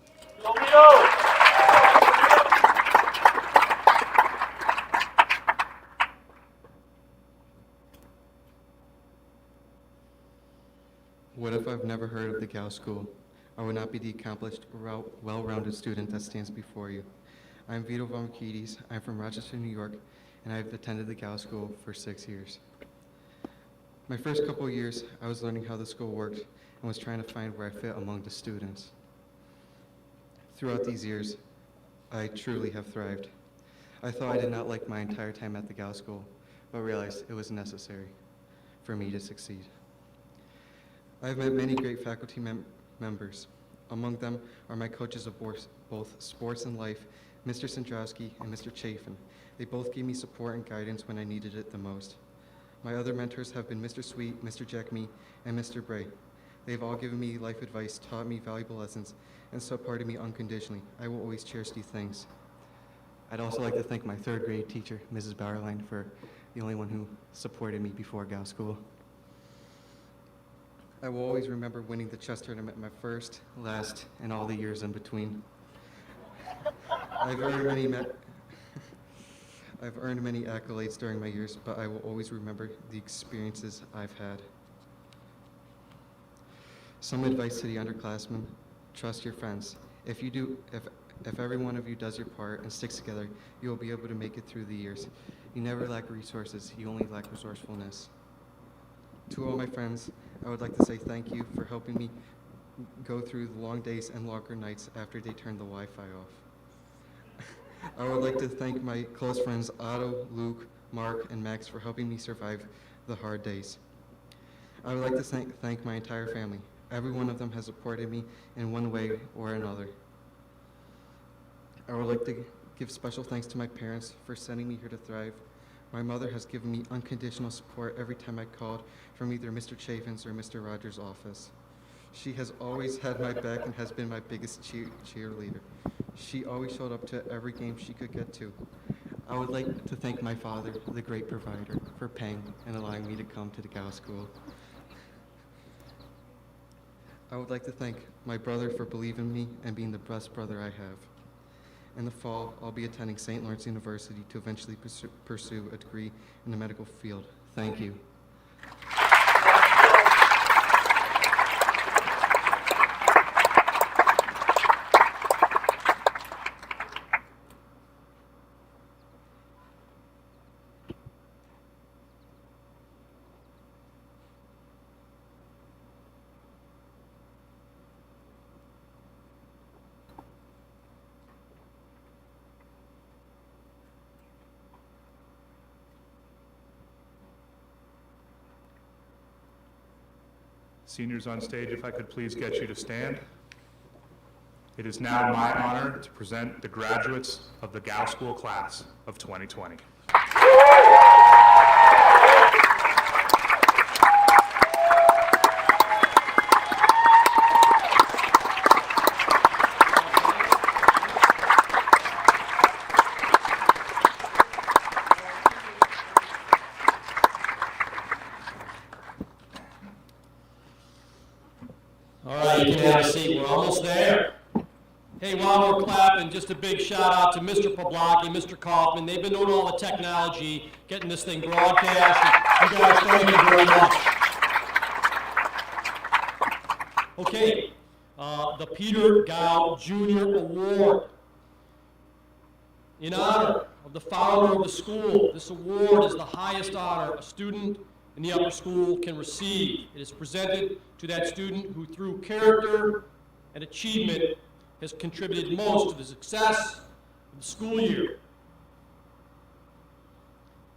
What if I've never heard of the Gow School? I would not be the accomplished, well-rounded student that stands before you. I'm Vito Vamvikidis. I'm from Rochester, New York, and I've attended the Gow School for 6 years. My first couple of years, I was learning how the school worked and was trying to find where I fit among the students. Throughout these years, I truly have thrived. I thought I did not like my entire time at the Gow School, but realized it was necessary for me to succeed. I've met many great faculty members. Among them are my coaches of both sports and life, Mr. Sandrowski and Mr. Chafin. They both gave me support and guidance when I needed it the most. My other mentors have been Mr. Sweet, Mr. Jackme, and Mr. Bray. They've all given me life advice, taught me valuable lessons, and supported me unconditionally. I will always cherish these things. I'd also like to thank my third grade teacher, Mrs. Bauerlein, for the only one who supported me before Gow School. I will always remember winning the chess tournament my first, last, and all the years in between. I've earned many accolades during my years, but I will always remember the experiences I've had. Some advice to the underclassmen: trust your friends. If every one of you does your part and sticks together, you will be able to make it through the years. You never lack resources, you only lack resourcefulness. To all my friends, I would like to say thank you for helping me go through the long days and longer nights after they turned the Wi-Fi off. I would like to thank my close friends Otto, Luke, Mark, and Max for helping me survive the hard days. I would like to thank my entire family. Every one of them has supported me in one way or another. I would like to give special thanks to my parents for sending me here to thrive. My mother has given me unconditional support every time I called from either Mr. Chafin's or Mr. Rogers' office. She has always had my back and has been my biggest cheerleader. She always showed up to every game she could get to. I would like to thank my father, the great provider, for paying and allowing me to come to the Gow School. I would like to thank my brother for believing in me and being the best brother I have. In the fall, I'll be attending St. Lawrence University to eventually pursue a degree in the medical field. Thank you. Seniors on stage, if I could please get you to stand. It is now my honor to present the graduates of the Gow School class of 2020. All right, you can have a seat. We're almost there. Hey, while we're clapping, just a big shout out to Mr. Poblocki, Mr. Kaufman. They've been doing all the technology, getting this thing broadcast. You guys, thank you very much. Okay, the Peter Gow Jr. Award. In honor of the founder of the school, this award is the highest honor a student in the upper school can receive. It is presented to that student who, through character and achievement, has contributed most to the success of the school year.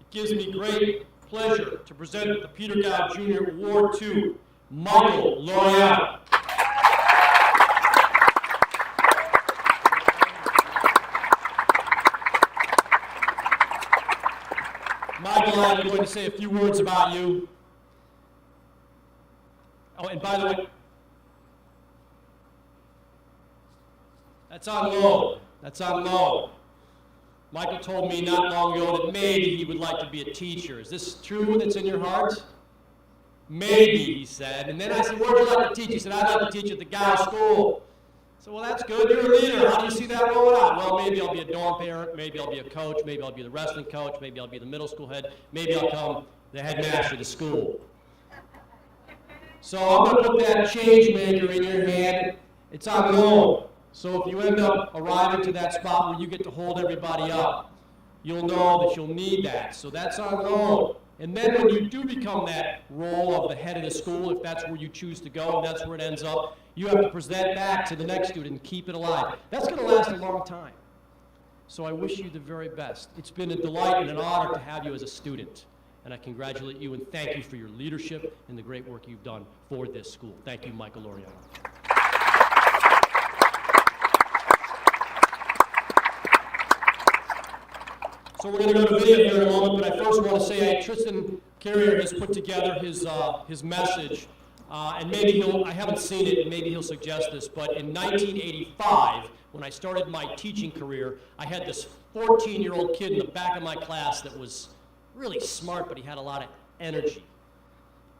It gives me great pleasure to present the Peter Gow Jr. Award to Michael Loriano. Michael, I'm going to say a few words about you. Oh, and by the way, that's on loan. That's on loan. Michael told me not long ago that maybe he would like to be a teacher. Is this true that's in your heart? Maybe, he said. And then I said, where'd you like to teach? He said, I'd like to teach at the Gow School. I said, well, that's good. You're a leader. How do you see that rolling out? Well, maybe I'll be a dorm parent. Maybe I'll be a coach. Maybe I'll be the wrestling coach. Maybe I'll be the middle school head. Maybe I'll become the headmaster of the school. So I'm going to put that change maker in your hand. It's on loan. So if you end up arriving to that spot where you get to hold everybody up, you'll know that you'll need that. So that's on loan. And then when you do become that role of the head of the school, if that's where you choose to go and that's where it ends up, you have to present back to the next student and keep it alive. That's going to last a long time. So I wish you the very best. It's been a delight and an honor to have you as a student. And I congratulate you and thank you for your leadership and the great work you've done for this school. Thank you, Michael Loriano. So we're going to go to video here in a moment, but I first want to say Tristan Carrier has put together his message, and maybe I haven't seen it, and maybe he'll suggest this, but in 1985, when I started my teaching career, I had this 14-year-old kid in the back of my class that was really smart, but he had a lot of energy.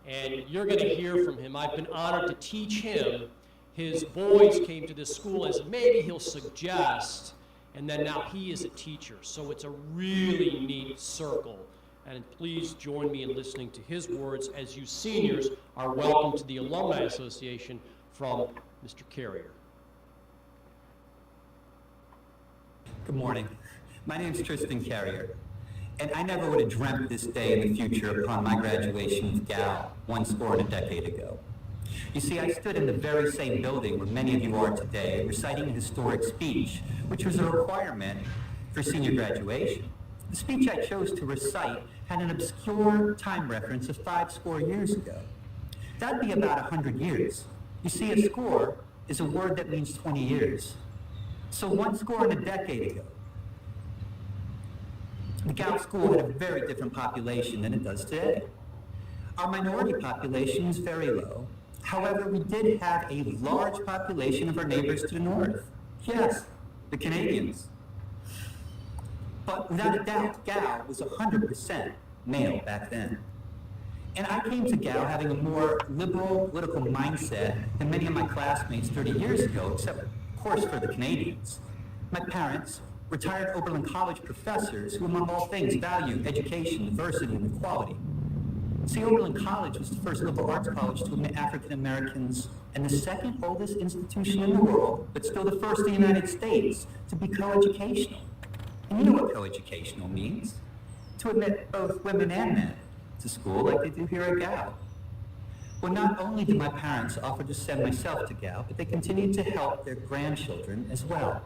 And you're going to hear from him. I've been honored to teach him. His boys came to this school as maybe he'll suggest, and then now he is a teacher. So it's a really neat circle. And please join me in listening to his words as you seniors are welcome to the Alumni Association from Mr. Carrier. Good morning. My name is Tristan Carrier, and I never would have dreamt this day in the future upon my graduation with Gow 1 decade ago. You see, I stood in the very same building where many of you are today, reciting a historic speech, which was a requirement for senior graduation. The speech I chose to recite had an obscure time reference of 50 years ago. That'd be about 100 years. You see, a score is a word that means 20 years. So 1 decade ago, the Gow School had a very different population than it does today. Our minority population is very low. However, we did have a large population of our neighbors to the north. Yes, the Canadians. But without a doubt, Gow was 100% male back then. And I came to Gow having a more liberal political mindset than many of my classmates 30 years ago, except, of course, for the Canadians. My parents, retired Oberlin College professors who, among all things, value education, diversity, and equality. See, Oberlin College was the first liberal arts college to admit African Americans and the second oldest institution in the world, but still the first in the United States, to be coeducational. And you know what coeducational means? To admit both women and men to school like they do here at Gow. Well, not only did my parents offer to send myself to Gow, but they continued to help their grandchildren as well.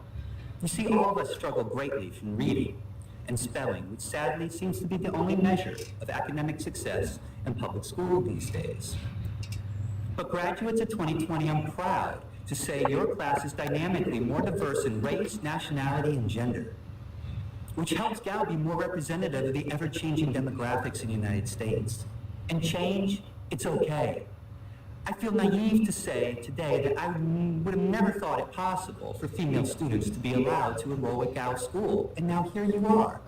You see, all of us struggle greatly from reading and spelling, which sadly seems to be the only measure of academic success in public school these days. But graduates of 2020, I'm proud to say your class is dynamically more diverse in race, nationality, and gender, which helps Gow be more representative of the ever-changing demographics in the United States. And change, it's okay. I feel naive to say today that I would have never thought it possible for female students to be allowed to enroll at Gow School. And now here you are,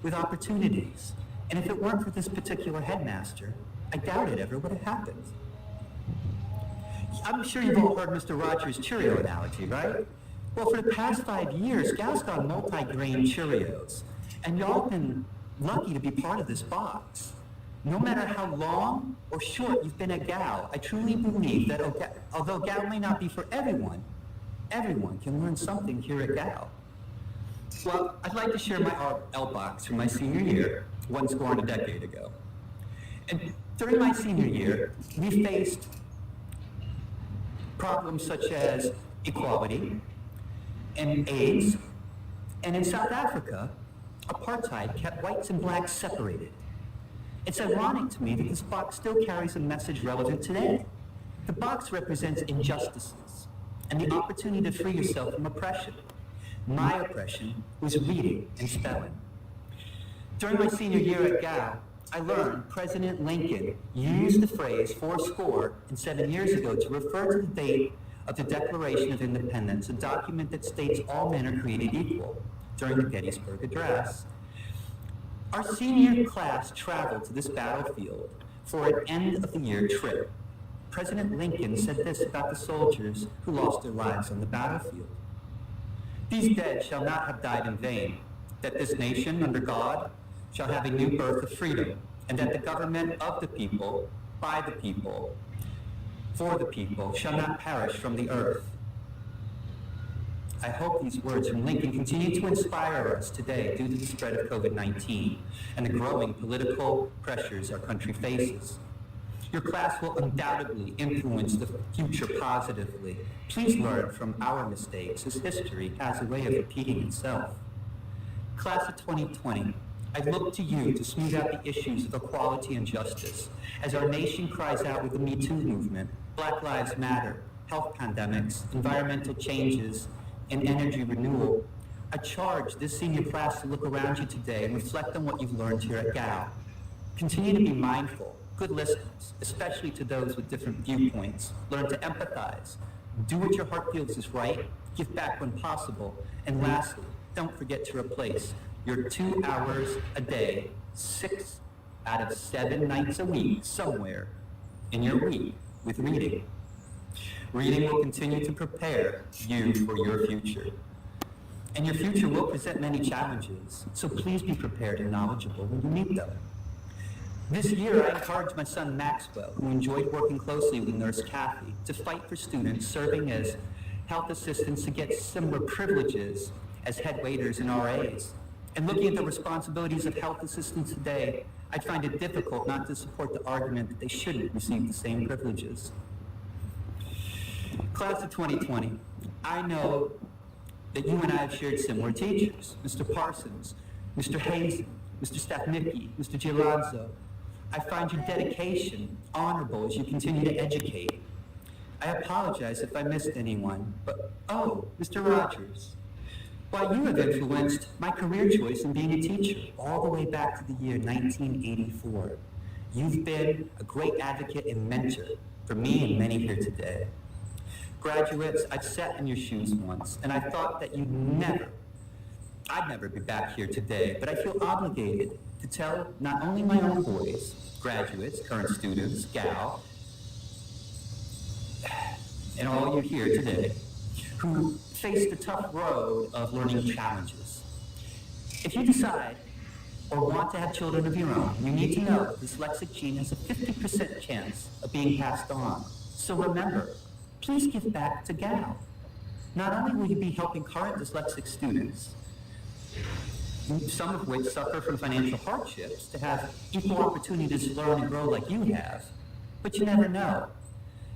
with opportunities. And if it weren't for this particular headmaster, I doubt it ever would have happened. I'm sure you've all heard Mr. Rogers' Cheerio analogy, right? Well, for the past 5 years, Gow's got multi-grain Cheerios. And y'all have been lucky to be part of this box. No matter how long or short you've been at Gow, I truly believe that although Gow may not be for everyone, everyone can learn something here at Gow. Well, I'd like to share my L box from my senior year, 1 decade ago. And during my senior year, we faced problems such as equality and AIDS, and in South Africa, apartheid kept whites and blacks separated. It's ironic to me that this box still carries a message relevant today. The box represents injustices and the opportunity to free yourself from oppression. My oppression was reading and spelling. During my senior year at Gow, I learned President Lincoln used the phrase 407 years ago to refer to the date of the Declaration of Independence, a document that states all men are created equal, during the Gettysburg Address. Our senior class traveled to this battlefield for an end-of-the-year trip. President Lincoln said this about the soldiers who lost their lives on the battlefield. These dead shall not have died in vain, that this nation, under God, shall have a new birth of freedom, and that the government of the people, by the people, for the people, shall not perish from the earth. I hope these words from Lincoln continue to inspire us today due to the spread of COVID-19 and the growing political pressures our country faces. Your class will undoubtedly influence the future positively. Please learn from our mistakes, as history has a way of repeating itself. Class of 2020, I look to you to smooth out the issues of equality and justice as our nation cries out with the Me Too movement, Black Lives Matter, health pandemics, environmental changes, and energy renewal. I charge this senior class to look around you today and reflect on what you've learned here at Gow. Continue to be mindful, good listeners, especially to those with different viewpoints. Learn to empathize. Do what your heart feels is right. Give back when possible. And lastly, don't forget to replace your 2 hours a day, 6 out of 7 nights a week, somewhere in your week with reading. Reading will continue to prepare you for your future. And your future will present many challenges, so please be prepared and knowledgeable when you meet them. This year, I encouraged my son Maxwell, who enjoyed working closely with Nurse Kathy, to fight for students serving as health assistants to get similar privileges as head waiters and RAs. And looking at the responsibilities of health assistants today, I find it difficult not to support the argument that they shouldn't receive the same privileges. Class of 2020, I know that you and I have shared similar teachers, Mr. Parsons, Mr. Hazen, Mr. Stapnicki, Mr. Gialonzo. I find your dedication honorable as you continue to educate. I apologize if I missed anyone, but Mr. Rogers. Why, you have influenced my career choice in being a teacher all the way back to the year 1984. You've been a great advocate and mentor for me and many here today. Graduates, I've sat in your shoes once, and I thought that I'd never be back here today, but I feel obligated to tell not only my own boys, graduates, current students, Gow, and all you here today, who face the tough road of learning challenges. If you decide or want to have children of your own, you need to know that the dyslexic gene has a 50% chance of being passed on. So remember, please give back to Gow. Not only will you be helping current dyslexic students, some of which suffer from financial hardships, to have equal opportunities to learn and grow like you have, but you never know.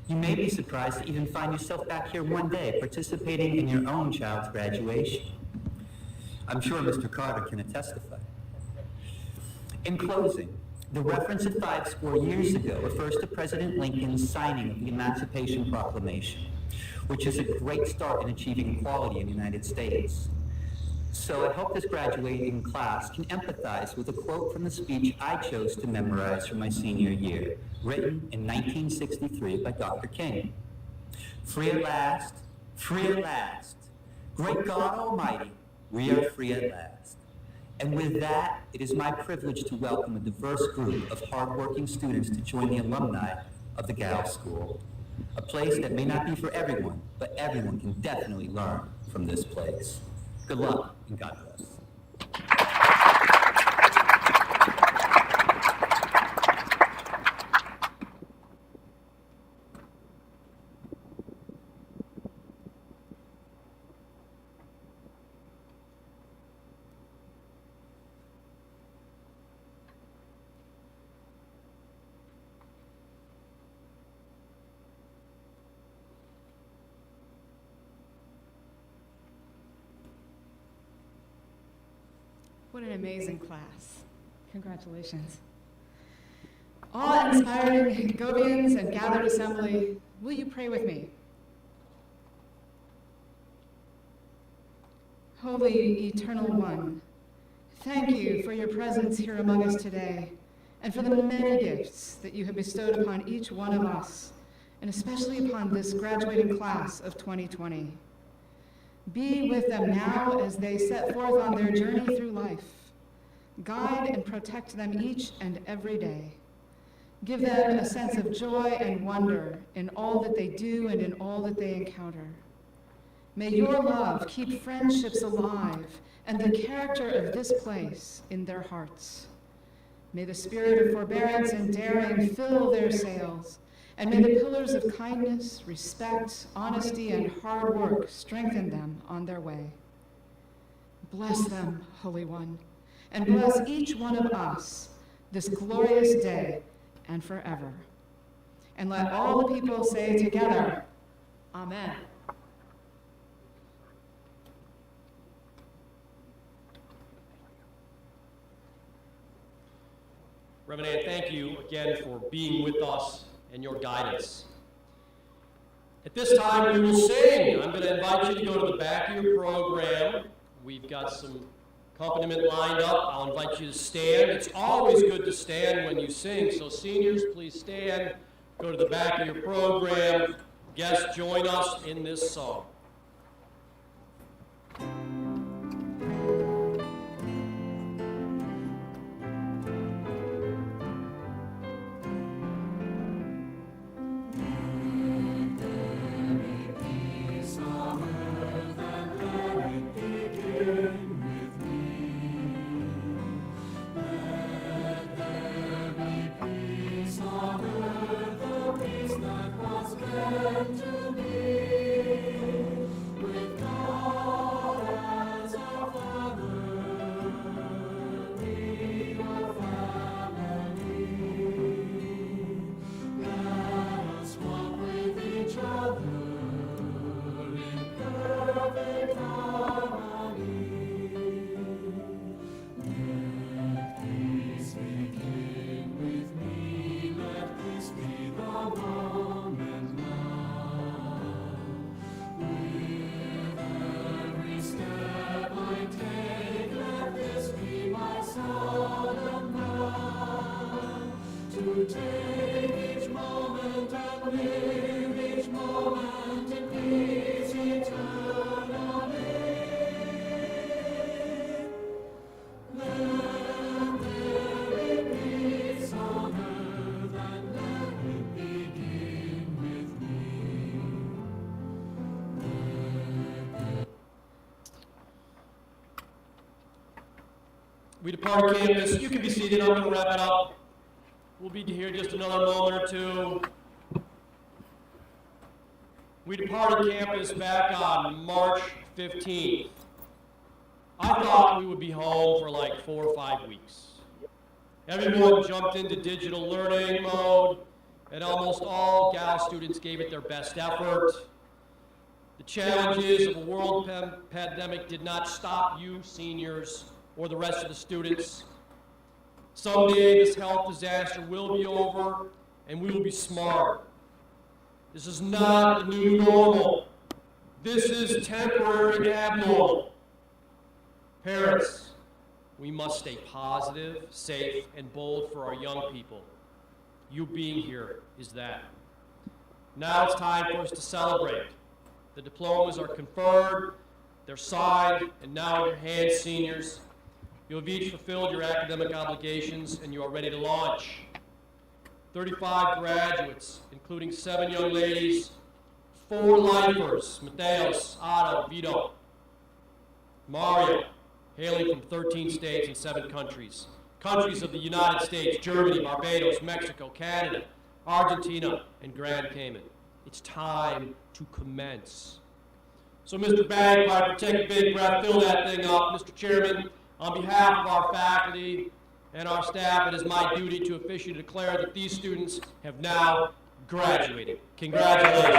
You may be surprised to even find yourself back here one day participating in your own child's graduation. I'm sure Mr. Carter can attest to that. In closing, the reference of 50 years ago refers to President Lincoln's signing of the Emancipation Proclamation, which is a great start in achieving equality in the United States. So I hope this graduating class can empathize with a quote from the speech I chose to memorize for my senior year, written in 1963 by Dr. King. Free at last, great God Almighty, we are free at last. And with that, it is my privilege to welcome a diverse group of hardworking students to join the alumni of the Gow School, a place that may not be for everyone, but everyone can definitely learn from this place. Good luck, and God bless. What an amazing class. Congratulations. Awe-inspiring Govians and gathered assembly, will you pray with me? Holy Eternal One, thank you for your presence here among us today, and for the many gifts that you have bestowed upon each one of us, and especially upon this graduating class of 2020. Be with them now as they set forth on their journey through life. Guide and protect them each and every day. Give them a sense of joy and wonder in all that they do and in all that they encounter. May your love keep friendships alive and the character of this place in their hearts. May the spirit of forbearance and daring fill their sails, and may the pillars of kindness, respect, honesty, and hard work strengthen them on their way. Bless them, Holy One, and bless each one of us this glorious day and forever. And let all the people say together, Amen. Reverend Ann, thank you again for being with us and your guidance. At this time, we will sing. I'm going to invite you to go to the back of your program. We've got some accompaniment lined up. I'll invite you to stand. It's always good to stand when you sing, so seniors, please stand. Go to the back of your program. Guests, join us in this song. We depart campus. You can be seated. I'm going to wrap it up. We'll be here just another moment or two. We departed campus back on March 15th. I thought we would be home for like 4 or 5 weeks. Everyone jumped into digital learning mode, and almost all Gal students gave it their best effort. The challenges of a world pandemic did not stop you, seniors, or the rest of the students. Someday this health disaster will be over and we will be smarter. This is not the new normal. This is temporary and abnormal. Parents, we must stay positive, safe, and bold for our young people. You being here is that. Now it's time for us to celebrate. The diplomas are conferred, they're signed, and now in your hands, seniors. You have each fulfilled your academic obligations and you are ready to launch. 35 graduates, including 7 young ladies, 4 lifers, Mateos, Otto, Vito, Mario, hailing from 13 states and 7 countries. Countries of the United States, Germany, Barbados, Mexico, Canada, Argentina, and Grand Cayman. It's time to commence. So Mr. Bagpiper, take a big breath, fill that thing up. Mr. Chairman, on behalf of our faculty and our staff, it is my duty to officially declare that these students have now graduated. Congratulations.